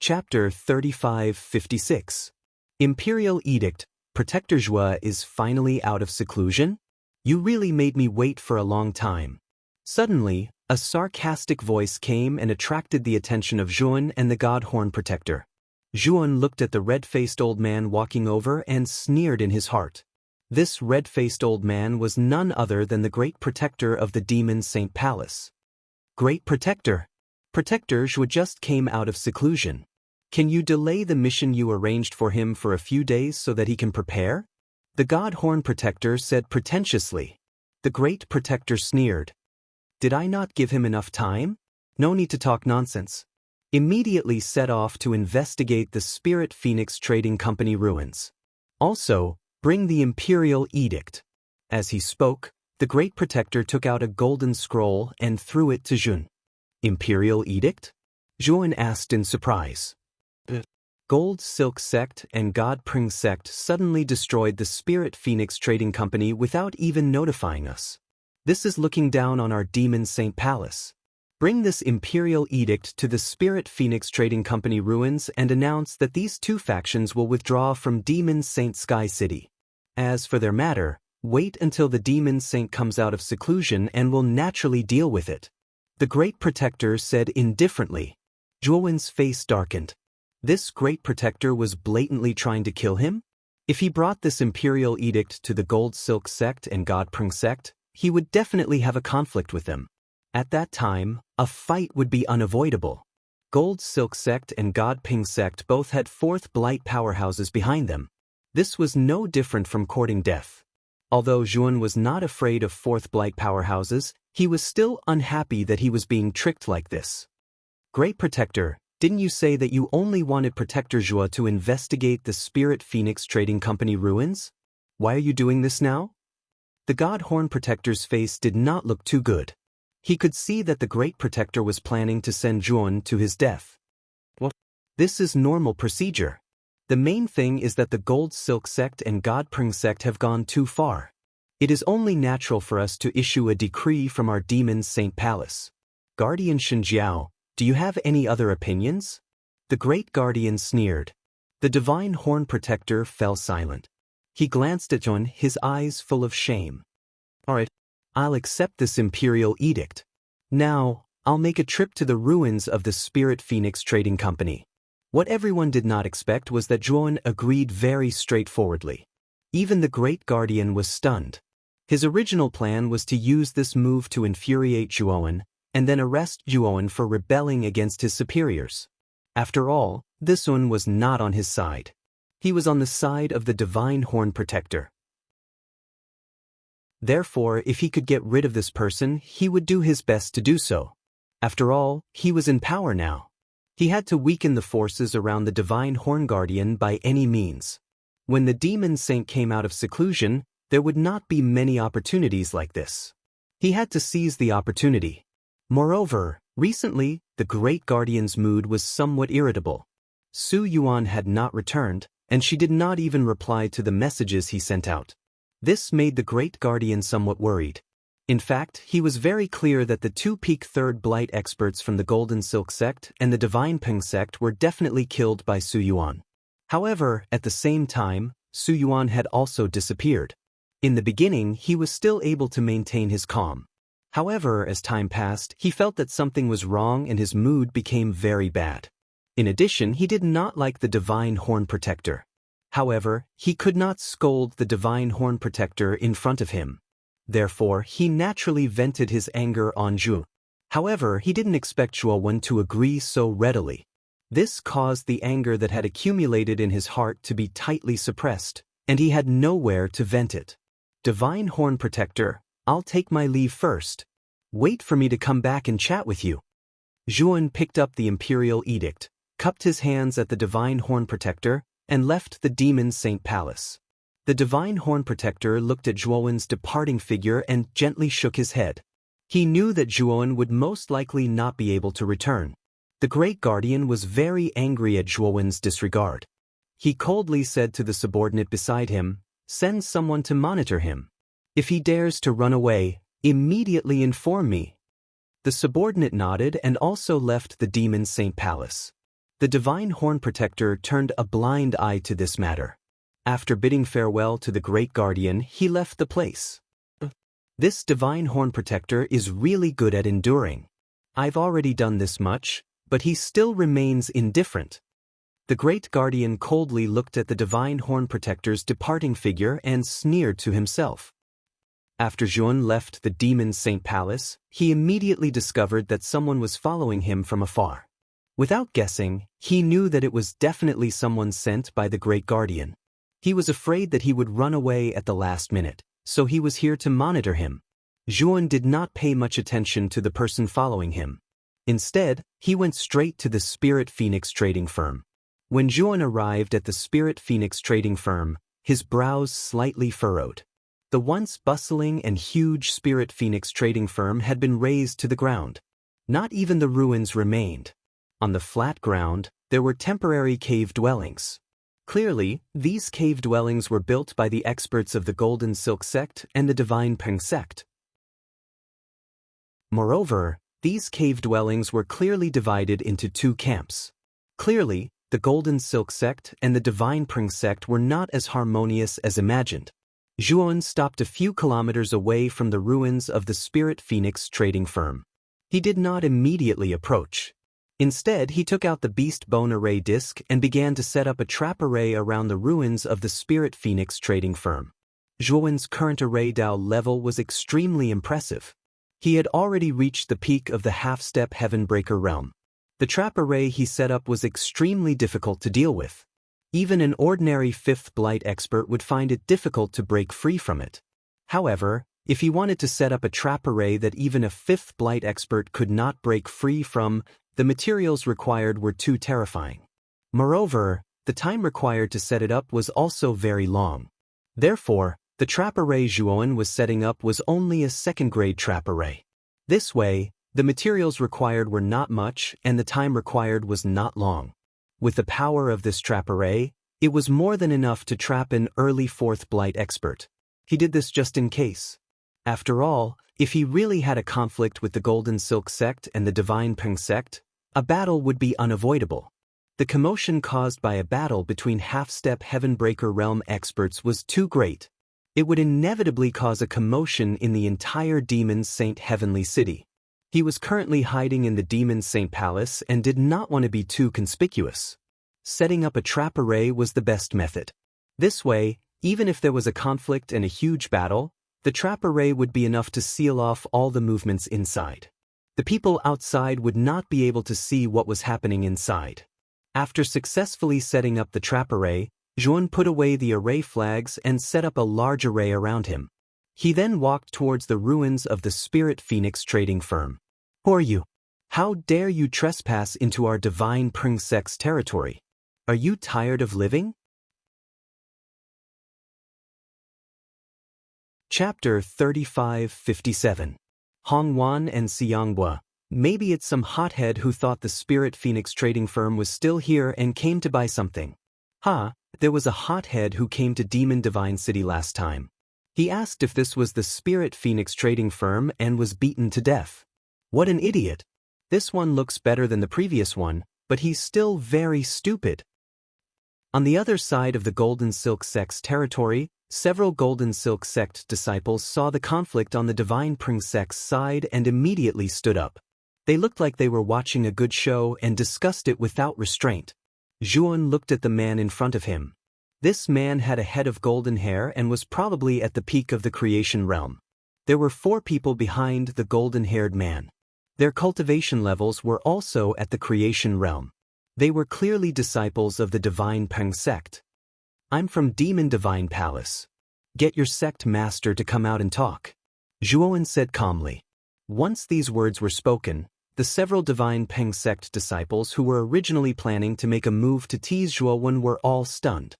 Chapter 3556. Imperial Edict. Protector Zhua is finally out of seclusion? You really made me wait for a long time. Suddenly, a sarcastic voice came and attracted the attention of Zhuan and the God Horn Protector. Zhuan looked at the red-faced old man walking over and sneered in his heart. This red-faced old man was none other than the Great Protector of the Demon Saint Palace. Great Protector. Protector Zhua just came out of seclusion. Can you delay the mission you arranged for him for a few days so that he can prepare? The God Horn Protector said pretentiously. The Great Protector sneered. Did I not give him enough time? No need to talk nonsense. Immediately set off to investigate the Spirit Phoenix Trading Company ruins. Also, bring the Imperial Edict. As he spoke, the Great Protector took out a golden scroll and threw it to Zhuan. Imperial Edict? Zhuan asked in surprise. The Gold Silk Sect and God Pring Sect suddenly destroyed the Spirit Phoenix Trading Company without even notifying us. This is looking down on our Demon Saint Palace. Bring this Imperial Edict to the Spirit Phoenix Trading Company ruins and announce that these two factions will withdraw from Demon Saint Sky City. As for their matter, wait until the Demon Saint comes out of seclusion and we'll naturally deal with it. The Great Protector said indifferently. Zhuan's face darkened. This Great Protector was blatantly trying to kill him? If he brought this Imperial Edict to the Gold Silk Sect and God Pring Sect, he would definitely have a conflict with them. At that time, a fight would be unavoidable. Gold Silk Sect and God Ping Sect both had fourth blight powerhouses behind them. This was no different from courting death. Although Zhuan was not afraid of fourth blight powerhouses, he was still unhappy that he was being tricked like this. Great Protector, didn't you say that you only wanted Protector Zhua to investigate the Spirit Phoenix Trading Company ruins? Why are you doing this now? The God Horn Protector's face did not look too good. He could see that the Great Protector was planning to send Zhuan to his death. What? This is normal procedure. The main thing is that the Gold Silk Sect and God Pring Sect have gone too far. It is only natural for us to issue a decree from our Demon Saint Palace. Guardian Shenjiao, do you have any other opinions? The Great Guardian sneered. The Divine Horn Protector fell silent. He glanced at Zhuan, his eyes full of shame. All right, I'll accept this Imperial Edict. Now, I'll make a trip to the ruins of the Spirit Phoenix Trading Company. What everyone did not expect was that Zhuan agreed very straightforwardly. Even the Great Guardian was stunned. His original plan was to use this move to infuriate Zhuan, and then arrest Zhuan for rebelling against his superiors. After all, this one was not on his side. He was on the side of the Divine Horn Protector. Therefore, if he could get rid of this person, he would do his best to do so. After all, he was in power now. He had to weaken the forces around the Divine Horn Guardian by any means. When the Demon Saint came out of seclusion, there would not be many opportunities like this. He had to seize the opportunity. Moreover, recently, the Great Guardian's mood was somewhat irritable. Su Yuan had not returned, and she did not even reply to the messages he sent out. This made the Great Guardian somewhat worried. In fact, he was very clear that the two-peak third blight experts from the Golden Silk Sect and the Divine Ping Sect were definitely killed by Su Yuan. However, at the same time, Su Yuan had also disappeared. In the beginning, he was still able to maintain his calm. However, as time passed, he felt that something was wrong and his mood became very bad. In addition, he did not like the Divine Horn Protector. However, he could not scold the Divine Horn Protector in front of him. Therefore, he naturally vented his anger on Zhu. However, he didn't expect Zhuan to agree so readily. This caused the anger that had accumulated in his heart to be tightly suppressed, and he had nowhere to vent it. Divine Horn Protector, I'll take my leave first. Wait for me to come back and chat with you. Zhuan picked up the Imperial Edict, cupped his hands at the Divine Horn Protector, and left the Demon Saint Palace. The divine horn protector looked at Zhuowen's departing figure and gently shook his head. He knew that Zhuowen would most likely not be able to return. The great guardian was very angry at Zhuowen's disregard. He coldly said to the subordinate beside him, "Send someone to monitor him. If he dares to run away, immediately inform me." The subordinate nodded and also left the demon saint palace. The divine horn protector turned a blind eye to this matter. After bidding farewell to the great guardian, he left the place. This divine horn protector is really good at enduring. I've already done this much, but he still remains indifferent. The great guardian coldly looked at the divine horn protector's departing figure and sneered to himself. After Zhuon left the demon saint palace, he immediately discovered that someone was following him from afar. Without guessing, he knew that it was definitely someone sent by the great guardian. He was afraid that he would run away at the last minute, so he was here to monitor him. Zhuon did not pay much attention to the person following him. Instead, he went straight to the Spirit Phoenix trading firm. When Zhuon arrived at the Spirit Phoenix trading firm, his brows slightly furrowed. The once bustling and huge Spirit Phoenix trading firm had been razed to the ground. Not even the ruins remained. On the flat ground, there were temporary cave dwellings. Clearly, these cave dwellings were built by the experts of the Golden Silk Sect and the Divine Peng Sect. Moreover, these cave dwellings were clearly divided into two camps. Clearly, the Golden Silk Sect and the Divine Peng Sect were not as harmonious as imagined. Zhuon stopped a few kilometers away from the ruins of the Spirit Phoenix trading firm. He did not immediately approach. Instead, he took out the Beast Bone Array disc and began to set up a trap array around the ruins of the Spirit Phoenix trading firm. Zhuowen's current array Dao level was extremely impressive. He had already reached the peak of the half-step Heaven Breaker realm. The trap array he set up was extremely difficult to deal with. Even an ordinary Fifth Blight expert would find it difficult to break free from it. However, if he wanted to set up a trap array that even a Fifth Blight expert could not break free from, the materials required were too terrifying. Moreover, the time required to set it up was also very long. Therefore, the trap array Zhuon was setting up was only a second-grade trap array. This way, the materials required were not much and the time required was not long. With the power of this trap array, it was more than enough to trap an early Fourth Blight expert. He did this just in case. After all, if he really had a conflict with the Golden Silk Sect and the Divine Peng Sect, a battle would be unavoidable. The commotion caused by a battle between half-step Heaven Breaker realm experts was too great. It would inevitably cause a commotion in the entire Demon Saint Heavenly City. He was currently hiding in the Demon Saint Palace and did not want to be too conspicuous. Setting up a trap array was the best method. This way, even if there was a conflict and a huge battle, the trap array would be enough to seal off all the movements inside. The people outside would not be able to see what was happening inside. After successfully setting up the trap array, Zhuon put away the array flags and set up a large array around him. He then walked towards the ruins of the Spirit Phoenix trading firm. "Who are you? How dare you trespass into our Divine Peng Sect's territory? Are you tired of living?" Chapter 3557. Hongwan and Xianghua. Maybe it's some hothead who thought the Spirit Phoenix trading firm was still here and came to buy something. There was a hothead who came to Demon Divine City last time. He asked if this was the Spirit Phoenix trading firm and was beaten to death. What an idiot. This one looks better than the previous one, but he's still very stupid. On the other side of the Golden Silk Sect's territory, several Golden Silk Sect disciples saw the conflict on the Divine Peng Sect's side and immediately stood up. They looked like they were watching a good show and discussed it without restraint. Zhuon looked at the man in front of him. This man had a head of golden hair and was probably at the peak of the creation realm. There were 4 people behind the golden-haired man. Their cultivation levels were also at the creation realm. They were clearly disciples of the Divine Peng Sect. "I'm from Demon Divine Palace. Get your sect master to come out and talk," Zhuon said calmly. Once these words were spoken, the several Divine Peng Sect disciples who were originally planning to make a move to tease Zhuowen were all stunned.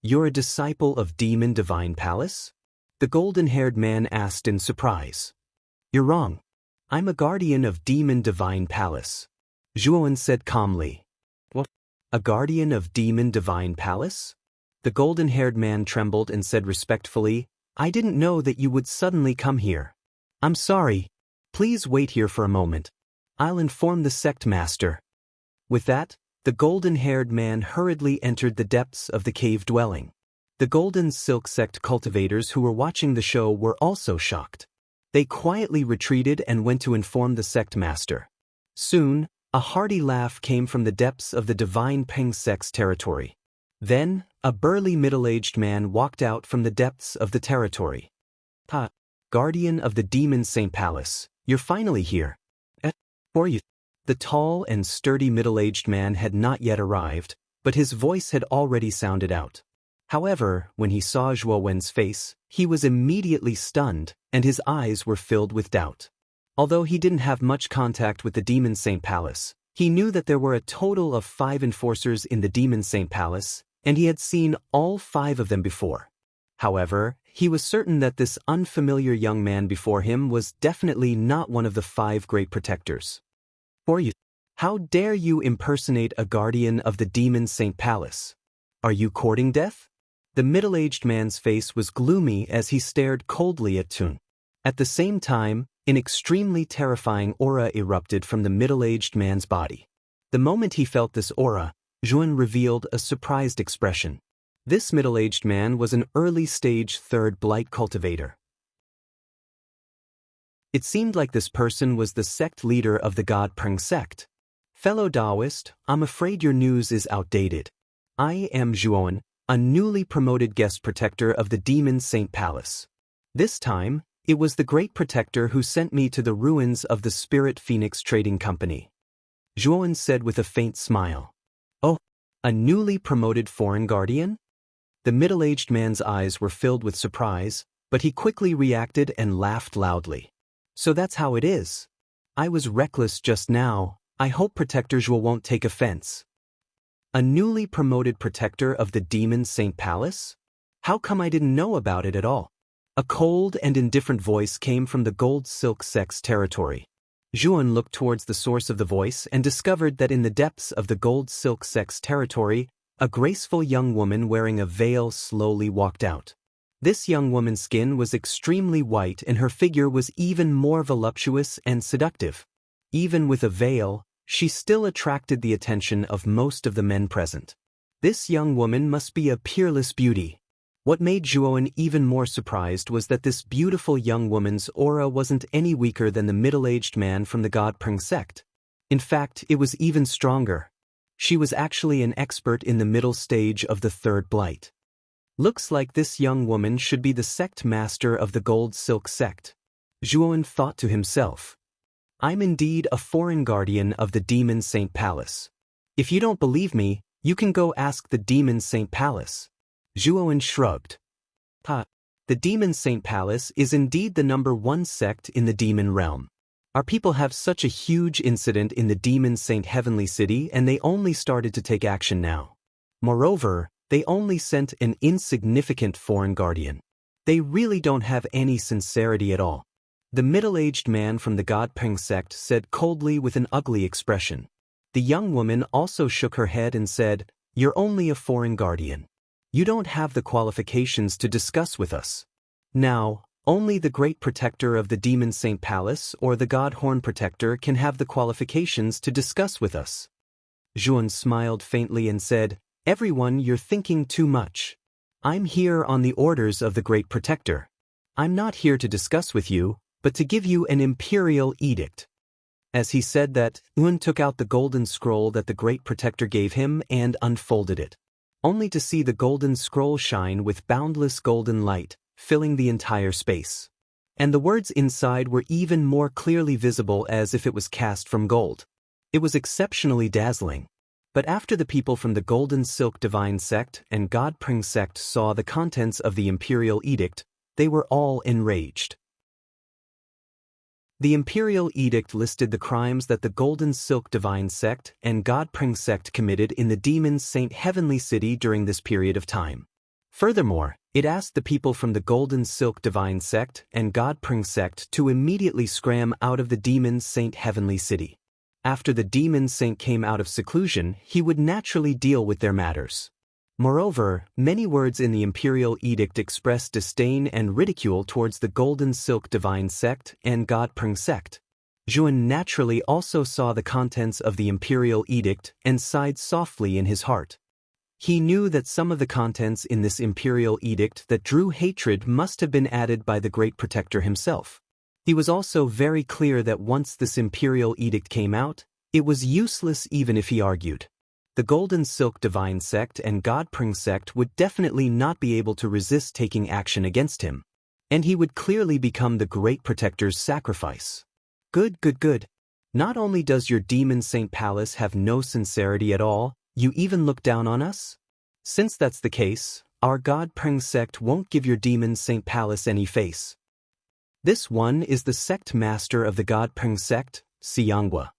You're a disciple of Demon Divine Palace? The golden-haired man asked in surprise. You're wrong. I'm a guardian of Demon Divine Palace. Zhuan said calmly. What? A guardian of Demon Divine Palace? The golden-haired man trembled and said respectfully, I didn't know that you would suddenly come here. I'm sorry. Please wait here for a moment. I'll inform the sect master. With that, the golden-haired man hurriedly entered the depths of the cave dwelling. The Golden Silk Sect cultivators who were watching the show were also shocked. They quietly retreated and went to inform the sect master. Soon, a hearty laugh came from the depths of the Divine Peng sect's territory. Then, a burly middle-aged man walked out from the depths of the territory. Ha! Guardian of the Demon Saint Palace, you're finally here. For you. The tall and sturdy middle-aged man had not yet arrived, but his voice had already sounded out. However, when he saw Zhuo Wen's face, he was immediately stunned, and his eyes were filled with doubt. Although he didn't have much contact with the Demon Saint Palace, he knew that there were a total of 5 enforcers in the Demon Saint Palace, and he had seen all 5 of them before. However, he was certain that this unfamiliar young man before him was definitely not one of the 5 great protectors. For you, how dare you impersonate a guardian of the Demon Saint Palace? Are you courting death? The middle-aged man's face was gloomy as he stared coldly at Tun. At the same time, an extremely terrifying aura erupted from the middle-aged man's body. The moment he felt this aura, Zhuan revealed a surprised expression. This middle-aged man was an early-stage 3rd blight cultivator. It seemed like this person was the sect leader of the God Peng sect. Fellow Taoist, I'm afraid your news is outdated. I am Zhuan, a newly promoted guest protector of the Demon Saint Palace. This time, it was the great protector who sent me to the ruins of the Spirit Phoenix Trading Company. Zhuan said with a faint smile. Oh, a newly promoted foreign guardian? The middle-aged man's eyes were filled with surprise, but he quickly reacted and laughed loudly. So that's how it is. I was reckless just now. I hope Protector Zhuo won't take offense. A newly promoted protector of the Demon Saint Palace? How come I didn't know about it at all? A cold and indifferent voice came from the Gold Silk Sect's territory. Zhuan looked towards the source of the voice and discovered that in the depths of the Gold Silk Sect's territory, a graceful young woman wearing a veil slowly walked out. This young woman's skin was extremely white and her figure was even more voluptuous and seductive. Even with a veil, she still attracted the attention of most of the men present. This young woman must be a peerless beauty. What made Zhuan even more surprised was that this beautiful young woman's aura wasn't any weaker than the middle-aged man from the God Peng sect. In fact, it was even stronger. She was actually an expert in the middle stage of the 3rd blight. Looks like this young woman should be the sect master of the Gold Silk Sect. Zhuan thought to himself. I'm indeed a foreign guardian of the Demon Saint Palace. If you don't believe me, you can go ask the Demon Saint Palace. Zhuan shrugged. The Demon Saint Palace is indeed the #1 sect in the demon realm. Our people have such a huge incident in the Demon Saint Heavenly City and they only started to take action now. Moreover, they only sent an insignificant foreign guardian. They really don't have any sincerity at all. The middle-aged man from the God Peng sect said coldly with an ugly expression. The young woman also shook her head and said, You're only a foreign guardian. You don't have the qualifications to discuss with us. Now, only the great protector of the Demon Saint Palace or the God Horn Protector can have the qualifications to discuss with us. Zhuan smiled faintly and said, Everyone, you're thinking too much. I'm here on the orders of the Great Protector. I'm not here to discuss with you, but to give you an imperial edict. As he said that, Zhuan took out the golden scroll that the Great Protector gave him and unfolded it, only to see the golden scroll shine with boundless golden light, filling the entire space. And the words inside were even more clearly visible as if it was cast from gold. It was exceptionally dazzling. But after the people from the Golden Silk Divine Sect and God Peng Sect saw the contents of the Imperial Edict, they were all enraged. The Imperial Edict listed the crimes that the Golden Silk Divine Sect and God Peng Sect committed in the Demon Saint Heavenly City during this period of time. Furthermore, it asked the people from the Golden Silk Divine Sect and God Pring Sect to immediately scram out of the Demon Saint Heavenly City. After the Demon Saint came out of seclusion, he would naturally deal with their matters. Moreover, many words in the Imperial Edict expressed disdain and ridicule towards the Golden Silk Divine Sect and God Pring Sect. Zhuan naturally also saw the contents of the Imperial Edict and sighed softly in his heart. He knew that some of the contents in this Imperial Edict that drew hatred must have been added by the Great Protector himself. He was also very clear that once this Imperial Edict came out, it was useless even if he argued. The Golden Silk Divine Sect and God Pring Sect would definitely not be able to resist taking action against him, and he would clearly become the Great Protector's sacrifice. Good. Not only does your Demon Saint Palace have no sincerity at all, you even look down on us? Since that's the case, our God Pring Sect won't give your Demon Saint Palace any face. This one is the sect master of the God Pring Sect, Xianghua.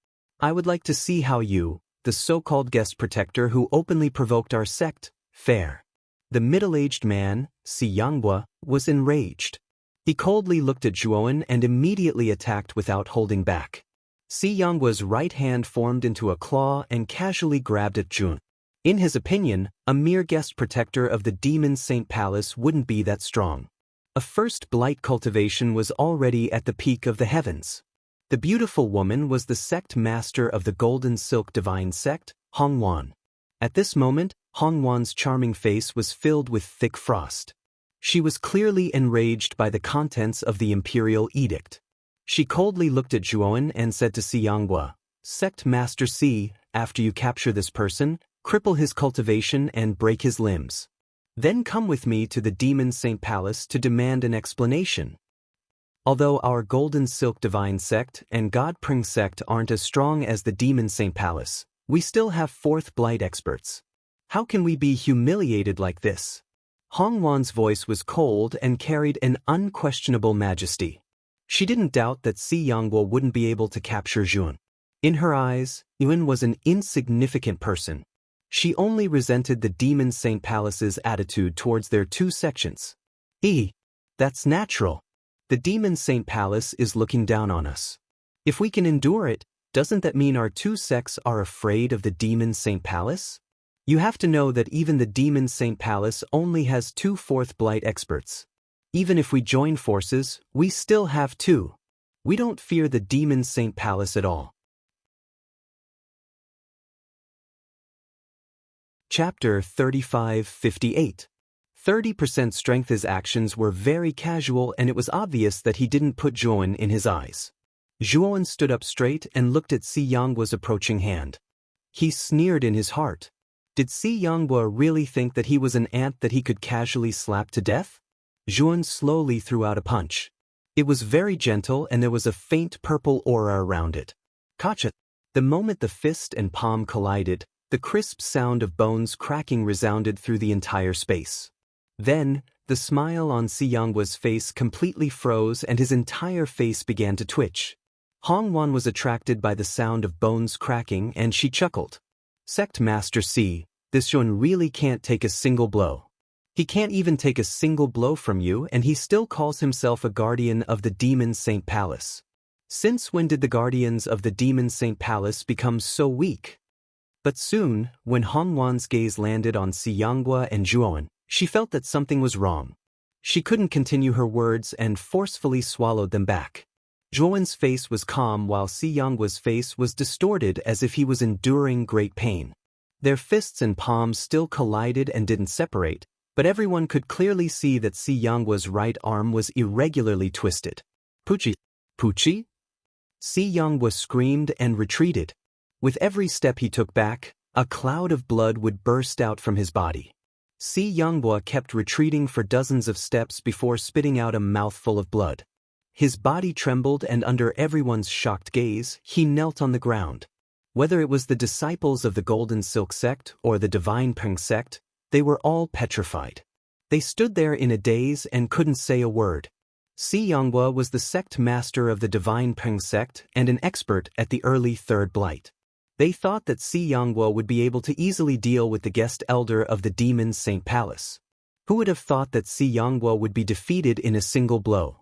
I would like to see how you, the so-called guest protector who openly provoked our sect, fare. The middle-aged man, Xianghua, was enraged. He coldly looked at Zhuan and immediately attacked without holding back. Xianghua's right hand formed into a claw and casually grabbed at Zhuan. In his opinion, a mere guest protector of the Demon Saint Palace wouldn't be that strong. A first blight cultivation was already at the peak of the heavens. The beautiful woman was the sect master of the Golden Silk Divine Sect, Hongwan. At this moment, Hongwan's charming face was filled with thick frost. She was clearly enraged by the contents of the Imperial Edict. She coldly looked at Zhuan and said to Xianghua, "Sect Master C, after you capture this person, cripple his cultivation and break his limbs. Then come with me to the Demon Saint Palace to demand an explanation." Although our Golden Silk Divine Sect and God Pring Sect aren't as strong as the Demon Saint Palace, we still have fourth blight experts. How can we be humiliated like this? Hongwan's voice was cold and carried an unquestionable majesty. She didn't doubt that Xianghua wouldn't be able to capture Zhuan. In her eyes, Yuan was an insignificant person. She only resented the Demon Saint Palace's attitude towards their two sections. That's natural. The Demon Saint Palace is looking down on us. If we can endure it, doesn't that mean our two sects are afraid of the Demon Saint Palace? You have to know that even the Demon Saint Palace only has 2 fourth blight experts. Even if we join forces, we still have 2. We don't fear the Demon Saint Palace at all. Chapter 3558. 30% strength. His actions were very casual and it was obvious that he didn't put Zhuan in his eyes. Zhuan stood up straight and looked at Xianghua's approaching hand. He sneered in his heart. Did Xianghua really think that he was an ant that he could casually slap to death? Zhuan slowly threw out a punch. It was very gentle and there was a faint purple aura around it. Gotcha! The moment the fist and palm collided, the crisp sound of bones cracking resounded through the entire space. Then, the smile on Xianghua's face completely froze and his entire face began to twitch. Hongwan was attracted by the sound of bones cracking and she chuckled. Sect Master C, this Zhuan really can't take a single blow. He can't even take a single blow from you and he still calls himself a guardian of the Demon Saint Palace. Since when did the guardians of the Demon Saint Palace become so weak? But soon, when Hongwan's gaze landed on Xianghua and Zhuan, she felt that something was wrong. She couldn't continue her words and forcefully swallowed them back. Zhuan's face was calm while Xianghua's face was distorted as if he was enduring great pain. Their fists and palms still collided and didn't separate, but everyone could clearly see that Xianghua's right arm was irregularly twisted. Puchi! Puchi? Xianghua screamed and retreated. With every step he took back, a cloud of blood would burst out from his body. Xianghua kept retreating for dozens of steps before spitting out a mouthful of blood. His body trembled and under everyone's shocked gaze, he knelt on the ground. Whether it was the disciples of the Golden Silk Sect or the Divine Pring Sect, they were all petrified. They stood there in a daze and couldn't say a word. Xianghua was the sect master of the Divine Pring Sect and an expert at the early Third Blight. They thought that Xianghua would be able to easily deal with the guest elder of the Demon Saint Palace. Who would have thought that Si Yanghua would be defeated in a single blow?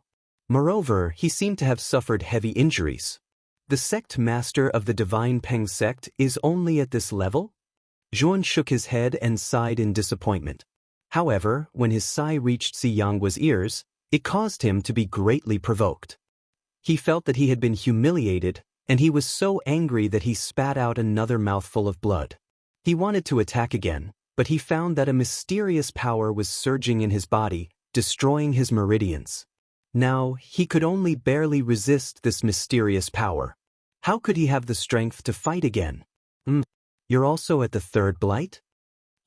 Moreover, he seemed to have suffered heavy injuries. The sect master of the Divine Peng sect is only at this level? Zhuan shook his head and sighed in disappointment. However, when his sigh reached Si Yanghua's ears, it caused him to be greatly provoked. He felt that he had been humiliated, and he was so angry that he spat out another mouthful of blood. He wanted to attack again, but he found that a mysterious power was surging in his body, destroying his meridians. Now, he could only barely resist this mysterious power. How could he have the strength to fight again? You're also at the third blight?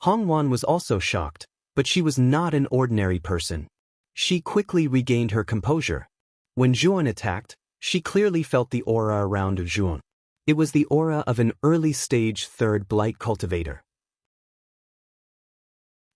Hongwan was also shocked, but she was not an ordinary person. She quickly regained her composure. When Zhuan attacked, she clearly felt the aura around Zhuan. It was the aura of an early-stage third blight cultivator.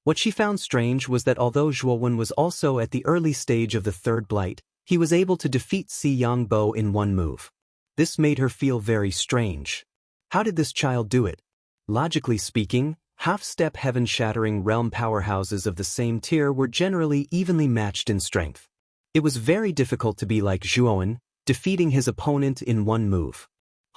What she found strange was that although Zhuowen was also at the early stage of the third blight, he was able to defeat Si Yangbo in one move. This made her feel very strange. How did this child do it? Logically speaking, half-step heaven-shattering realm powerhouses of the same tier were generally evenly matched in strength. It was very difficult to be like Zhuowen, defeating his opponent in one move.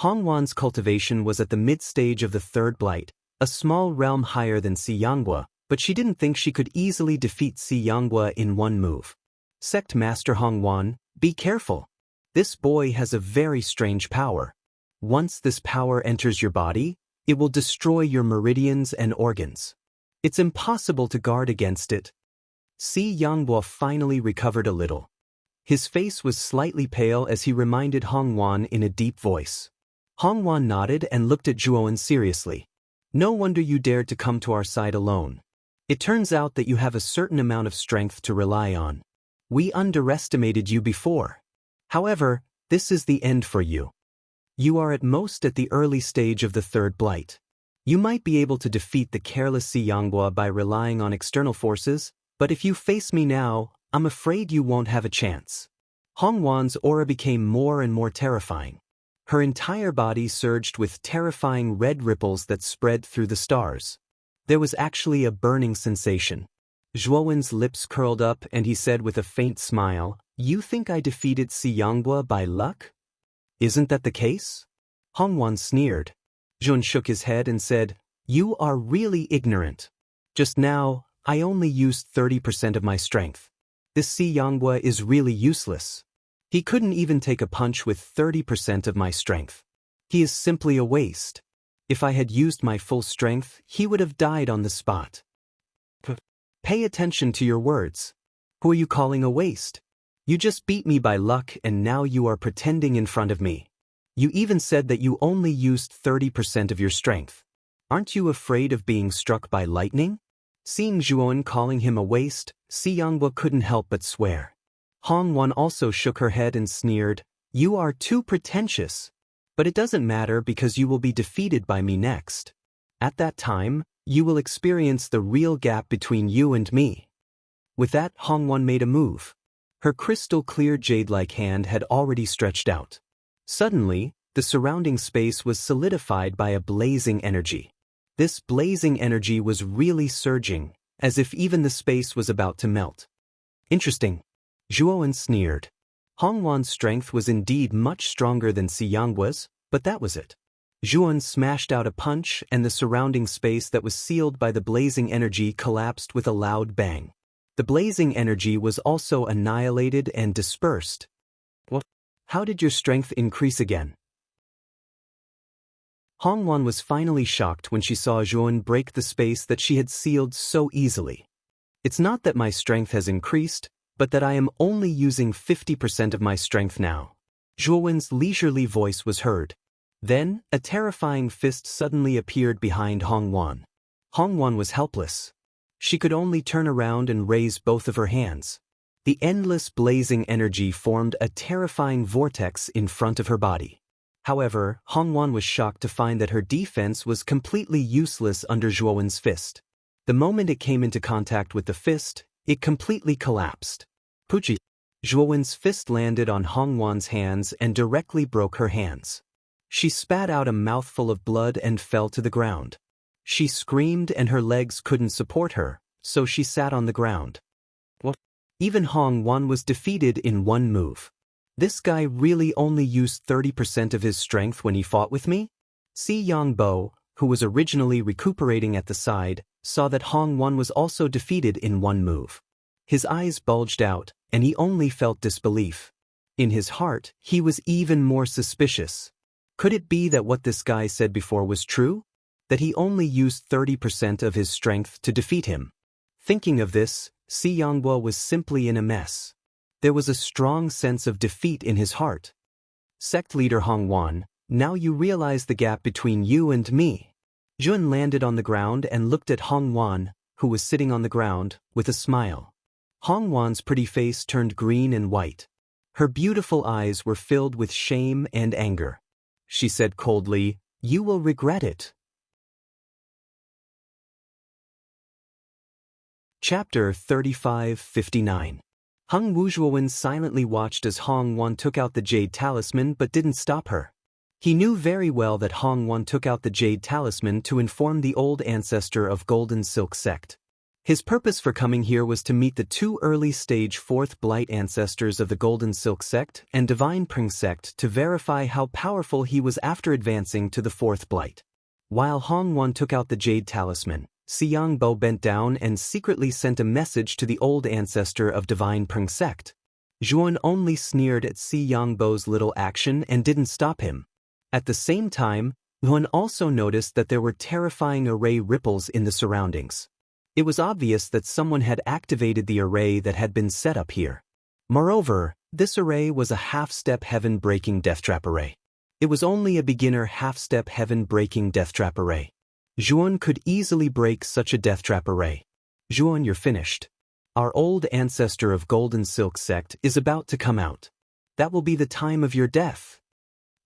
Hongwan's cultivation was at the mid-stage of the third blight, a small realm higher than Si Yanghua, but she didn't think she could easily defeat Si Yanghua in one move. Sect Master Hongwan, be careful. This boy has a very strange power. Once this power enters your body, it will destroy your meridians and organs. It's impossible to guard against it. Si Yanghua finally recovered a little. His face was slightly pale as he reminded Hongwan in a deep voice. Hongwan nodded and looked at Zhuowen seriously. No wonder you dared to come to our side alone. It turns out that you have a certain amount of strength to rely on. We underestimated you before. However, this is the end for you. You are at most at the early stage of the third blight. You might be able to defeat the careless Si Yanghua by relying on external forces, but if you face me now, I'm afraid you won't have a chance. Hongwan's aura became more and more terrifying. Her entire body surged with terrifying red ripples that spread through the stars. There was actually a burning sensation. Zhuowen's lips curled up and he said with a faint smile, "You think I defeated Si Yanghua by luck? Isn't that the case?" Hongwan sneered. Zhuan shook his head and said, "You are really ignorant. Just now, I only used 30% of my strength. This Si Yanghua is really useless. He couldn't even take a punch with 30% of my strength. He is simply a waste. If I had used my full strength, he would have died on the spot." Pay attention to your words. Who are you calling a waste? You just beat me by luck and now you are pretending in front of me. You even said that you only used 30% of your strength. Aren't you afraid of being struck by lightning? Seeing Zhuowen calling him a waste, Si Yanghua couldn't help but swear. Hongwan also shook her head and sneered, "You are too pretentious. But it doesn't matter because you will be defeated by me next. At that time, you will experience the real gap between you and me." With that, Hongwan made a move. Her crystal-clear jade-like hand had already stretched out. Suddenly, the surrounding space was solidified by a blazing energy. This blazing energy was really surging, as if even the space was about to melt. Interesting. Zhuowen sneered. Hongwan's strength was indeed much stronger than Si Yanghua's, but that was it. Zhuowen smashed out a punch and the surrounding space that was sealed by the blazing energy collapsed with a loud bang. The blazing energy was also annihilated and dispersed. What? How did your strength increase again? Hongwan was finally shocked when she saw Zhuowen break the space that she had sealed so easily. It's not that my strength has increased, but that I am only using 50% of my strength now. Zhuowen's leisurely voice was heard. Then, a terrifying fist suddenly appeared behind Hongwan. Hongwan was helpless. She could only turn around and raise both of her hands. The endless blazing energy formed a terrifying vortex in front of her body. However, Hongwan was shocked to find that her defense was completely useless under Zhuowen's fist. The moment it came into contact with the fist, it completely collapsed. Puchi! Zhuowen's fist landed on Hongwan's hands and directly broke her hands. She spat out a mouthful of blood and fell to the ground. She screamed and her legs couldn't support her, so she sat on the ground. What? Even Hong Wan was defeated in one move. This guy really only used 30% of his strength when he fought with me? Si Yongbo, who was originally recuperating at the side, saw that Hong Wan was also defeated in one move. His eyes bulged out, and he only felt disbelief. In his heart, he was even more suspicious. Could it be that what this guy said before was true? That he only used 30% of his strength to defeat him? Thinking of this, Si Yongbo was simply in a mess. There was a strong sense of defeat in his heart. Sect leader Hong Wan, now you realize the gap between you and me. Jun landed on the ground and looked at Hong Wan, who was sitting on the ground, with a smile. Hong Wan's pretty face turned green and white. Her beautiful eyes were filled with shame and anger. She said coldly, "You will regret it." Chapter 35-59. Hung Wuzhuowen silently watched as Hong Wan took out the jade talisman but didn't stop her. He knew very well that Hong Wan took out the jade talisman to inform the old ancestor of Golden Silk Sect. His purpose for coming here was to meet the two early-stage Fourth Blight ancestors of the Golden Silk Sect and Divine Pring Sect to verify how powerful he was after advancing to the Fourth Blight. While Hong Wan took out the jade talisman, Si Yongbo bent down and secretly sent a message to the old ancestor of Divine Pring Sect. Zhuan only sneered at Si Yongbo's little action and didn't stop him. At the same time, Zhuan also noticed that there were terrifying array ripples in the surroundings. It was obvious that someone had activated the array that had been set up here. Moreover, this array was a half-step heaven-breaking death-trap array. It was only a beginner half-step heaven-breaking death-trap array. Zhuan could easily break such a death-trap array. Zhuan, you're finished. Our old ancestor of Golden Silk Sect is about to come out. That will be the time of your death.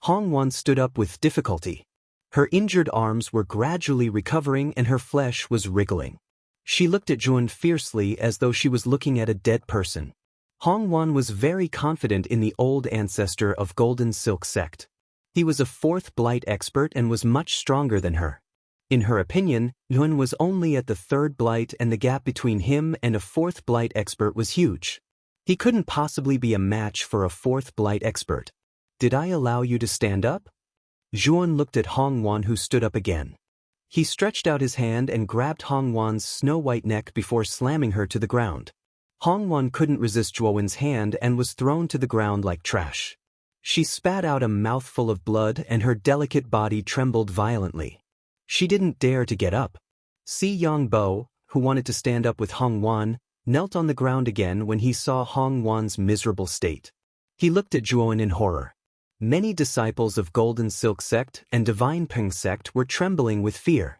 Hong Wan stood up with difficulty. Her injured arms were gradually recovering and her flesh was wriggling. She looked at Zhuan fiercely as though she was looking at a dead person. Hong Wan was very confident in the old ancestor of Golden Silk Sect. He was a Fourth Blight expert and was much stronger than her. In her opinion, Zhuan was only at the Third Blight and the gap between him and a Fourth Blight expert was huge. He couldn't possibly be a match for a Fourth Blight expert. Did I allow you to stand up? Zhuan looked at Hong Wan, who stood up again. He stretched out his hand and grabbed Hong Wan's snow-white neck before slamming her to the ground. Hong Wan couldn't resist Zhuowen's hand and was thrown to the ground like trash. She spat out a mouthful of blood and her delicate body trembled violently. She didn't dare to get up. Si Yongbo, who wanted to stand up with Hong Wan, knelt on the ground again when he saw Hong Wan's miserable state. He looked at Zhuowen in horror. Many disciples of Golden Silk Sect and Divine Ping Sect were trembling with fear.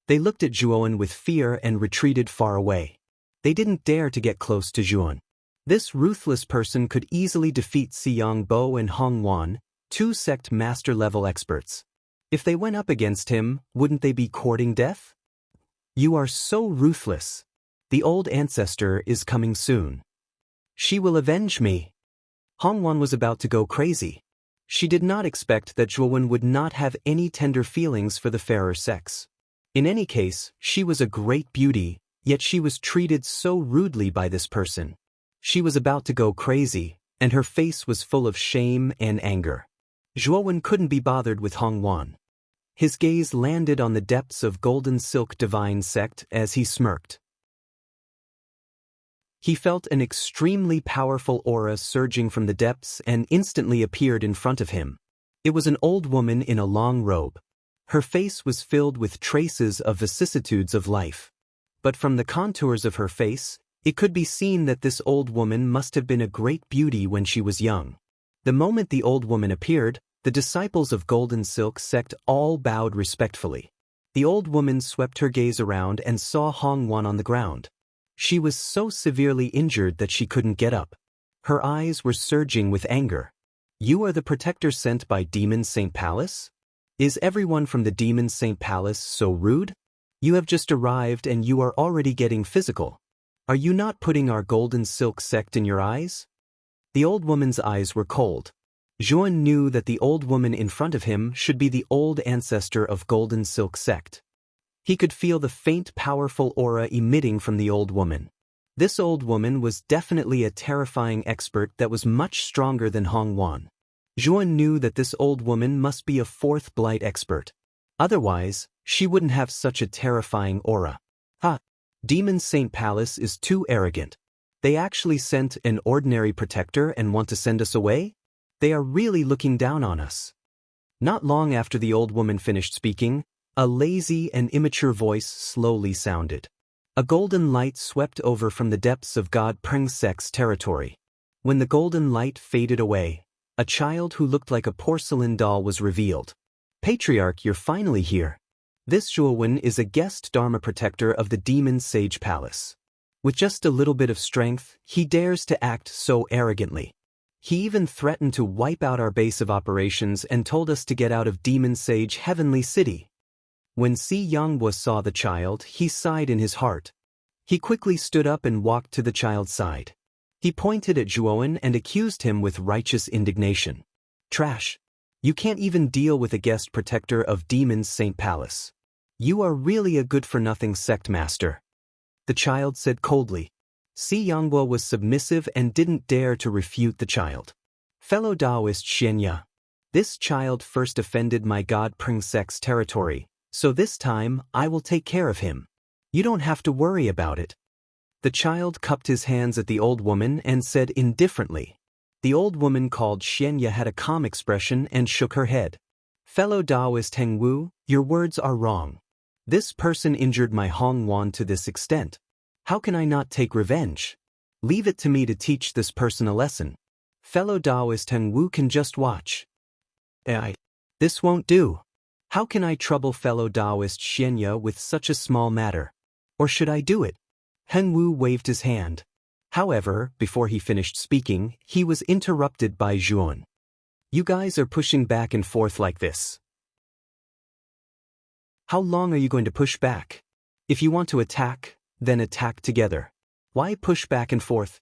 They looked at Zhuowen with fear and retreated far away. They didn't dare to get close to Zhuowen. This ruthless person could easily defeat Si Yongbo and Hong Wan, two sect master-level experts. If they went up against him, wouldn't they be courting death? You are so ruthless. The old ancestor is coming soon. She will avenge me. Hong Wan was about to go crazy. She did not expect that Zhuowen would not have any tender feelings for the fairer sex. In any case, she was a great beauty, yet she was treated so rudely by this person. She was about to go crazy, and her face was full of shame and anger. Zhuowen couldn't be bothered with Hong Wan. His gaze landed on the depths of Golden Silk Divine Sect as he smirked. He felt an extremely powerful aura surging from the depths and instantly appeared in front of him. It was an old woman in a long robe. Her face was filled with traces of vicissitudes of life. But from the contours of her face, it could be seen that this old woman must have been a great beauty when she was young. The moment the old woman appeared, the disciples of Golden Silk Sect all bowed respectfully. The old woman swept her gaze around and saw Hong Wan on the ground. She was so severely injured that she couldn't get up. Her eyes were surging with anger. You are the protector sent by Demon Saint Palace? Is everyone from the Demon Saint Palace so rude? You have just arrived and you are already getting physical. Are you not putting our Golden Silk Sect in your eyes? The old woman's eyes were cold. Zhuan knew that the old woman in front of him should be the old ancestor of Golden Silk Sect. He could feel the faint, powerful aura emitting from the old woman. This old woman was definitely a terrifying expert that was much stronger than Hong Wan. Zhuan knew that this old woman must be a fourth blight expert. Otherwise, she wouldn't have such a terrifying aura. Demon Saint Palace is too arrogant. They actually sent an ordinary protector and want to send us away? They are really looking down on us. Not long after the old woman finished speaking, a lazy and immature voice slowly sounded. A golden light swept over from the depths of God Prengsek's territory. When the golden light faded away, a child who looked like a porcelain doll was revealed. Patriarch, you're finally here. This Zhuowen is a guest Dharma protector of the Demon Sage Palace. With just a little bit of strength, he dares to act so arrogantly. He even threatened to wipe out our base of operations and told us to get out of Demon Sage Heavenly City. When Si Yangbo saw the child, he sighed in his heart. He quickly stood up and walked to the child's side. He pointed at Zhuowen and accused him with righteous indignation. Trash. You can't even deal with a guest protector of Demon Saint Palace. You are really a good-for-nothing sect master. The child said coldly. Si Yangbo was submissive and didn't dare to refute the child. Fellow Taoist Xianya. This child first offended my God Prengsek's territory, so this time I will take care of him. You don't have to worry about it. The child cupped his hands at the old woman and said indifferently. The old woman called Xianya had a calm expression and shook her head. Fellow Taoist Heng Wu, your words are wrong. This person injured my Hong Wan to this extent. How can I not take revenge? Leave it to me to teach this person a lesson. Fellow Taoist Heng Wu can just watch. This won't do. How can I trouble fellow Taoist Xianya with such a small matter? Or should I do it? Heng Wu waved his hand. However, before he finished speaking, he was interrupted by Zhuan. You guys are pushing back and forth like this. How long are you going to push back? If you want to attack, then attack together. Why push back and forth?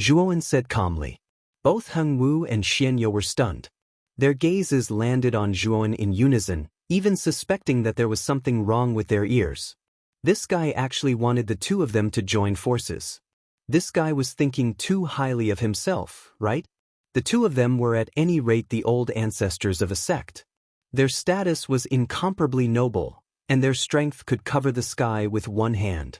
Zhuan said calmly. Both Heng Wu and Xianya were stunned. Their gazes landed on Zhuan in unison, even suspecting that there was something wrong with their ears. This guy actually wanted the two of them to join forces. This guy was thinking too highly of himself, right? The two of them were at any rate the old ancestors of a sect. Their status was incomparably noble, and their strength could cover the sky with one hand.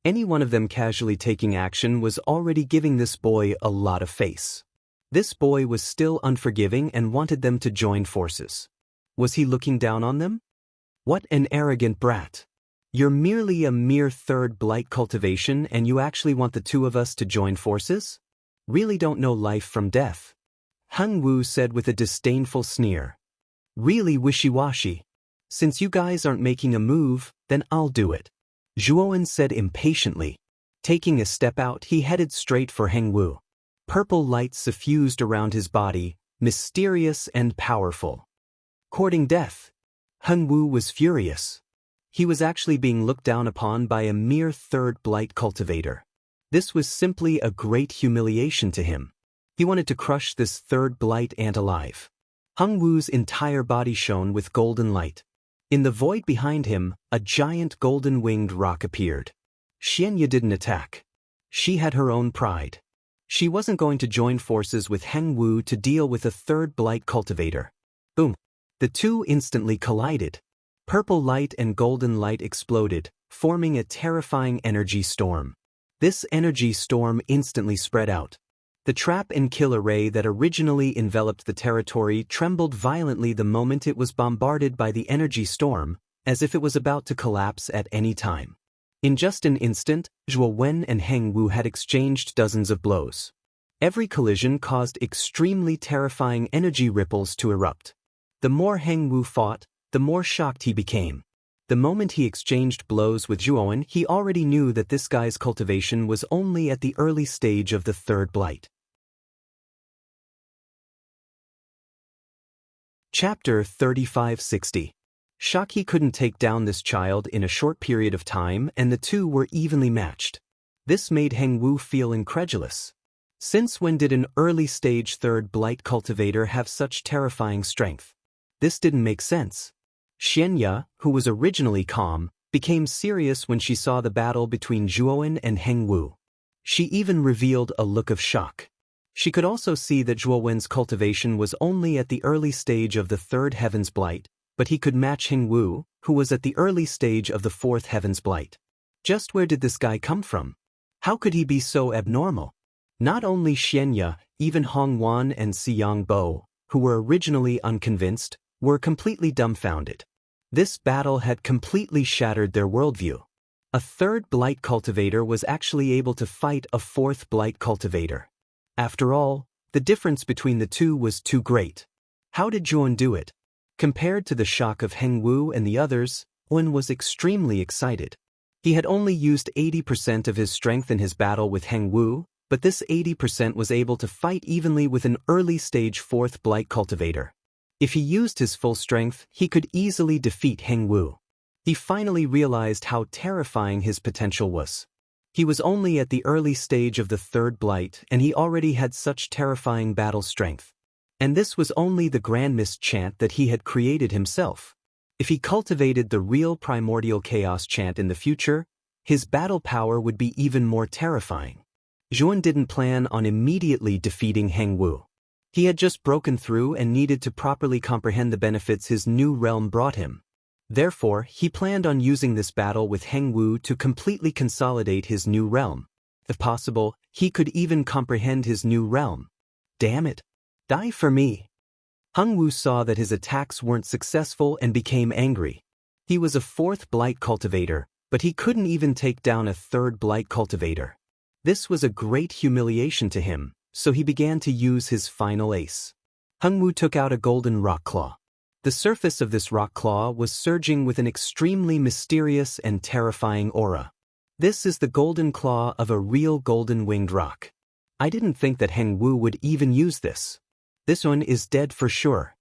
Any one of them casually taking action was already giving this boy a lot of face. This boy was still unforgiving and wanted them to join forces. Was he looking down on them? What an arrogant brat. You're merely a mere third blight cultivation and you actually want the two of us to join forces? Really don't know life from death. Heng Wu said with a disdainful sneer. Really wishy-washy. Since you guys aren't making a move, then I'll do it. Zhuowen said impatiently. Taking a step out, he headed straight for Heng Wu. Purple light suffused around his body, mysterious and powerful. Courting death. Heng Wu was furious. He was actually being looked down upon by a mere third blight cultivator. This was simply a great humiliation to him. He wanted to crush this third blight ant alive. Heng Wu's entire body shone with golden light. In the void behind him, a giant golden-winged rock appeared. Xianya didn't attack. She had her own pride. She wasn't going to join forces with Heng Wu to deal with a third blight cultivator. Boom. The two instantly collided. Purple light and golden light exploded, forming a terrifying energy storm. This energy storm instantly spread out. The trap and kill array that originally enveloped the territory trembled violently the moment it was bombarded by the energy storm, as if it was about to collapse at any time. In just an instant, Zhuo Wen and Heng Wu had exchanged dozens of blows. Every collision caused extremely terrifying energy ripples to erupt. The more Heng Wu fought, the more shocked he became. The moment he exchanged blows with Zhuowen, he already knew that this guy's cultivation was only at the early stage of the third blight. Chapter 3560. Shaki couldn't take down this child in a short period of time, and the two were evenly matched. This made Heng Wu feel incredulous. Since when did an early-stage third blight cultivator have such terrifying strength? This didn't make sense. Xianya, who was originally calm, became serious when she saw the battle between Zhuowen and Heng Wu. She even revealed a look of shock. She could also see that Zhuowen's cultivation was only at the early stage of the third heaven's blight, but he could match Heng Wu, who was at the early stage of the fourth heaven's blight. Just where did this guy come from? How could he be so abnormal? Not only Xianya, even Hong Wan and Siyang Bo, who were originally unconvinced, were completely dumbfounded. This battle had completely shattered their worldview. A third blight cultivator was actually able to fight a fourth blight cultivator. After all, the difference between the two was too great. How did Zhuan do it? Compared to the shock of Heng Wu and the others, Zhuan was extremely excited. He had only used 80% of his strength in his battle with Heng Wu, but this 80% was able to fight evenly with an early-stage fourth blight cultivator. If he used his full strength, he could easily defeat Heng Wu. He finally realized how terrifying his potential was. He was only at the early stage of the third blight, and he already had such terrifying battle strength. And this was only the Grand Mist chant that he had created himself. If he cultivated the real primordial chaos chant in the future, his battle power would be even more terrifying. Zhuan didn't plan on immediately defeating Heng Wu. He had just broken through and needed to properly comprehend the benefits his new realm brought him. Therefore, he planned on using this battle with Heng Wu to completely consolidate his new realm. If possible, he could even comprehend his new realm. Damn it! Die for me! Heng Wu saw that his attacks weren't successful and became angry. He was a fourth blight cultivator, but he couldn't even take down a third blight cultivator. This was a great humiliation to him, so he began to use his final ace. Heng Wu took out a golden rock claw. The surface of this rock claw was surging with an extremely mysterious and terrifying aura. This is the golden claw of a real golden-winged rock. I didn't think that Heng Wu would even use this. This one is dead for sure.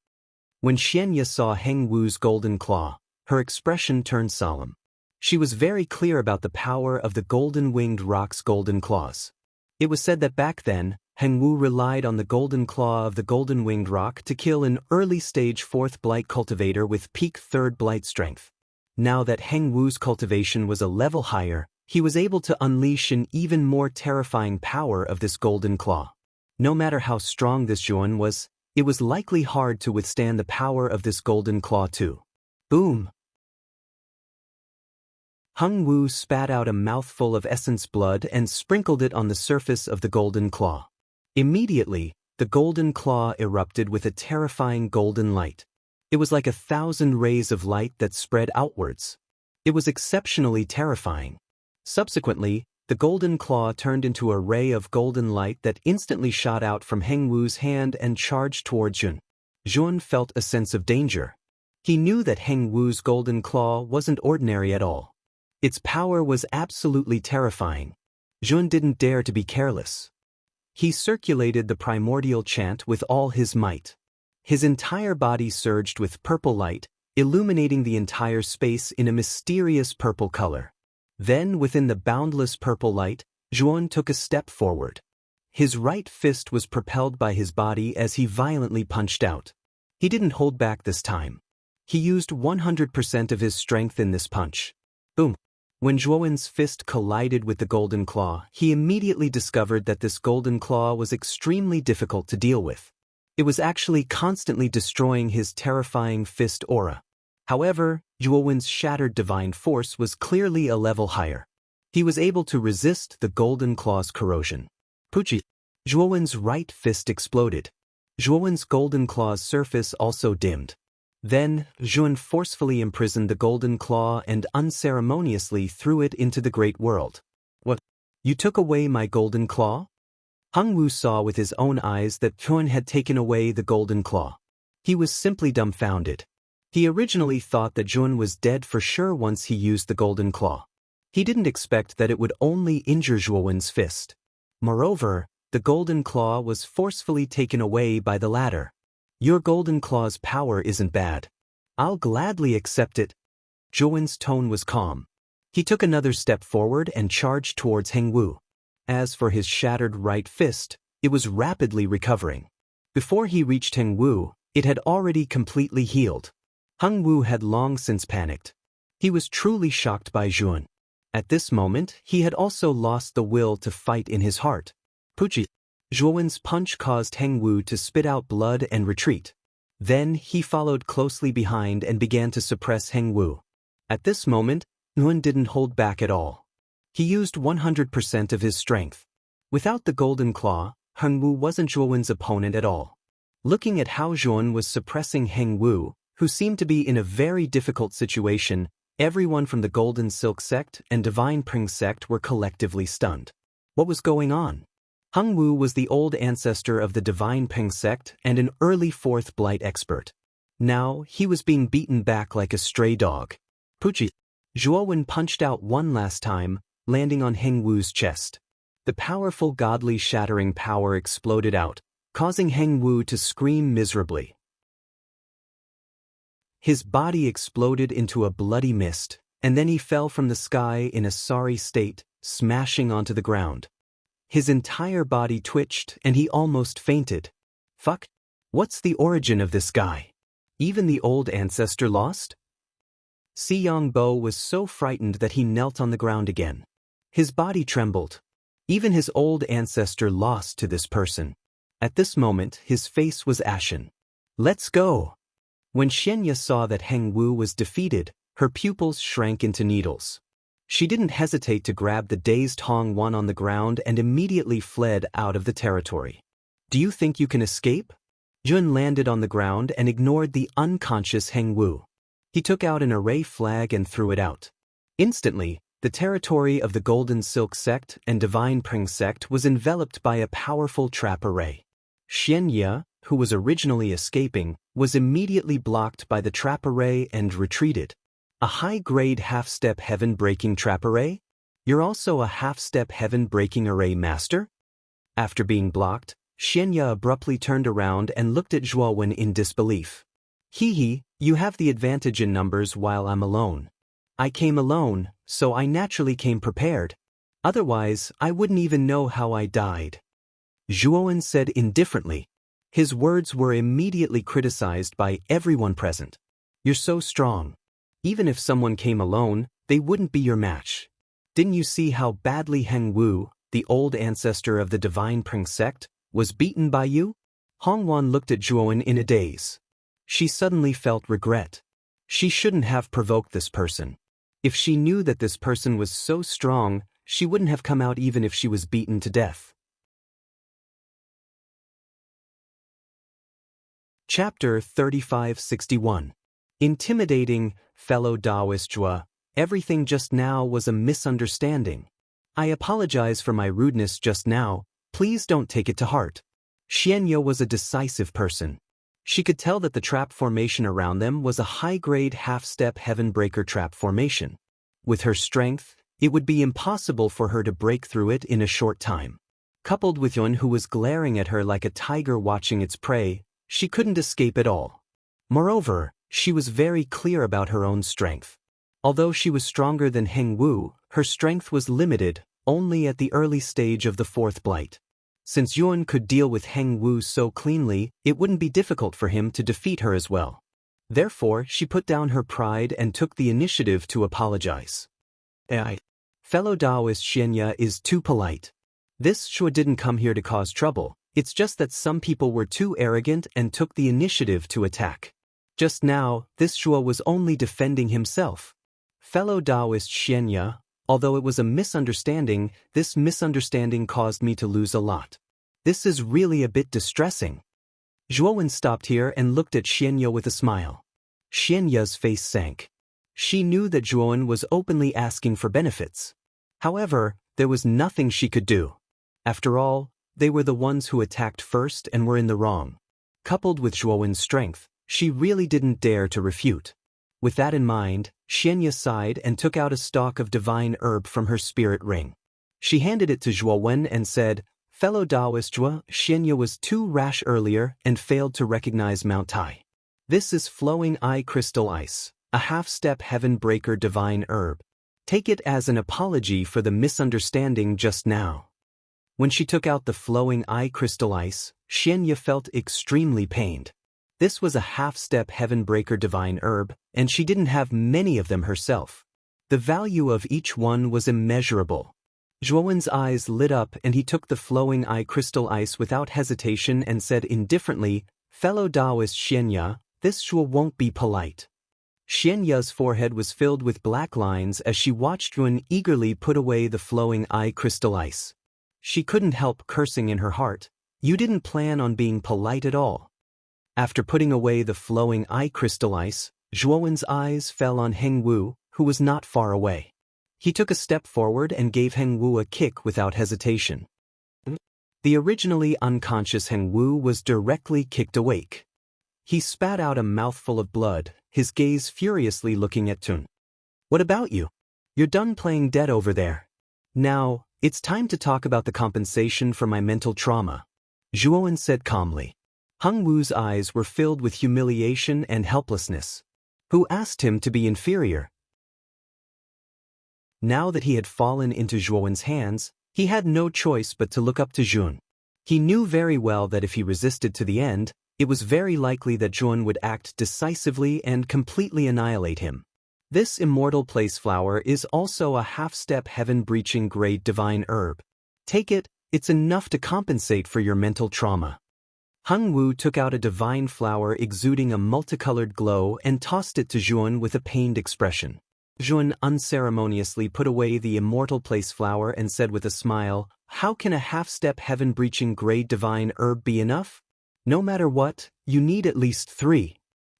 When Xianya saw Heng Wu's golden claw, her expression turned solemn. She was very clear about the power of the golden-winged rock's golden claws. It was said that back then, Heng Wu relied on the golden claw of the golden-winged rock to kill an early-stage fourth blight cultivator with peak third blight strength. Now that Heng Wu's cultivation was a level higher, he was able to unleash an even more terrifying power of this golden claw. No matter how strong this Zhuan was, it was likely hard to withstand the power of this golden claw too. Boom! Heng Wu spat out a mouthful of essence blood and sprinkled it on the surface of the golden claw. Immediately, the golden claw erupted with a terrifying golden light. It was like 1,000 rays of light that spread outwards. It was exceptionally terrifying. Subsequently, the golden claw turned into a ray of golden light that instantly shot out from Heng Wu's hand and charged toward Zhuan. Zhuan felt a sense of danger. He knew that Heng Wu's golden claw wasn't ordinary at all. Its power was absolutely terrifying. Zhuan didn't dare to be careless. He circulated the primordial chant with all his might. His entire body surged with purple light, illuminating the entire space in a mysterious purple color. Then, within the boundless purple light, Zhuan took a step forward. His right fist was propelled by his body as he violently punched out. He didn't hold back this time. He used 100% of his strength in this punch. Boom! When Zhuowen's fist collided with the golden claw, he immediately discovered that this golden claw was extremely difficult to deal with. It was actually constantly destroying his terrifying fist aura. However, Zhuowen's shattered divine force was clearly a level higher. He was able to resist the golden claw's corrosion. Puchi! Zhuowen's right fist exploded. Zhuowen's golden claw's surface also dimmed. Then, Zhuan forcefully imprisoned the golden claw and unceremoniously threw it into the great world. What? You took away my golden claw? Heng Wu saw with his own eyes that Zhuan had taken away the golden claw. He was simply dumbfounded. He originally thought that Zhuan was dead for sure once he used the golden claw. He didn't expect that it would only injure Zhuowen's fist. Moreover, the golden claw was forcefully taken away by the latter. Your golden claw's power isn't bad. I'll gladly accept it. Zhuowen's tone was calm. He took another step forward and charged towards Heng Wu. As for his shattered right fist, it was rapidly recovering. Before he reached Heng Wu, it had already completely healed. Heng Wu had long since panicked. He was truly shocked by Zhuan. At this moment, he had also lost the will to fight in his heart. Puchi. Zhuan's punch caused Heng Wu to spit out blood and retreat. Then he followed closely behind and began to suppress Heng Wu. At this moment, Zhuan didn't hold back at all. He used 100% of his strength. Without the golden claw, Heng Wu wasn't Zhuan's opponent at all. Looking at how Zhuan was suppressing Heng Wu, who seemed to be in a very difficult situation, everyone from the Golden Silk sect and Divine Pring sect were collectively stunned. What was going on? Heng Wu was the old ancestor of the Divine Ping sect and an early Fourth Blight expert. Now, he was being beaten back like a stray dog. Puchi. Zhuowen punched out one last time, landing on Heng Wu's chest. The powerful godly shattering power exploded out, causing Heng Wu to scream miserably. His body exploded into a bloody mist, and then he fell from the sky in a sorry state, smashing onto the ground. His entire body twitched and he almost fainted. Fuck? What's the origin of this guy? Even the old ancestor lost? Si Yongbo was so frightened that he knelt on the ground again. His body trembled. Even his old ancestor lost to this person. At this moment, his face was ashen. Let's go! When Xianya saw that Heng Wu was defeated, her pupils shrank into needles. She didn't hesitate to grab the dazed Hong Wan on the ground and immediately fled out of the territory. Do you think you can escape? Jun landed on the ground and ignored the unconscious Heng Wu. He took out an array flag and threw it out. Instantly, the territory of the Golden Silk sect and Divine Pring sect was enveloped by a powerful trap array. Xianya, who was originally escaping, was immediately blocked by the trap array and retreated. A high-grade half-step heaven-breaking trap array? You're also a half-step heaven-breaking array master? After being blocked, Xianya abruptly turned around and looked at Zhuowen in disbelief. Hee, you have the advantage in numbers while I'm alone. I came alone, so I naturally came prepared. Otherwise, I wouldn't even know how I died. Zhuowen said indifferently. His words were immediately criticized by everyone present. You're so strong. Even if someone came alone, they wouldn't be your match. Didn't you see how badly Heng Wu, the old ancestor of the Divine Pring sect, was beaten by you? Hongwan looked at Zhuowen in a daze. She suddenly felt regret. She shouldn't have provoked this person. If she knew that this person was so strong, she wouldn't have come out even if she was beaten to death. Chapter 3561. Intimidating, fellow Taoist Zhua, everything just now was a misunderstanding. I apologize for my rudeness just now, please don't take it to heart. Xianya was a decisive person. She could tell that the trap formation around them was a high-grade half-step heaven-breaker trap formation. With her strength, it would be impossible for her to break through it in a short time. Coupled with Yun, who was glaring at her like a tiger watching its prey, she couldn't escape at all. Moreover, she was very clear about her own strength. Although she was stronger than Heng Wu, her strength was limited only at the early stage of the Fourth Blight. Since Yuan could deal with Heng Wu so cleanly, it wouldn't be difficult for him to defeat her as well. Therefore, she put down her pride and took the initiative to apologize. Fellow Taoist Xianya is too polite. This Shua didn't come here to cause trouble, it's just that some people were too arrogant and took the initiative to attack. Just now, this Shua was only defending himself. Fellow Taoist Xianya, although it was a misunderstanding, this misunderstanding caused me to lose a lot. This is really a bit distressing. Zhuowen stopped here and looked at Xianya with a smile. Xianya's face sank. She knew that Zhuowen was openly asking for benefits. However, there was nothing she could do. After all, they were the ones who attacked first and were in the wrong. Coupled with Zhuowen's strength, she really didn't dare to refute. With that in mind, Xianya sighed and took out a stalk of divine herb from her spirit ring. She handed it to Zhuowen and said, Fellow Taoist Zhua, Xianya was too rash earlier and failed to recognize Mount Tai. This is flowing eye crystal ice, a half-step heaven breaker divine herb. Take it as an apology for the misunderstanding just now. When she took out the flowing eye crystal ice, Xianya felt extremely pained. This was a half-step heaven-breaker divine herb, and she didn't have many of them herself. The value of each one was immeasurable. Zhuowen's eyes lit up and he took the flowing eye crystal ice without hesitation and said indifferently, "Fellow Taoist Xianya, this sure won't be polite." Xianya's forehead was filled with black lines as she watched Zhuan eagerly put away the flowing eye crystal ice. She couldn't help cursing in her heart. You didn't plan on being polite at all. After putting away the flowing eye crystal ice, Zhuowen's eyes fell on Hengwu, who was not far away. He took a step forward and gave Hengwu a kick without hesitation. The originally unconscious Hengwu was directly kicked awake. He spat out a mouthful of blood, his gaze furiously looking at Tun. "What about you? You're done playing dead over there. Now, it's time to talk about the compensation for my mental trauma," Zhuowen said calmly. Hengwu's eyes were filled with humiliation and helplessness. Who asked him to be inferior? Now that he had fallen into Zhuowen's hands, he had no choice but to look up to Zhuan. He knew very well that if he resisted to the end, it was very likely that Zhuan would act decisively and completely annihilate him. This immortal place flower is also a half-step heaven-breaching grade divine herb. Take it, it's enough to compensate for your mental trauma. Hengwu took out a divine flower exuding a multicolored glow and tossed it to Zhuan with a pained expression. Zhuan unceremoniously put away the immortal place flower and said with a smile, "How can a half-step heaven-breaching grade divine herb be enough? No matter what, you need at least 3.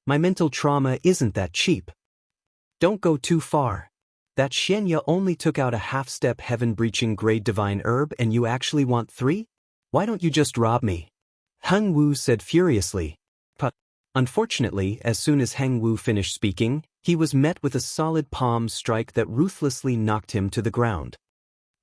My mental trauma isn't that cheap. Don't go too far. That Xianya only took out a half-step heaven-breaching grade divine herb and you actually want 3? Why don't you just rob me?" Hengwu said furiously. But unfortunately, as soon as Hengwu finished speaking, he was met with a solid palm strike that ruthlessly knocked him to the ground.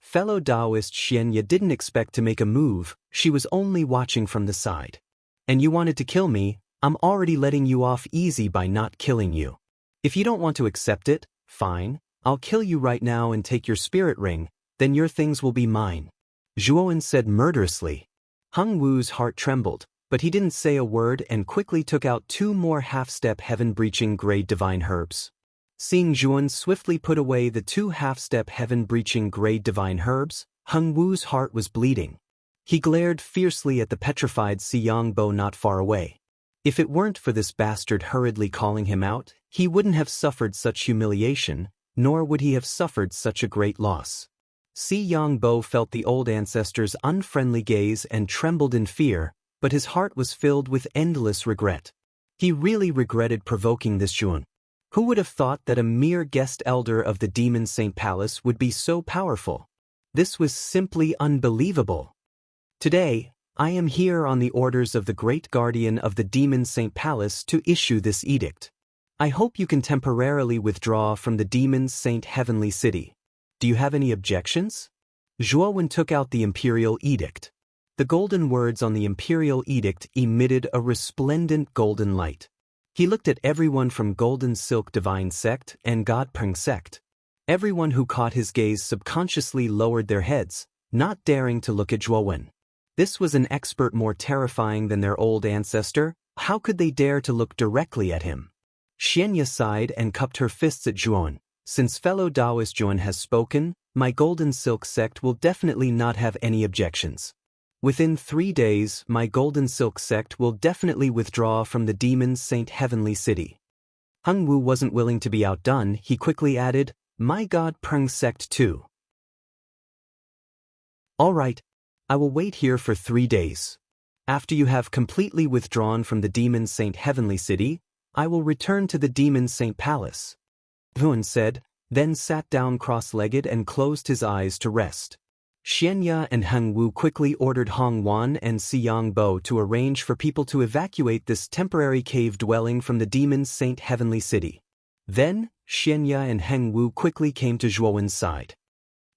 Fellow Taoist Xianya didn't expect to make a move, she was only watching from the side. "And you wanted to kill me, I'm already letting you off easy by not killing you. If you don't want to accept it, fine, I'll kill you right now and take your spirit ring, then your things will be mine," Zhuowen said murderously. Hengwu's heart trembled, but he didn't say a word and quickly took out 2 more half-step heaven-breaching grade divine herbs. Seeing Zhuan swiftly put away the 2 half-step heaven-breaching grade divine herbs, Hengwu's heart was bleeding. He glared fiercely at the petrified Bo not far away. If it weren't for this bastard hurriedly calling him out, he wouldn't have suffered such humiliation, nor would he have suffered such a great loss. Bo felt the old ancestor's unfriendly gaze and trembled in fear, but his heart was filled with endless regret. He really regretted provoking this Zhuan. Who would have thought that a mere guest elder of the Demon Saint Palace would be so powerful? This was simply unbelievable. Today, I am here on the orders of the great guardian of the Demon Saint Palace to issue this edict. I hope you can temporarily withdraw from the Demon Saint Heavenly City. Do you have any objections? Zhuowen took out the imperial edict. The golden words on the imperial edict emitted a resplendent golden light. He looked at everyone from Golden Silk Divine Sect and Godpeng Sect. Everyone who caught his gaze subconsciously lowered their heads, not daring to look at Zhuowen. This was an expert more terrifying than their old ancestor. How could they dare to look directly at him? Xianya sighed and cupped her fists at Zhuowen. Since fellow Taoist Zhuowen has spoken, my Golden Silk Sect will definitely not have any objections. Within 3 days, my Golden Silk Sect will definitely withdraw from the Demon Saint Heavenly City. Hengwu wasn't willing to be outdone. He quickly added, my Godpeng Sect too. All right. I will wait here for 3 days. After you have completely withdrawn from the Demon Saint Heavenly City, I will return to the Demon Saint Palace. Zhuan said, then sat down cross-legged and closed his eyes to rest. Xianya and Hengwu quickly ordered Hongwan and Bo to arrange for people to evacuate this temporary cave dwelling from the Demon Saint Heavenly City. Then, Xianya and Hengwu quickly came to Zhuowen's side.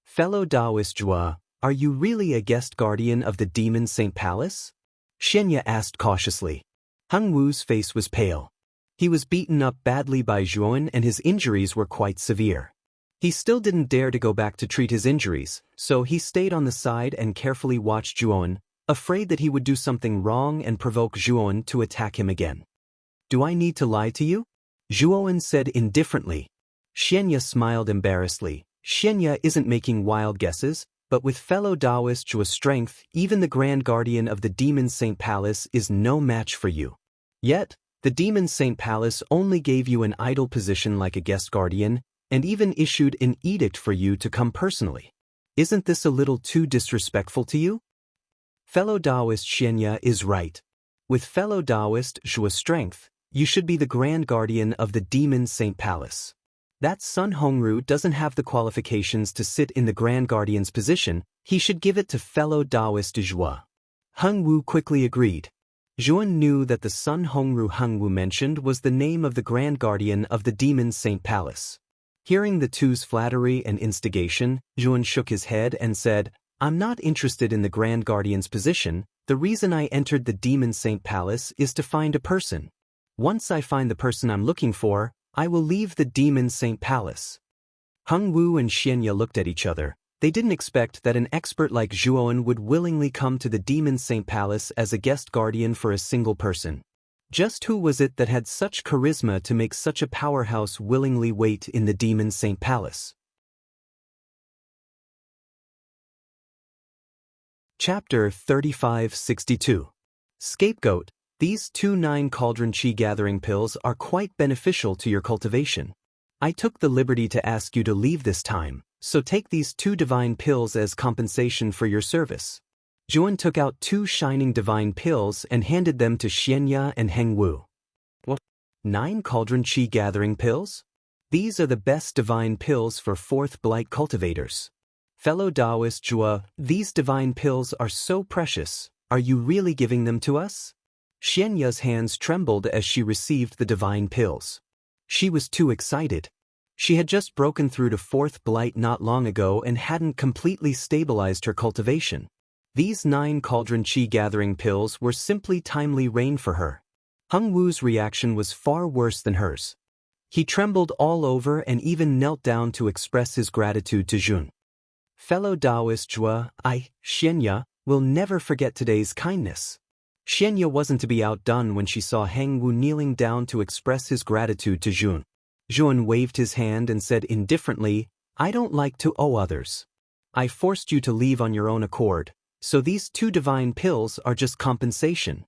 Fellow Taoist Zhua, are you really a guest guardian of the Demon Saint Palace? Xianya asked cautiously. Hengwu's face was pale. He was beaten up badly by Zhuowen and his injuries were quite severe. He still didn't dare to go back to treat his injuries, so he stayed on the side and carefully watched Zhuowen, afraid that he would do something wrong and provoke Zhuowen to attack him again. Do I need to lie to you? Zhuowen said indifferently. Xianya smiled embarrassedly. Xianya isn't making wild guesses, but with fellow Taoist Zhuo's strength, even the Grand Guardian of the Demon Saint Palace is no match for you. Yet, the Demon Saint Palace only gave you an idle position like a guest guardian, and even issued an edict for you to come personally. Isn't this a little too disrespectful to you? Fellow Taoist Xianya is right. With fellow Taoist Zhuo's strength, you should be the Grand Guardian of the Demon Saint Palace. That Sun Hongru doesn't have the qualifications to sit in the Grand Guardian's position, he should give it to fellow Taoist Zhuo. Heng Wu quickly agreed. Zhuan knew that the Sun Hongru Heng Wu mentioned was the name of the Grand Guardian of the Demon Saint Palace. Hearing the two's flattery and instigation, Zhuan shook his head and said, I'm not interested in the Grand Guardian's position. The reason I entered the Demon Saint Palace is to find a person. Once I find the person I'm looking for, I will leave the Demon Saint Palace. Heng Wu and Xianya looked at each other. They didn't expect that an expert like Zhuowen would willingly come to the Demon Saint Palace as a guest guardian for a single person. Just who was it that had such charisma to make such a powerhouse willingly wait in the Demon Saint Palace? Chapter 3562. Scapegoat. These 2 9 cauldron chi gathering pills are quite beneficial to your cultivation. I took the liberty to ask you to leave this time, so take these 2 divine pills as compensation for your service. Zhuan took out 2 shining divine pills and handed them to Xianya and Heng Wu. What? 9 cauldron chi gathering pills? These are the best divine pills for 4th blight cultivators. Fellow Taoist Zhuo, these divine pills are so precious. Are you really giving them to us? Xianya's hands trembled as she received the divine pills. She was too excited. She had just broken through to 4th blight not long ago and hadn't completely stabilized her cultivation. These 9 cauldron chi gathering pills were simply timely rain for her. Heng Wu's reaction was far worse than hers. He trembled all over and even knelt down to express his gratitude to Zhun. Fellow Taoist Zhuo, Xianya, will never forget today's kindness. Xianya wasn't to be outdone when she saw Heng Wu kneeling down to express his gratitude to Zhun. Zhuan waved his hand and said indifferently, I don't like to owe others. I forced you to leave on your own accord, so these 2 divine pills are just compensation.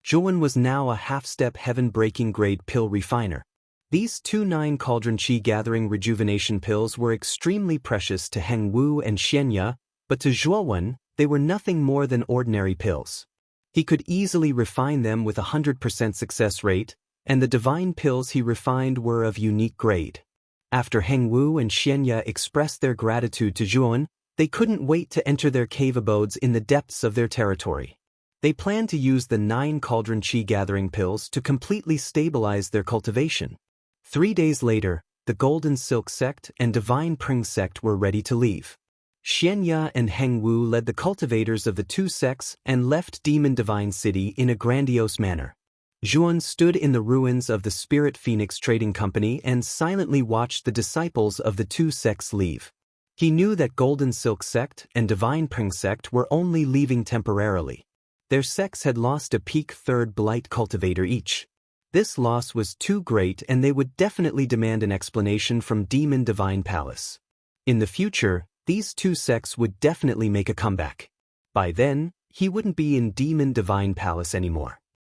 Zhuan was now a half-step heaven-breaking grade pill refiner. These 2 9 cauldron chi gathering rejuvenation pills were extremely precious to Heng Wu and Xianya, but to Zhuowen, they were nothing more than ordinary pills. He could easily refine them with 100% success rate, and the divine pills he refined were of unique grade. After Heng Wu and Xianya expressed their gratitude to Zhuowen, they couldn't wait to enter their cave abodes in the depths of their territory. They planned to use the 9 cauldron chi gathering pills to completely stabilize their cultivation. 3 days later, the Golden Silk Sect and Divine Pring Sect were ready to leave. Xianya and Heng Wu led the cultivators of the 2 sects and left Demon Divine City in a grandiose manner. Zhuan stood in the ruins of the Spirit Phoenix Trading Company and silently watched the disciples of the 2 sects leave. He knew that Golden Silk Sect and Divine Pring Sect were only leaving temporarily. Their sects had lost a peak 3rd blight cultivator each. This loss was too great and they would definitely demand an explanation from Demon Divine Palace. In the future, these 2 sects would definitely make a comeback. By then, he wouldn't be in Demon Divine Palace anymore.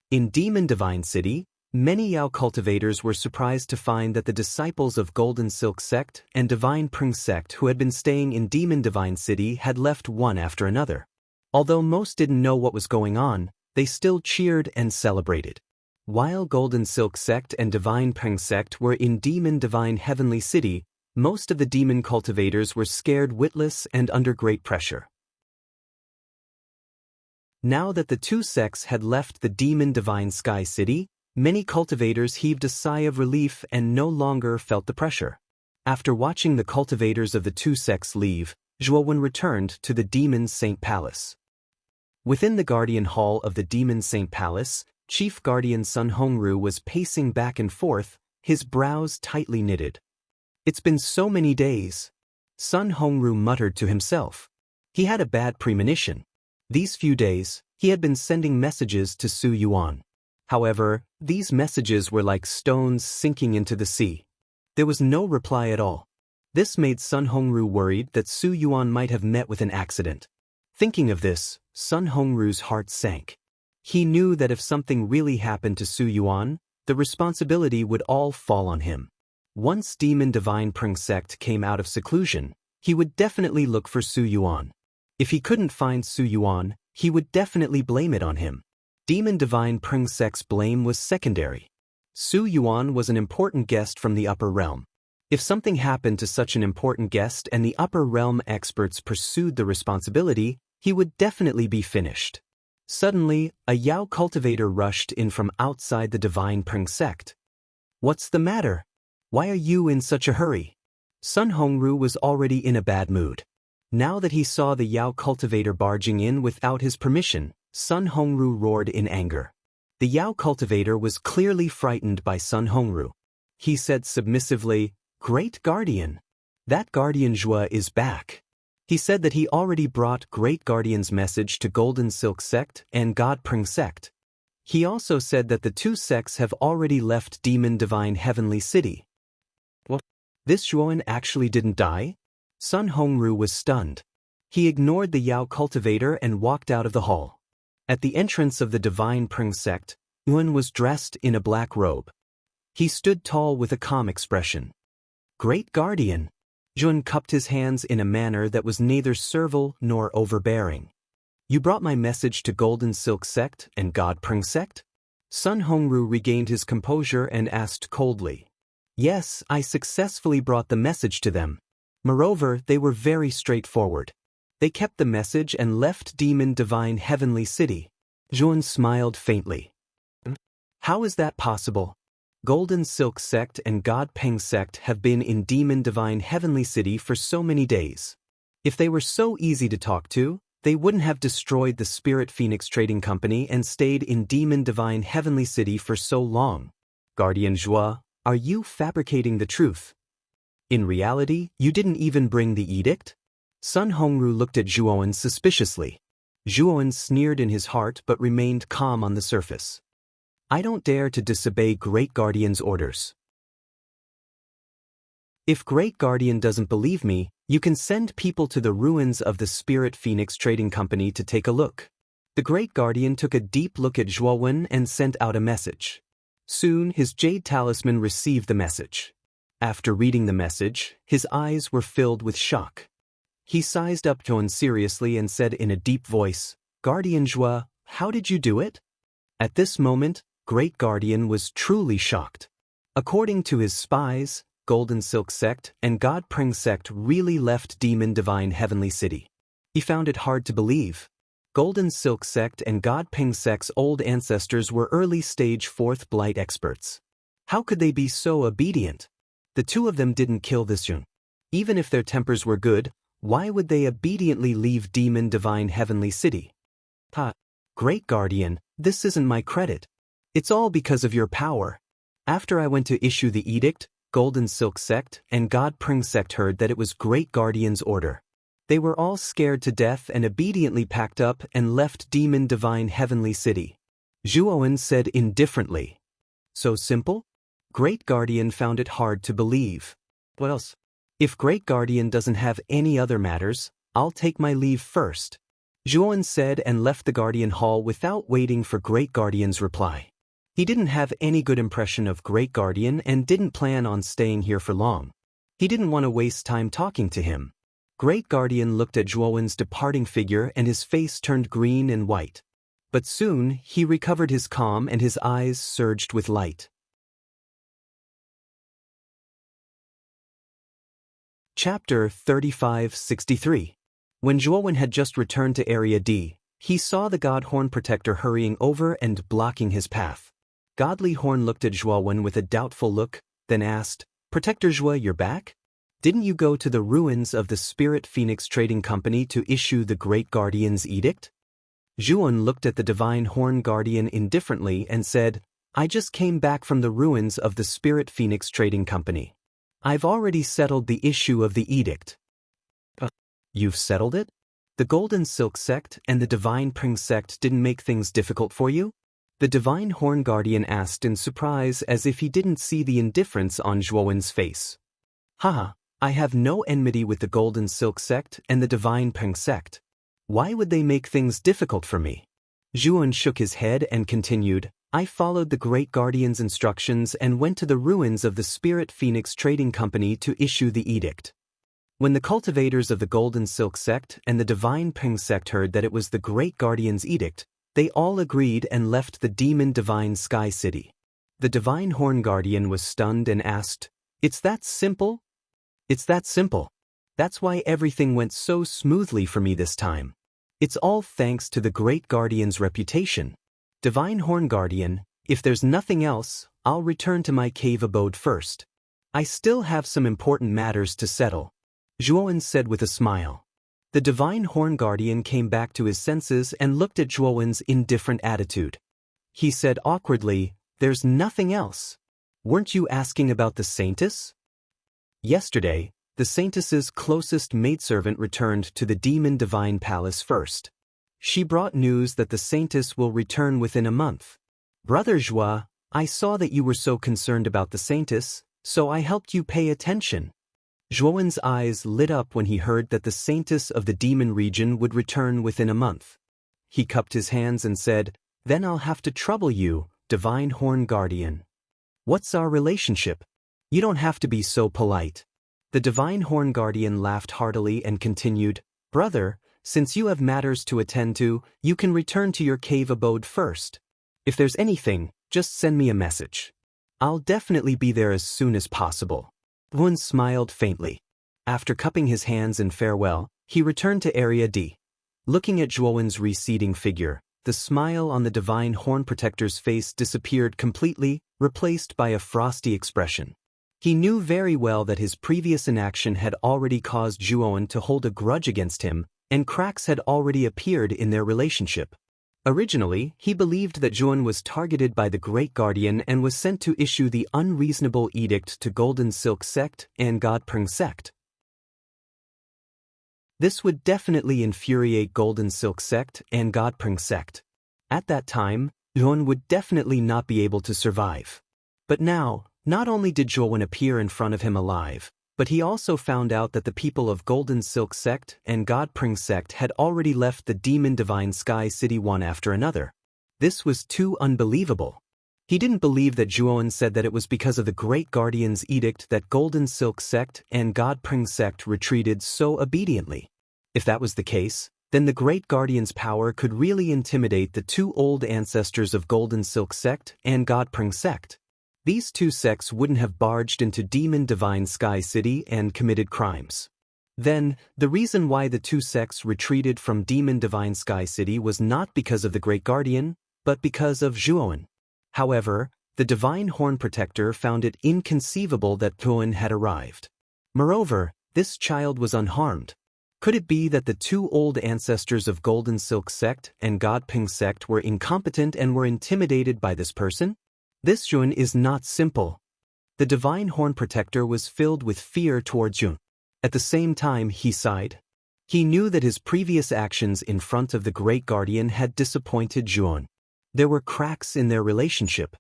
In Demon Divine City, many Yao cultivators were surprised to find that the disciples of Golden Silk Sect and Divine Pring Sect who had been staying in Demon Divine City had left one after another. Although most didn't know what was going on, they still cheered and celebrated. While Golden Silk Sect and Divine Pring Sect were in Demon Divine Heavenly City, most of the demon cultivators were scared witless and under great pressure. Now that the 2 sects had left the Demon Divine Sky City, many cultivators heaved a sigh of relief and no longer felt the pressure. After watching the cultivators of the 2 sects leave, Zhuowen returned to the Demon Saint Palace. Within the Guardian Hall of the Demon Saint Palace, Chief Guardian Sun Hongru was pacing back and forth, his brows tightly knitted. It's been so many days. Sun Hongru muttered to himself. He had a bad premonition. These few days, he had been sending messages to Su Yuan. However, these messages were like stones sinking into the sea. There was no reply at all. This made Sun Hongru worried that Su Yuan might have met with an accident. Thinking of this, Sun Hongru's heart sank. He knew that if something really happened to Su Yuan, the responsibility would all fall on him. Once Demon Divine Pring Sect came out of seclusion, he would definitely look for Su Yuan. If he couldn't find Su Yuan, he would definitely blame it on him. Demon Divine Pring Sect's blame was secondary. Su Yuan was an important guest from the upper realm. If something happened to such an important guest and the upper realm experts pursued the responsibility, he would definitely be finished. Suddenly, a Yao cultivator rushed in from outside the Divine Pring Sect. "What's the matter? Why are you in such a hurry?" Sun Hongru was already in a bad mood. Now that he saw the Yao cultivator barging in without his permission, Sun Hongru roared in anger. The Yao cultivator was clearly frightened by Sun Hongru. He said submissively, "Great Guardian. That Guardian Zhua is back." He said that he already brought Great Guardian's message to Golden Silk Sect and God Pring Sect. He also said that the two sects have already left Demon Divine Heavenly City. What? This Zhuoan actually didn't die? Sun Hongru was stunned. He ignored the Yao cultivator and walked out of the hall. At the entrance of the Divine Pring Sect, Yuan was dressed in a black robe. He stood tall with a calm expression. "Great Guardian." Yuan cupped his hands in a manner that was neither servile nor overbearing. "You brought my message to Golden Silk Sect and God Pring Sect?" Sun Hongru regained his composure and asked coldly. "Yes, I successfully brought the message to them. Moreover, they were very straightforward. They kept the message and left Demon Divine Heavenly City." Yuan smiled faintly. "How is that possible? Golden Silk Sect and God Peng Sect have been in Demon Divine Heavenly City for so many days. If they were so easy to talk to, they wouldn't have destroyed the Spirit Phoenix Trading Company and stayed in Demon Divine Heavenly City for so long. Guardian Zhua, are you fabricating the truth? In reality, you didn't even bring the edict?" Sun Hongru looked at Zhuoan suspiciously. Zhuoan sneered in his heart but remained calm on the surface. "I don't dare to disobey Great Guardian's orders. If Great Guardian doesn't believe me, you can send people to the ruins of the Spirit Phoenix Trading Company to take a look." The Great Guardian took a deep look at Zhuowen and sent out a message. Soon, his jade talisman received the message. After reading the message, his eyes were filled with shock. He sized up Zhuowen seriously and said in a deep voice, "Guardian Zhua, how did you do it?" At this moment, Great Guardian was truly shocked. According to his spies, Golden Silk Sect and God Pring Sect really left Demon Divine Heavenly City. He found it hard to believe. Golden Silk Sect and God Ping Sect's old ancestors were early-stage Fourth Blight experts. How could they be so obedient? The two of them didn't kill this Yun. Even if their tempers were good, why would they obediently leave Demon Divine Heavenly City? Great Guardian, this isn't my credit. It's all because of your power. After I went to issue the edict, Golden Silk Sect and God Pring Sect heard that it was Great Guardian's order. They were all scared to death and obediently packed up and left Demon Divine Heavenly City. Zhuowen said indifferently. So simple? Great Guardian found it hard to believe. What else? If Great Guardian doesn't have any other matters, I'll take my leave first. Zhuowen said and left the Guardian Hall without waiting for Great Guardian's reply. He didn't have any good impression of Great Guardian and didn't plan on staying here for long. He didn't want to waste time talking to him. Great Guardian looked at Zhuowen's departing figure and his face turned green and white. But soon, he recovered his calm and his eyes surged with light. Chapter 3563. When Zhuowen had just returned to Area D, he saw the God Horn Protector hurrying over and blocking his path. Godly Horn looked at Zhuowen with a doubtful look, then asked, "Protector Zhua, you're back? Didn't you go to the ruins of the Spirit Phoenix Trading Company to issue the Great Guardian's edict?" Zhuowen looked at the Divine Horn Guardian indifferently and said, "I just came back from the ruins of the Spirit Phoenix Trading Company. I've already settled the issue of the edict." You've settled it? The Golden Silk Sect and the Divine Pring Sect didn't make things difficult for you? The divine horn guardian asked in surprise as if he didn't see the indifference on Zhuowen's face. Haha, I have no enmity with the Golden Silk Sect and the Divine Peng Sect. Why would they make things difficult for me? Zhuowen shook his head and continued, I followed the Great Guardian's instructions and went to the ruins of the Spirit Phoenix Trading Company to issue the edict. When the cultivators of the Golden Silk Sect and the Divine Peng Sect heard that it was the Great Guardian's edict, they all agreed and left the Demon Divine Sky City. The Divine Horn Guardian was stunned and asked, It's that simple? It's that simple. That's why everything went so smoothly for me this time. It's all thanks to the Great Guardian's reputation. Divine Horn Guardian, if there's nothing else, I'll return to my cave abode first. I still have some important matters to settle, Zhuowen said with a smile. The Divine Horn Guardian came back to his senses and looked at Zhuowen's indifferent attitude. He said awkwardly, There's nothing else. Weren't you asking about the Saintess? Yesterday, the Saintess's closest maidservant returned to the Demon Divine Palace first. She brought news that the Saintess will return within a month. Brother Zhua, I saw that you were so concerned about the Saintess, so I helped you pay attention. Zhuowen's eyes lit up when he heard that the Saintess of the Demon region would return within a month. He cupped his hands and said, Then I'll have to trouble you, Divine Horn Guardian. What's our relationship? You don't have to be so polite. The Divine Horn Guardian laughed heartily and continued, Brother, since you have matters to attend to, you can return to your cave abode first. If there's anything, just send me a message. I'll definitely be there as soon as possible. Zhuowen smiled faintly. After cupping his hands in farewell, he returned to Area D. Looking at Zhuowen's receding figure, the smile on the Divine Horn Protector's face disappeared completely, replaced by a frosty expression. He knew very well that his previous inaction had already caused Zhuowen to hold a grudge against him, and cracks had already appeared in their relationship. Originally, he believed that Zhuowen was targeted by the Great Guardian and was sent to issue the unreasonable edict to Golden Silk Sect and God Peng Sect. This would definitely infuriate Golden Silk Sect and God Peng Sect. At that time, Zhuowen would definitely not be able to survive. But now, not only did Zhuowen appear in front of him alive, but he also found out that the people of Golden Silk Sect and God Peng Sect had already left the Demon Divine Sky City one after another. This was too unbelievable. He didn't believe that Zhuowen said that it was because of the Great Guardian's edict that Golden Silk Sect and God Peng Sect retreated so obediently. If that was the case, then the Great Guardian's power could really intimidate the two old ancestors of Golden Silk Sect and God Peng Sect. These two sects wouldn't have barged into Demon Divine Sky City and committed crimes. Then, the reason why the two sects retreated from Demon Divine Sky City was not because of the Great Guardian, but because of Zhuowen. However, the Divine Horn Protector found it inconceivable that Zhuowen had arrived. Moreover, this child was unharmed. Could it be that the two old ancestors of Golden Silk Sect and God Peng Sect were incompetent and were intimidated by this person? This Zhuowen is not simple. The Divine Horn Protector was filled with fear towards Zhuowen. At the same time, he sighed. He knew that his previous actions in front of the Great Guardian had disappointed Zhuowen. There were cracks in their relationship.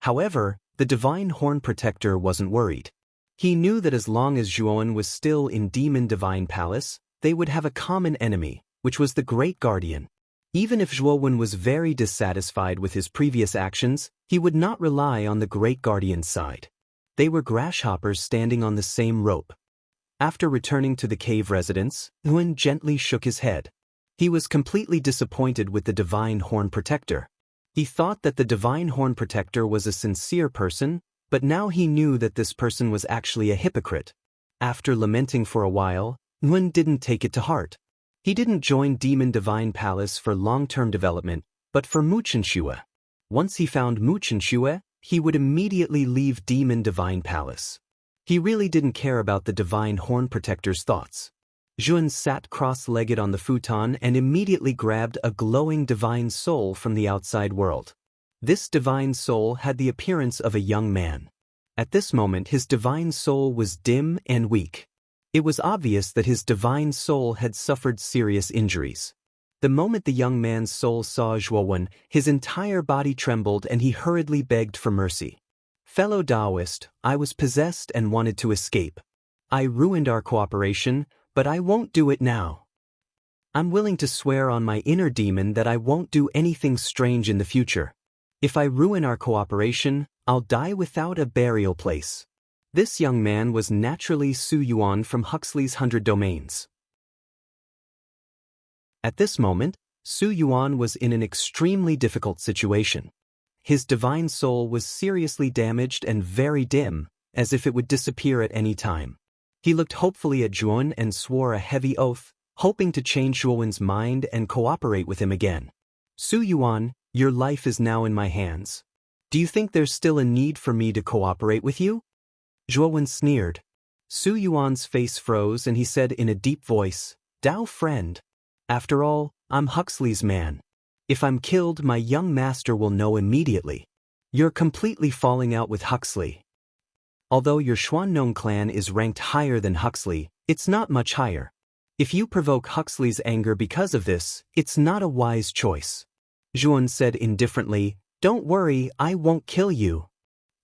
However, the Divine Horn Protector wasn't worried. He knew that as long as Zhuowen was still in Demon Divine Palace, they would have a common enemy, which was the Great Guardian. Even if Zhuowen was very dissatisfied with his previous actions, he would not rely on the Great Guardian's side. They were grasshoppers standing on the same rope. After returning to the cave residence, Zhuowen gently shook his head. He was completely disappointed with the Divine Horn Protector. He thought that the Divine Horn Protector was a sincere person, but now he knew that this person was actually a hypocrite. After lamenting for a while, Zhuowen didn't take it to heart. He didn't join Demon Divine Palace for long-term development, but for Muchenshue. Once he found Muchenshue, he would immediately leave Demon Divine Palace. He really didn't care about the Divine Horn Protector's thoughts. Zhuowen sat cross-legged on the futon and immediately grabbed a glowing divine soul from the outside world. This divine soul had the appearance of a young man. At this moment, his divine soul was dim and weak. It was obvious that his divine soul had suffered serious injuries. The moment the young man's soul saw Zhuowen, his entire body trembled and he hurriedly begged for mercy. Fellow Taoist, I was possessed and wanted to escape. I ruined our cooperation, but I won't do it now. I'm willing to swear on my inner demon that I won't do anything strange in the future. If I ruin our cooperation, I'll die without a burial place. This young man was naturally Su Yuan from Huxley's 100 Domains. At this moment, Su Yuan was in an extremely difficult situation. His divine soul was seriously damaged and very dim, as if it would disappear at any time. He looked hopefully at Zhuowen and swore a heavy oath, hoping to change Zhuowen's mind and cooperate with him again. Su Yuan, your life is now in my hands. Do you think there's still a need for me to cooperate with you? Zhuowen sneered. Su Yuan's face froze and he said in a deep voice, Tao friend. After all, I'm Huxley's man. If I'm killed, my young master will know immediately. You're completely falling out with Huxley. Although your Xuannong clan is ranked higher than Huxley, it's not much higher. If you provoke Huxley's anger because of this, it's not a wise choice. Zhuowen said indifferently, Don't worry, I won't kill you.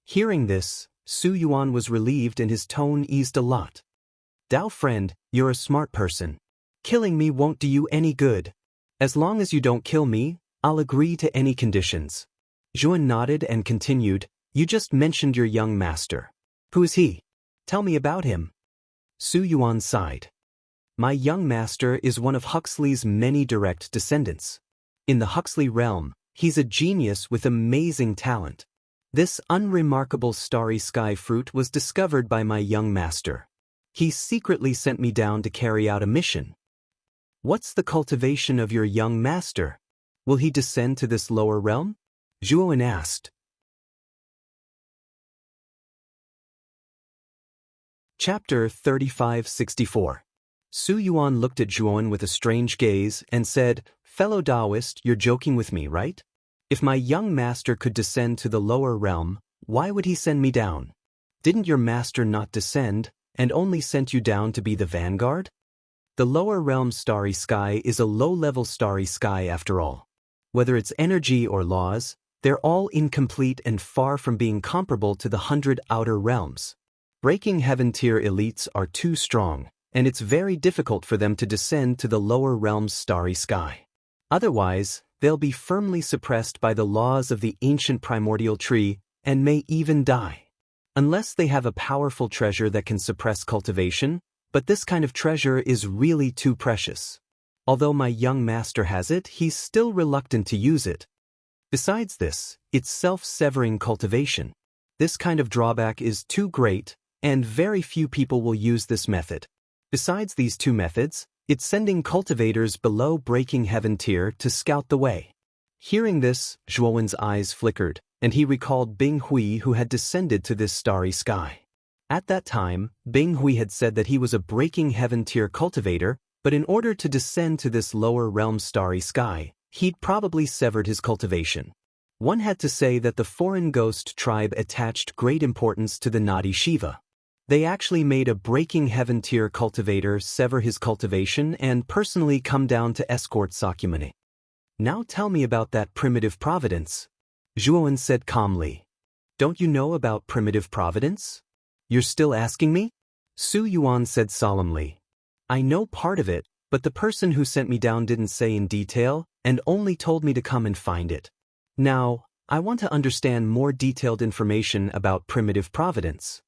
Hearing this, Su Yuan was relieved and his tone eased a lot. Tao friend, you're a smart person. Killing me won't do you any good. As long as you don't kill me, I'll agree to any conditions. Zhuowen nodded and continued, You just mentioned your young master. Who is he? Tell me about him. Su Yuan sighed. My young master is one of Huxley's many direct descendants. In the Huxley realm, he's a genius with amazing talent. This unremarkable starry sky fruit was discovered by my young master. He secretly sent me down to carry out a mission. What's the cultivation of your young master? Will he descend to this lower realm? Zhuowen asked. Chapter 3564. Su Yuan looked at Zhuowen with a strange gaze and said, Fellow Taoist, you're joking with me, right? If my young master could descend to the lower realm, why would he send me down? Didn't your master not descend, and only sent you down to be the vanguard? The lower realm starry sky is a low-level starry sky after all. Whether it's energy or laws, they're all incomplete and far from being comparable to the 100 outer realms. Breaking heaven tier elites are too strong, and it's very difficult for them to descend to the lower realm's starry sky. Otherwise, they'll be firmly suppressed by the laws of the ancient primordial tree and may even die. Unless they have a powerful treasure that can suppress cultivation, but this kind of treasure is really too precious. Although my young master has it, he's still reluctant to use it. Besides this, it's self-severing cultivation. This kind of drawback is too great, and very few people will use this method. Besides these two methods, it's sending cultivators below breaking heaven tier to scout the way. Hearing this, Zhuowen's eyes flickered, and he recalled Bing Hui who had descended to this starry sky. At that time, Bing Hui had said that he was a breaking heaven tier cultivator, but in order to descend to this lower realm starry sky, he'd probably severed his cultivation. One had to say that the foreign ghost tribe attached great importance to the Nadi Shiva. They actually made a breaking heaven tier cultivator sever his cultivation and personally come down to escort Sakyamuni. Now tell me about that primitive providence. Zhuowen said calmly. Don't you know about primitive providence? You're still asking me? Su Yuan said solemnly. I know part of it, but the person who sent me down didn't say in detail and only told me to come and find it. Now, I want to understand more detailed information about primitive providence.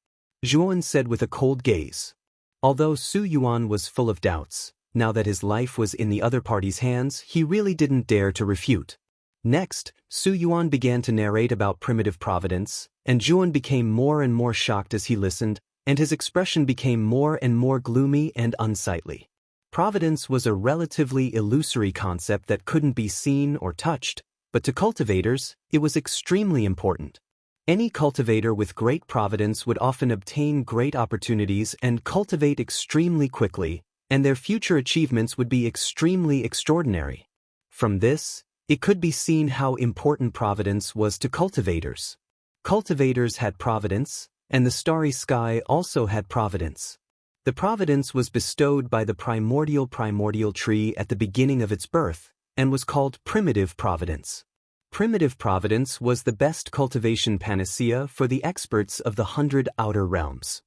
Zhuowen said with a cold gaze. Although Su Yuan was full of doubts, now that his life was in the other party's hands, he really didn't dare to refute. Next, Su Yuan began to narrate about primitive providence, and Zhuowen became more and more shocked as he listened, and his expression became more and more gloomy and unsightly. Providence was a relatively illusory concept that couldn't be seen or touched, but to cultivators, it was extremely important. Any cultivator with great providence would often obtain great opportunities and cultivate extremely quickly, and their future achievements would be extremely extraordinary. From this, it could be seen how important providence was to cultivators. Cultivators had providence, and the starry sky also had providence. The providence was bestowed by the primordial tree at the beginning of its birth, and was called primitive providence. Primitive providence was the best cultivation panacea for the experts of the 100 outer realms.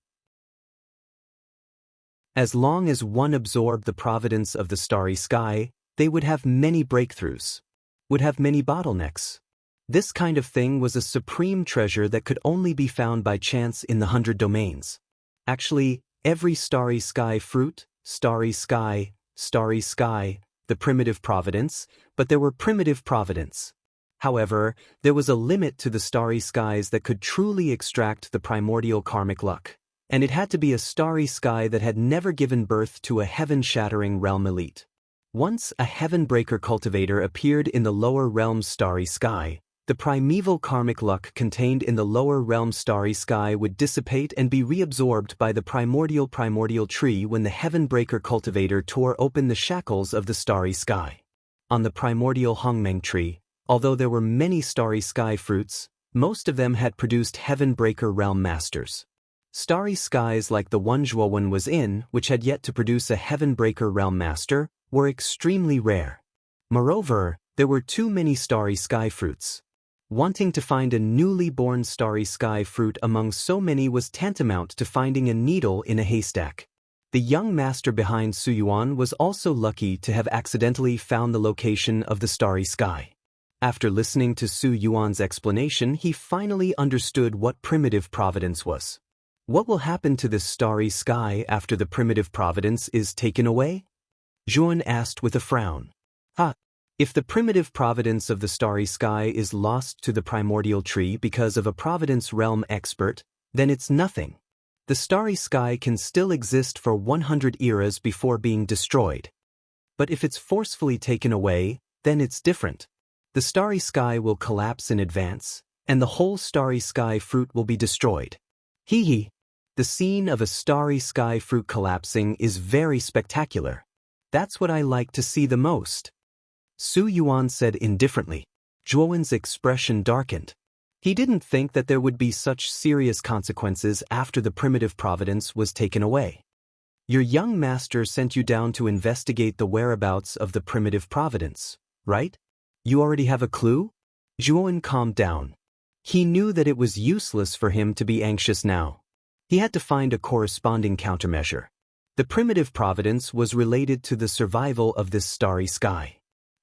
As long as one absorbed the providence of the starry sky, they would have many breakthroughs, would have many bottlenecks. This kind of thing was a supreme treasure that could only be found by chance in the 100 domains. Actually, every starry sky fruit, the primitive providence, but there were primitive providence. However, there was a limit to the starry skies that could truly extract the primordial karmic luck, and it had to be a starry sky that had never given birth to a heaven-shattering realm elite. Once a heaven-breaker cultivator appeared in the lower realm's starry sky, the primeval karmic luck contained in the lower realm starry sky would dissipate and be reabsorbed by the primordial tree when the heaven-breaker cultivator tore open the shackles of the starry sky. On the primordial Hongmeng tree, although there were many starry sky fruits, most of them had produced heaven-breaker realm masters. Starry skies like the one Zhuowen was in, which had yet to produce a heaven-breaker realm master, were extremely rare. Moreover, there were too many starry sky fruits. Wanting to find a newly born starry sky fruit among so many was tantamount to finding a needle in a haystack. The young master behind Su Yuan was also lucky to have accidentally found the location of the starry sky. After listening to Su Yuan's explanation, he finally understood what primitive providence was. What will happen to this starry sky after the primitive providence is taken away? Zhuan asked with a frown. If the primitive providence of the starry sky is lost to the primordial tree because of a providence realm expert, then it's nothing. The starry sky can still exist for 100 eras before being destroyed. But if it's forcefully taken away, then it's different. The starry sky will collapse in advance, and the whole starry sky fruit will be destroyed. The scene of a starry sky fruit collapsing is very spectacular. That's what I like to see the most. Su Yuan said indifferently. Zhuowen's expression darkened. He didn't think that there would be such serious consequences after the primitive providence was taken away. Your young master sent you down to investigate the whereabouts of the primitive providence, right? You already have a clue? Zhuowen calmed down. He knew that it was useless for him to be anxious now. He had to find a corresponding countermeasure. The primitive providence was related to the survival of this starry sky.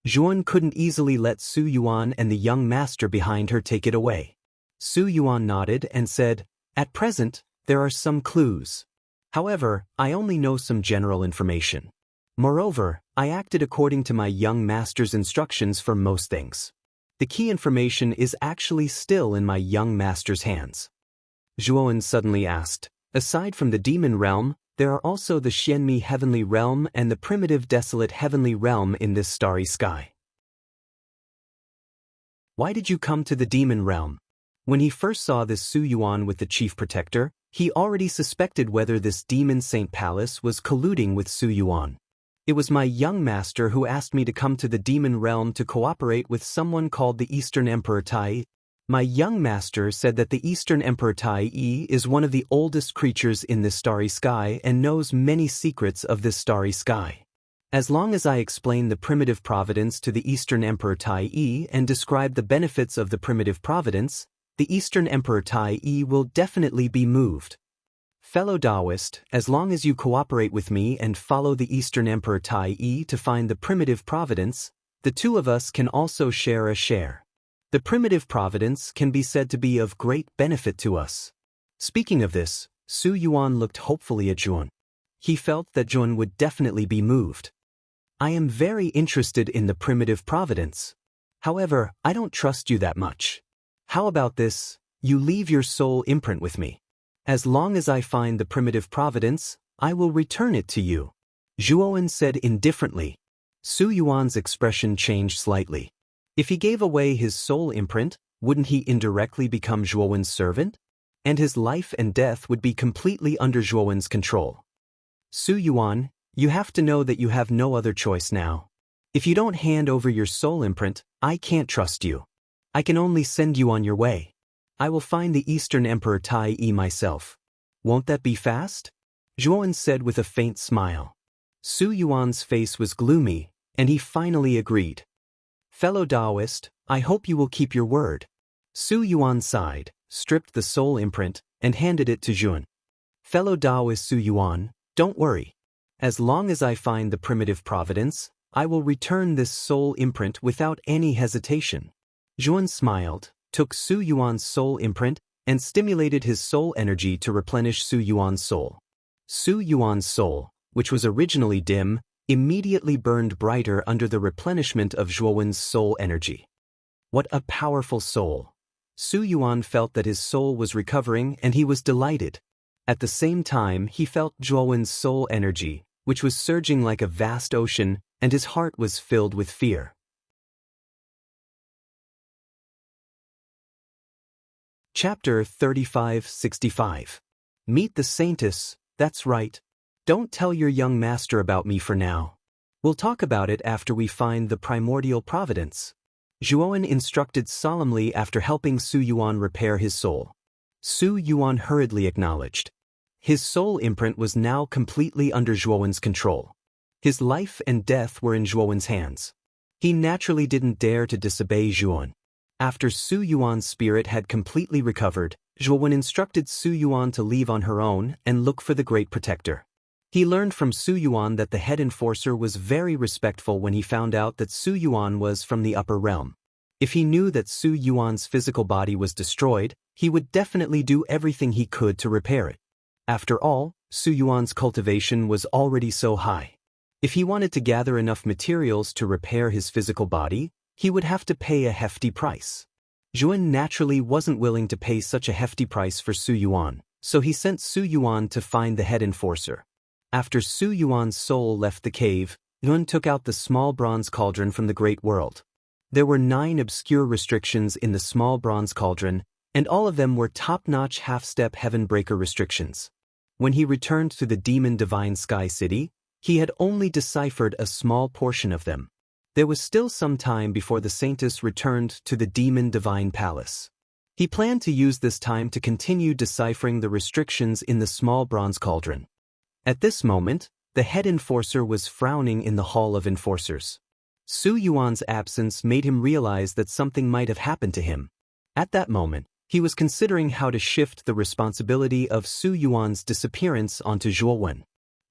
Zhuan couldn't easily let Su Yuan and the young master behind her take it away. Su Yuan nodded and said, "At present, there are some clues. However, I only know some general information. Moreover, I acted according to my young master's instructions for most things. The key information is actually still in my young master's hands." Zhuowen suddenly asked, "Aside from the demon realm, there are also the Xianmi heavenly realm and the primitive desolate heavenly realm in this starry sky. Why did you come to the demon realm?" When he first saw this Su Yuan with the chief protector, he already suspected whether this demon Saint Palace was colluding with Su Yuan. "It was my young master who asked me to come to the demon realm to cooperate with someone called the Eastern Emperor Tai. My young master said that the Eastern Emperor Tai is one of the oldest creatures in this starry sky and knows many secrets of this starry sky. As long as I explain the primitive providence to the Eastern Emperor Tai and describe the benefits of the primitive providence, the Eastern Emperor Tai will definitely be moved. Fellow Taoist, as long as you cooperate with me and follow the Eastern Emperor Tai to find the primitive providence, the two of us can also share a share. The primitive providence can be said to be of great benefit to us." Speaking of this, Su Yuan looked hopefully at Zhuan. He felt that Zhuan would definitely be moved. "I am very interested in the primitive providence. However, I don't trust you that much. How about this, you leave your soul imprint with me. As long as I find the primitive providence, I will return it to you," Zhuowen said indifferently. Su Yuan's expression changed slightly. If he gave away his soul imprint, wouldn't he indirectly become Zhuowen's servant? And his life and death would be completely under Zhuowen's control. "Su Yuan, you have to know that you have no other choice now. If you don't hand over your soul imprint, I can't trust you. I can only send you on your way. I will find the Eastern Emperor Tai myself. Won't that be fast?" Zhuowen said with a faint smile. Su Yuan's face was gloomy, and he finally agreed. Fellow Taoist, I hope you will keep your word. Su Yuan sighed, stripped the soul imprint, and handed it to Jun. Fellow Taoist Su Yuan, don't worry. As long as I find the primitive providence, I will return this soul imprint without any hesitation. Jun smiled, took Su Yuan's soul imprint, and stimulated his soul energy to replenish Su Yuan's soul. Su Yuan's soul, which was originally dim, immediately burned brighter under the replenishment of Zhuowen's soul energy. What a powerful soul! Su Yuan felt that his soul was recovering and he was delighted. At the same time, he felt Zhuowen's soul energy, which was surging like a vast ocean, and his heart was filled with fear. Chapter 3565. Meet the Saintess, that's right. Don't tell your young master about me for now. We'll talk about it after we find the primordial providence. Zhuowen instructed solemnly after helping Su Yuan repair his soul. Su Yuan hurriedly acknowledged. His soul imprint was now completely under Zhuowen's control. His life and death were in Zhuowen's hands. He naturally didn't dare to disobey Zhuowen. After Su Yuan's spirit had completely recovered, Zhuowen instructed Su Yuan to leave on her own and look for the Great Protector. He learned from Su Yuan that the head enforcer was very respectful when he found out that Su Yuan was from the upper realm. If he knew that Su Yuan's physical body was destroyed, he would definitely do everything he could to repair it. After all, Su Yuan's cultivation was already so high. If he wanted to gather enough materials to repair his physical body, he would have to pay a hefty price. Zhuowen naturally wasn't willing to pay such a hefty price for Su Yuan, so he sent Su Yuan to find the head enforcer. After Su Yuan's soul left the cave, Zhuowen took out the small bronze cauldron from the Great World. There were 9 obscure restrictions in the small bronze cauldron, and all of them were top-notch half-step heaven-breaker restrictions. When he returned to the demon divine Sky City, he had only deciphered a small portion of them. There was still some time before the Saintess returned to the demon divine palace. He planned to use this time to continue deciphering the restrictions in the small bronze cauldron. At this moment, the head enforcer was frowning in the Hall of Enforcers. Su Yuan's absence made him realize that something might have happened to him. At that moment, he was considering how to shift the responsibility of Su Yuan's disappearance onto Zhuowen.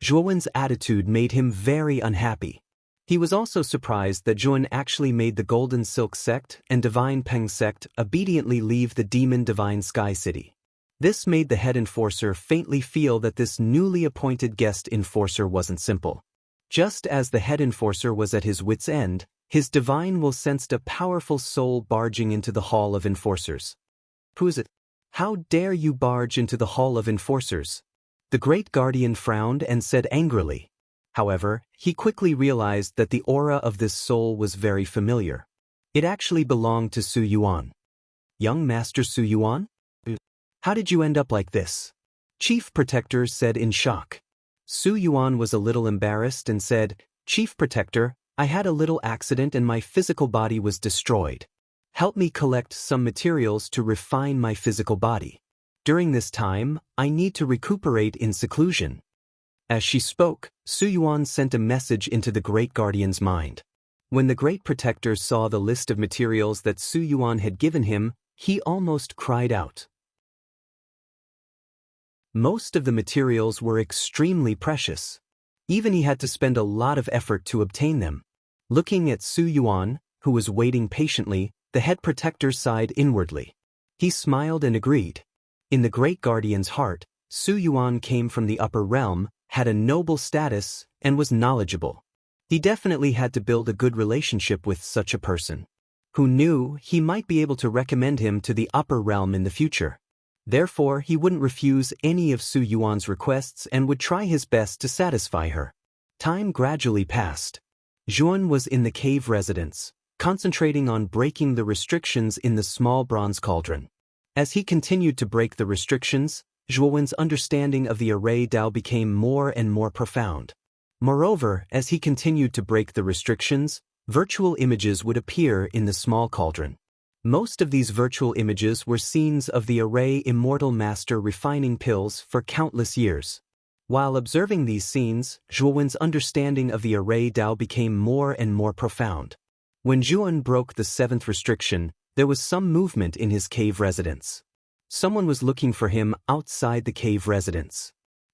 Zhuowen's attitude made him very unhappy. He was also surprised that Zhuowen actually made the Golden Silk Sect and Divine Peng Sect obediently leave the Demon Divine Sky City. This made the head enforcer faintly feel that this newly appointed guest enforcer wasn't simple. Just as the head enforcer was at his wit's end, his divine will sensed a powerful soul barging into the Hall of Enforcers. Who is it? How dare you barge into the Hall of Enforcers? The great guardian frowned and said angrily. However, he quickly realized that the aura of this soul was very familiar. It actually belonged to Su Yuan. Young Master Su Yuan? How did you end up like this? Chief Protector said in shock. Su Yuan was a little embarrassed and said, Chief Protector, I had a little accident and my physical body was destroyed. Help me collect some materials to refine my physical body. During this time, I need to recuperate in seclusion. As she spoke, Su Yuan sent a message into the Great Guardian's mind. When the Great Protector saw the list of materials that Su Yuan had given him, he almost cried out. Most of the materials were extremely precious. Even he had to spend a lot of effort to obtain them. Looking at Su Yuan, who was waiting patiently, the head protector sighed inwardly. He smiled and agreed. In the Great Guardian's heart, Su Yuan came from the upper realm, had a noble status, and was knowledgeable. He definitely had to build a good relationship with such a person. Who knew he might be able to recommend him to the upper realm in the future. Therefore, he wouldn't refuse any of Su Yuan's requests and would try his best to satisfy her. Time gradually passed. Zhuowen was in the cave residence, concentrating on breaking the restrictions in the small bronze cauldron. As he continued to break the restrictions, Zhuowen's understanding of the array Dao became more and more profound. Moreover, as he continued to break the restrictions, virtual images would appear in the small cauldron. Most of these virtual images were scenes of the array Immortal Master refining pills for countless years. While observing these scenes, Zhuowen's understanding of the array Dao became more and more profound. When Zhuan broke the 7th restriction, there was some movement in his cave residence. Someone was looking for him outside the cave residence.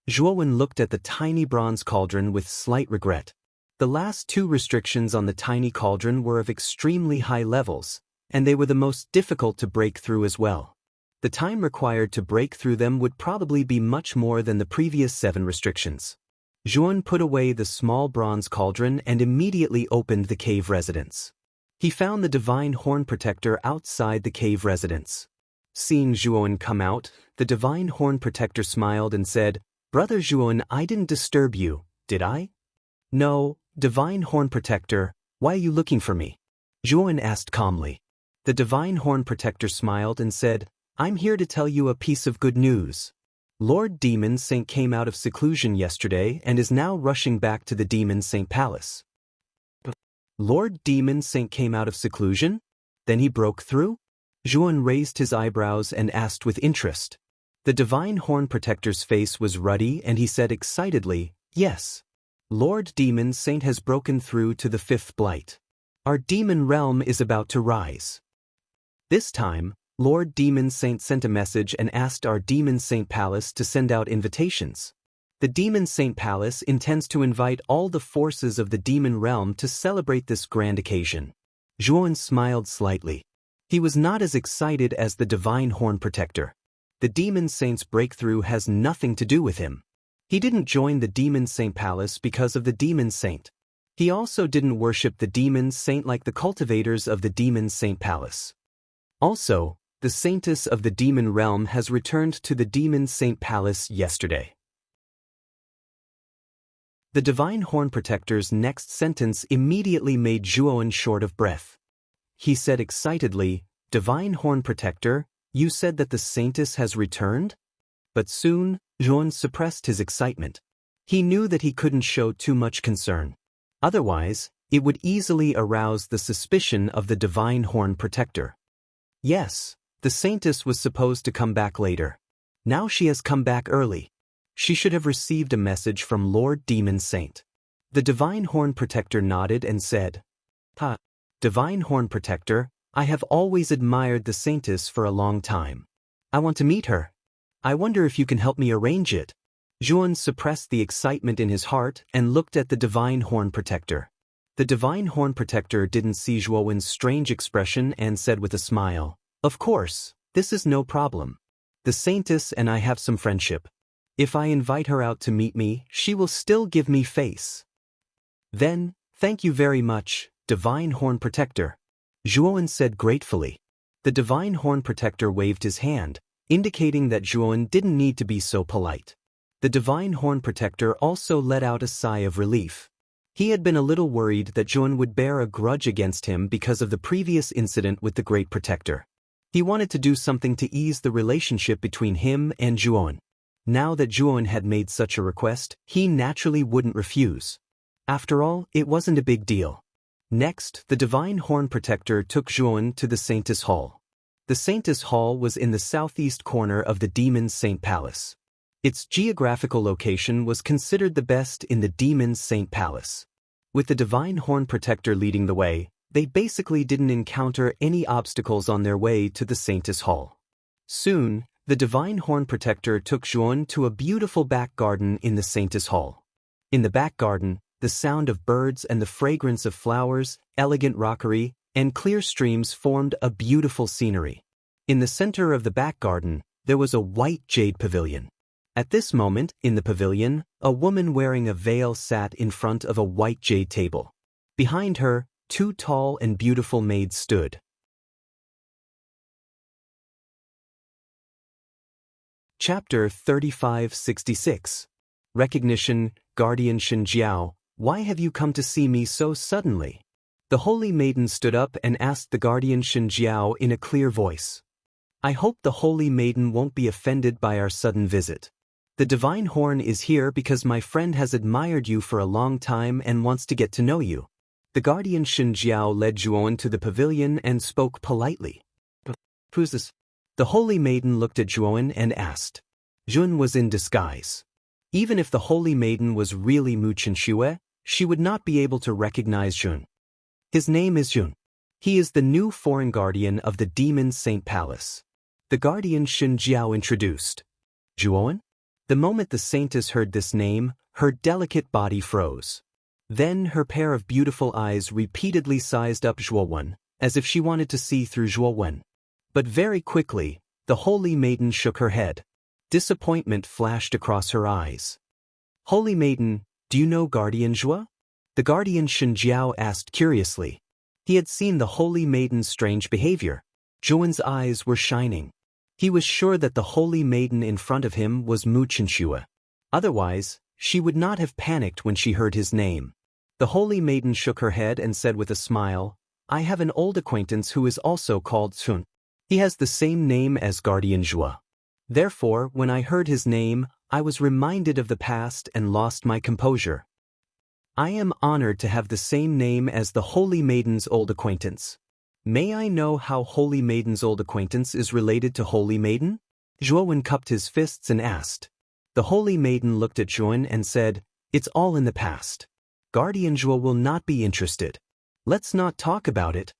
Zhuan looked at the tiny bronze cauldron with slight regret. The last 2 restrictions on the tiny cauldron were of extremely high levels, and they were the most difficult to break through as well. The time required to break through them would probably be much more than the previous 7 restrictions. Zhuan put away the small bronze cauldron and immediately opened the cave residence. He found the divine horn protector outside the cave residence. Seeing Zhuan come out, the divine horn protector smiled and said, "Brother Zhuan, I didn't disturb you, did I?" "No, divine horn protector, why are you looking for me?" Zhuan asked calmly. The divine horn protector smiled and said, "I'm here to tell you a piece of good news. Lord Demon Saint came out of seclusion yesterday and is now rushing back to the Demon Saint Palace." Lord Demon Saint came out of seclusion? Then he broke through? Zhuan raised his eyebrows and asked with interest. The divine horn protector's face was ruddy and he said excitedly, "Yes. Lord Demon Saint has broken through to the 5th blight. Our demon realm is about to rise." This time, Lord Demon Saint sent a message and asked our Demon Saint Palace to send out invitations. The Demon Saint Palace intends to invite all the forces of the demon realm to celebrate this grand occasion. Zhuan smiled slightly. He was not as excited as the divine horn protector. The Demon Saint's breakthrough has nothing to do with him. He didn't join the Demon Saint Palace because of the Demon Saint. He also didn't worship the Demon Saint like the cultivators of the Demon Saint Palace. Also, the Saintess of the Demon Realm has returned to the Demon Saint Palace yesterday. The divine horn protector's next sentence immediately made Zhuan short of breath. He said excitedly, "Divine horn protector, you said that the Saintess has returned?" But soon, Zhuan suppressed his excitement. He knew that he couldn't show too much concern. Otherwise, it would easily arouse the suspicion of the divine horn protector. Yes, the Saintess was supposed to come back later. Now she has come back early. She should have received a message from Lord Demon Saint. The divine horn protector nodded and said, Divine horn protector, I have always admired the Saintess for a long time. I want to meet her. I wonder if you can help me arrange it." Zhuan suppressed the excitement in his heart and looked at the divine horn protector. The divine horn protector didn't see Zhuan's strange expression and said with a smile, "Of course, this is no problem. The Saintess and I have some friendship. If I invite her out to meet me, she will still give me face." "Then, thank you very much, divine horn protector," Zhuan said gratefully. The divine horn protector waved his hand, indicating that Zhuan didn't need to be so polite. The divine horn protector also let out a sigh of relief. He had been a little worried that Zhuan would bear a grudge against him because of the previous incident with the great protector. He wanted to do something to ease the relationship between him and Zhuan. Now that Zhuan had made such a request, he naturally wouldn't refuse. After all, it wasn't a big deal. Next, the divine horn protector took Zhuan to the Saintess Hall. The Saintess Hall was in the southeast corner of the Demon Saint Palace. Its geographical location was considered the best in the Demon Saint Palace. With the divine horn protector leading the way, they basically didn't encounter any obstacles on their way to the Saintess Hall. Soon, the divine horn protector took Zhuan to a beautiful back garden in the Saintess Hall. In the back garden, the sound of birds and the fragrance of flowers, elegant rockery, and clear streams formed a beautiful scenery. In the center of the back garden, there was a white jade pavilion. At this moment, in the pavilion, a woman wearing a veil sat in front of a white jade table. Behind her, 2 tall and beautiful maids stood. Chapter 3566. Recognition. Guardian Shenjiao, why have you come to see me so suddenly? The holy maiden stood up and asked the guardian Shenjiao in a clear voice. I hope the holy maiden won't be offended by our sudden visit. The divine horn is here because my friend has admired you for a long time and wants to get to know you. The guardian Shenjiao led Zhuan to the pavilion and spoke politely. Who's this? The holy maiden looked at Zhuan and asked. Zhuan was in disguise. Even if the holy maiden was really Mu Chenxue, she would not be able to recognize Zhuan. His name is Zhuan. He is the new foreign guardian of the Demon Saint Palace. The guardian Shen Jiao introduced. Zhuowen? The moment the saintess heard this name, her delicate body froze. Then her pair of beautiful eyes repeatedly sized up Zhuowen, as if she wanted to see through Zhuowen. But very quickly, the holy maiden shook her head. Disappointment flashed across her eyes. Holy maiden, do you know Guardian Zhua? The guardian Shen Jiao asked curiously. He had seen the holy maiden's strange behavior. Zhuowen's eyes were shining. He was sure that the holy maiden in front of him was Mu Chenxue. Otherwise, she would not have panicked when she heard his name. The holy maiden shook her head and said with a smile, I have an old acquaintance who is also called Sun. He has the same name as Guardian Zhua. Therefore, when I heard his name, I was reminded of the past and lost my composure. I am honored to have the same name as the Holy Maiden's old acquaintance. May I know how Holy Maiden's old acquaintance is related to Holy Maiden? Zhuowen cupped his fists and asked. The Holy Maiden looked at Zhuowen and said, It's all in the past. Guardian Zhua will not be interested. Let's not talk about it.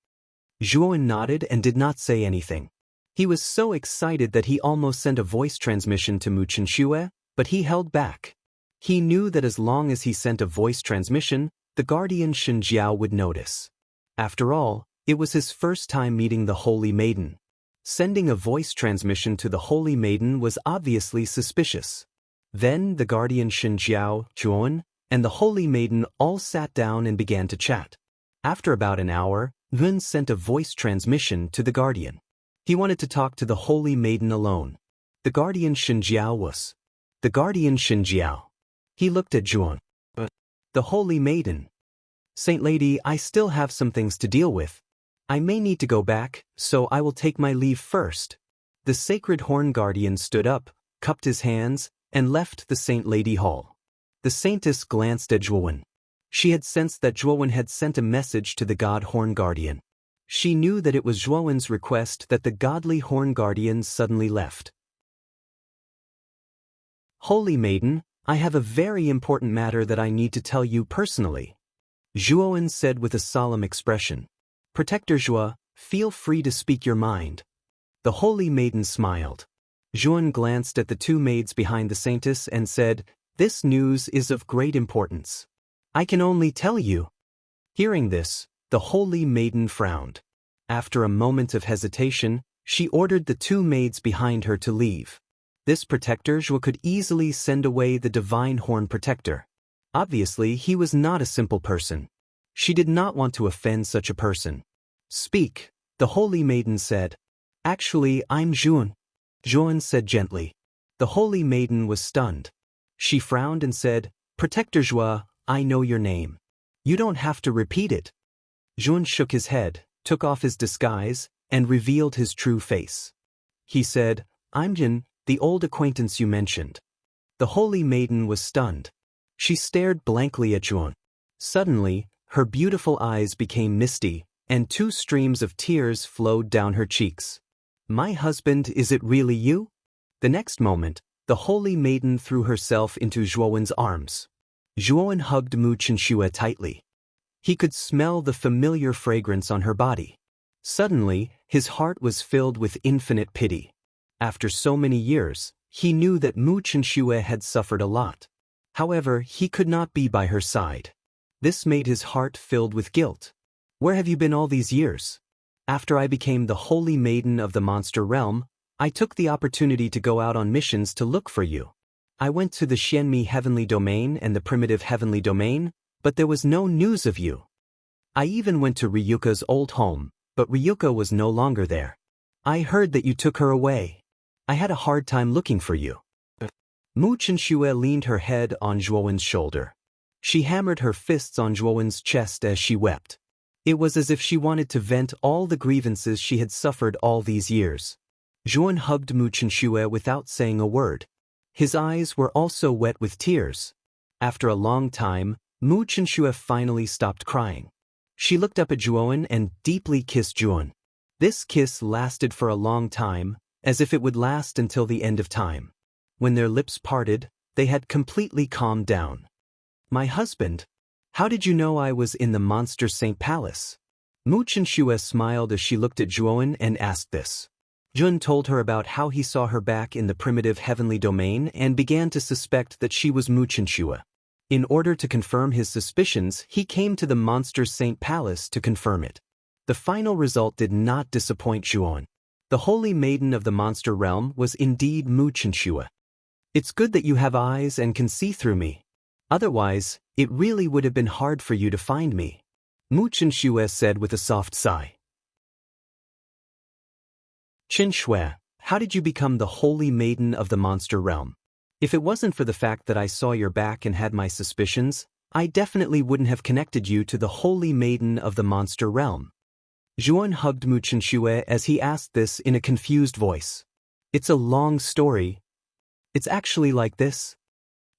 Zhuowen nodded and did not say anything. He was so excited that he almost sent a voice transmission to Mu Chenxue, but he held back. He knew that as long as he sent a voice transmission, the guardian Shen Jiao would notice. After all, it was his first time meeting the Holy Maiden. Sending a voice transmission to the Holy Maiden was obviously suspicious. Then the guardian Shen Jiao, Zhuowen, and the Holy Maiden all sat down and began to chat. After about an hour, Yun sent a voice transmission to the guardian. He wanted to talk to the Holy Maiden alone. The guardian Shen Jiao was. The guardian Shen Jiao. He looked at Zhuowen. The Holy Maiden. Saint Lady, I still have some things to deal with. I may need to go back, so I will take my leave first. The Sacred Horn Guardian stood up, cupped his hands, and left the Saint Lady Hall. The Saintess glanced at Zhuowen. She had sensed that Zhuowen had sent a message to the God Horn Guardian. She knew that it was Zhuowen's request that the godly Horn Guardian suddenly left. Holy Maiden, I have a very important matter that I need to tell you personally. Zhuowen said with a solemn expression. Protector Zhua, feel free to speak your mind. The Holy Maiden smiled. Zhuowen glanced at the two maids behind the saintess and said, This news is of great importance. I can only tell you. Hearing this, the Holy Maiden frowned. After a moment of hesitation, she ordered the two maids behind her to leave. This Protector Zhua could easily send away the Divine Horn Protector. Obviously, he was not a simple person. She did not want to offend such a person. Speak, the Holy Maiden said. Actually, I'm Zhuowen. Zhuowen said gently. The Holy Maiden was stunned. She frowned and said, Protector Zhua, I know your name. You don't have to repeat it. Zhuowen shook his head, took off his disguise, and revealed his true face. He said, I'm Jin, the old acquaintance you mentioned. The Holy Maiden was stunned. She stared blankly at Zhuowen. Suddenly, her beautiful eyes became misty, and two streams of tears flowed down her cheeks. My husband, is it really you? The next moment, the Holy Maiden threw herself into Zhuowen's arms. Zhuowen hugged Mu Chenxue tightly. He could smell the familiar fragrance on her body. Suddenly, his heart was filled with infinite pity. After so many years, he knew that Mu Chenxue had suffered a lot. However, he could not be by her side. This made his heart filled with guilt. Where have you been all these years? After I became the Holy Maiden of the Monster Realm, I took the opportunity to go out on missions to look for you. I went to the Xianmi Heavenly Domain and the Primitive Heavenly Domain, but there was no news of you. I even went to Ryuka's old home, but Ryuka was no longer there. I heard that you took her away. I had a hard time looking for you. Mu Chenxue leaned her head on Zhuowen's shoulder. She hammered her fists on Zhuowen's chest as she wept. It was as if she wanted to vent all the grievances she had suffered all these years. Zhuowen hugged Mu Chenxue without saying a word. His eyes were also wet with tears. After a long time, Mu Chenxue finally stopped crying. She looked up at Zhuowen and deeply kissed Zhuowen. This kiss lasted for a long time, as if it would last until the end of time. When their lips parted, they had completely calmed down. My husband, how did you know I was in the Monster Saint Palace? Mu Chenxue smiled as she looked at Zhuowen and asked this. Jun told her about how he saw her back in the primitive heavenly domain and began to suspect that she was Mu Chenxue. In order to confirm his suspicions, he came to the monster saint palace to confirm it. The final result did not disappoint Zhuowen. The holy maiden of the monster realm was indeed Mu Chenxue. It's good that you have eyes and can see through me. Otherwise, it really would have been hard for you to find me, Mu Chenxue said with a soft sigh. Chenxue, how did you become the holy maiden of the monster realm? If it wasn't for the fact that I saw your back and had my suspicions, I definitely wouldn't have connected you to the holy maiden of the monster realm. Zhuowen hugged Mu Chenxue as he asked this in a confused voice. It's a long story. It's actually like this.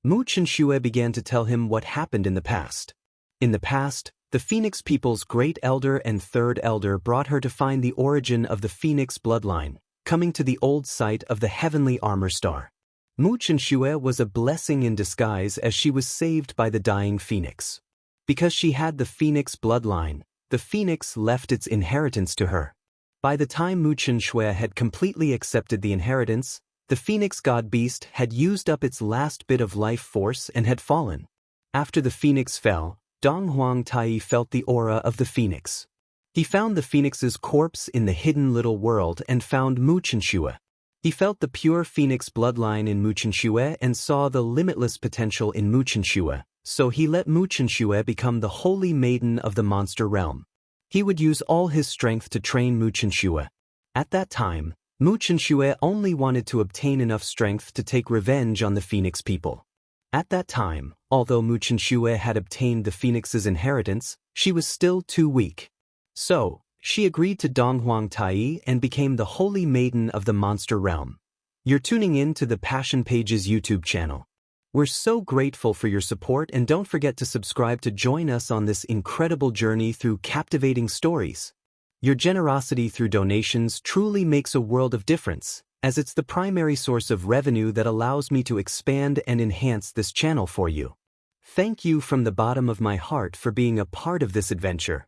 Mu Chenxue began to tell him what happened in the past. In the past, the Phoenix people's great elder and third elder brought her to find the origin of the Phoenix bloodline, coming to the old site of the heavenly armor star. Mu Chenxue was a blessing in disguise as she was saved by the dying Phoenix. Because she had the Phoenix bloodline, the Phoenix left its inheritance to her. By the time Mu Chenxue had completely accepted the inheritance, the Phoenix god beast had used up its last bit of life force and had fallen. After the Phoenix fell, Donghuang Tai felt the aura of the Phoenix. He found the Phoenix's corpse in the hidden little world and found Mu Chenxue. He felt the pure Phoenix bloodline in Mu Chenxue and saw the limitless potential in Mu Chenxue, so he let Mu Chenxue become the holy maiden of the monster realm. He would use all his strength to train Mu Chenxue. At that time, Mu Chenxue only wanted to obtain enough strength to take revenge on the Phoenix people. At that time, although Mu Chenxue had obtained the Phoenix's inheritance, she was still too weak. So, she agreed to Donghuang Tai and became the holy maiden of the monster realm. You're tuning in to the Passion Pages YouTube channel. We're so grateful for your support, and don't forget to subscribe to join us on this incredible journey through captivating stories. Your generosity through donations truly makes a world of difference, as it's the primary source of revenue that allows me to expand and enhance this channel for you. Thank you from the bottom of my heart for being a part of this adventure.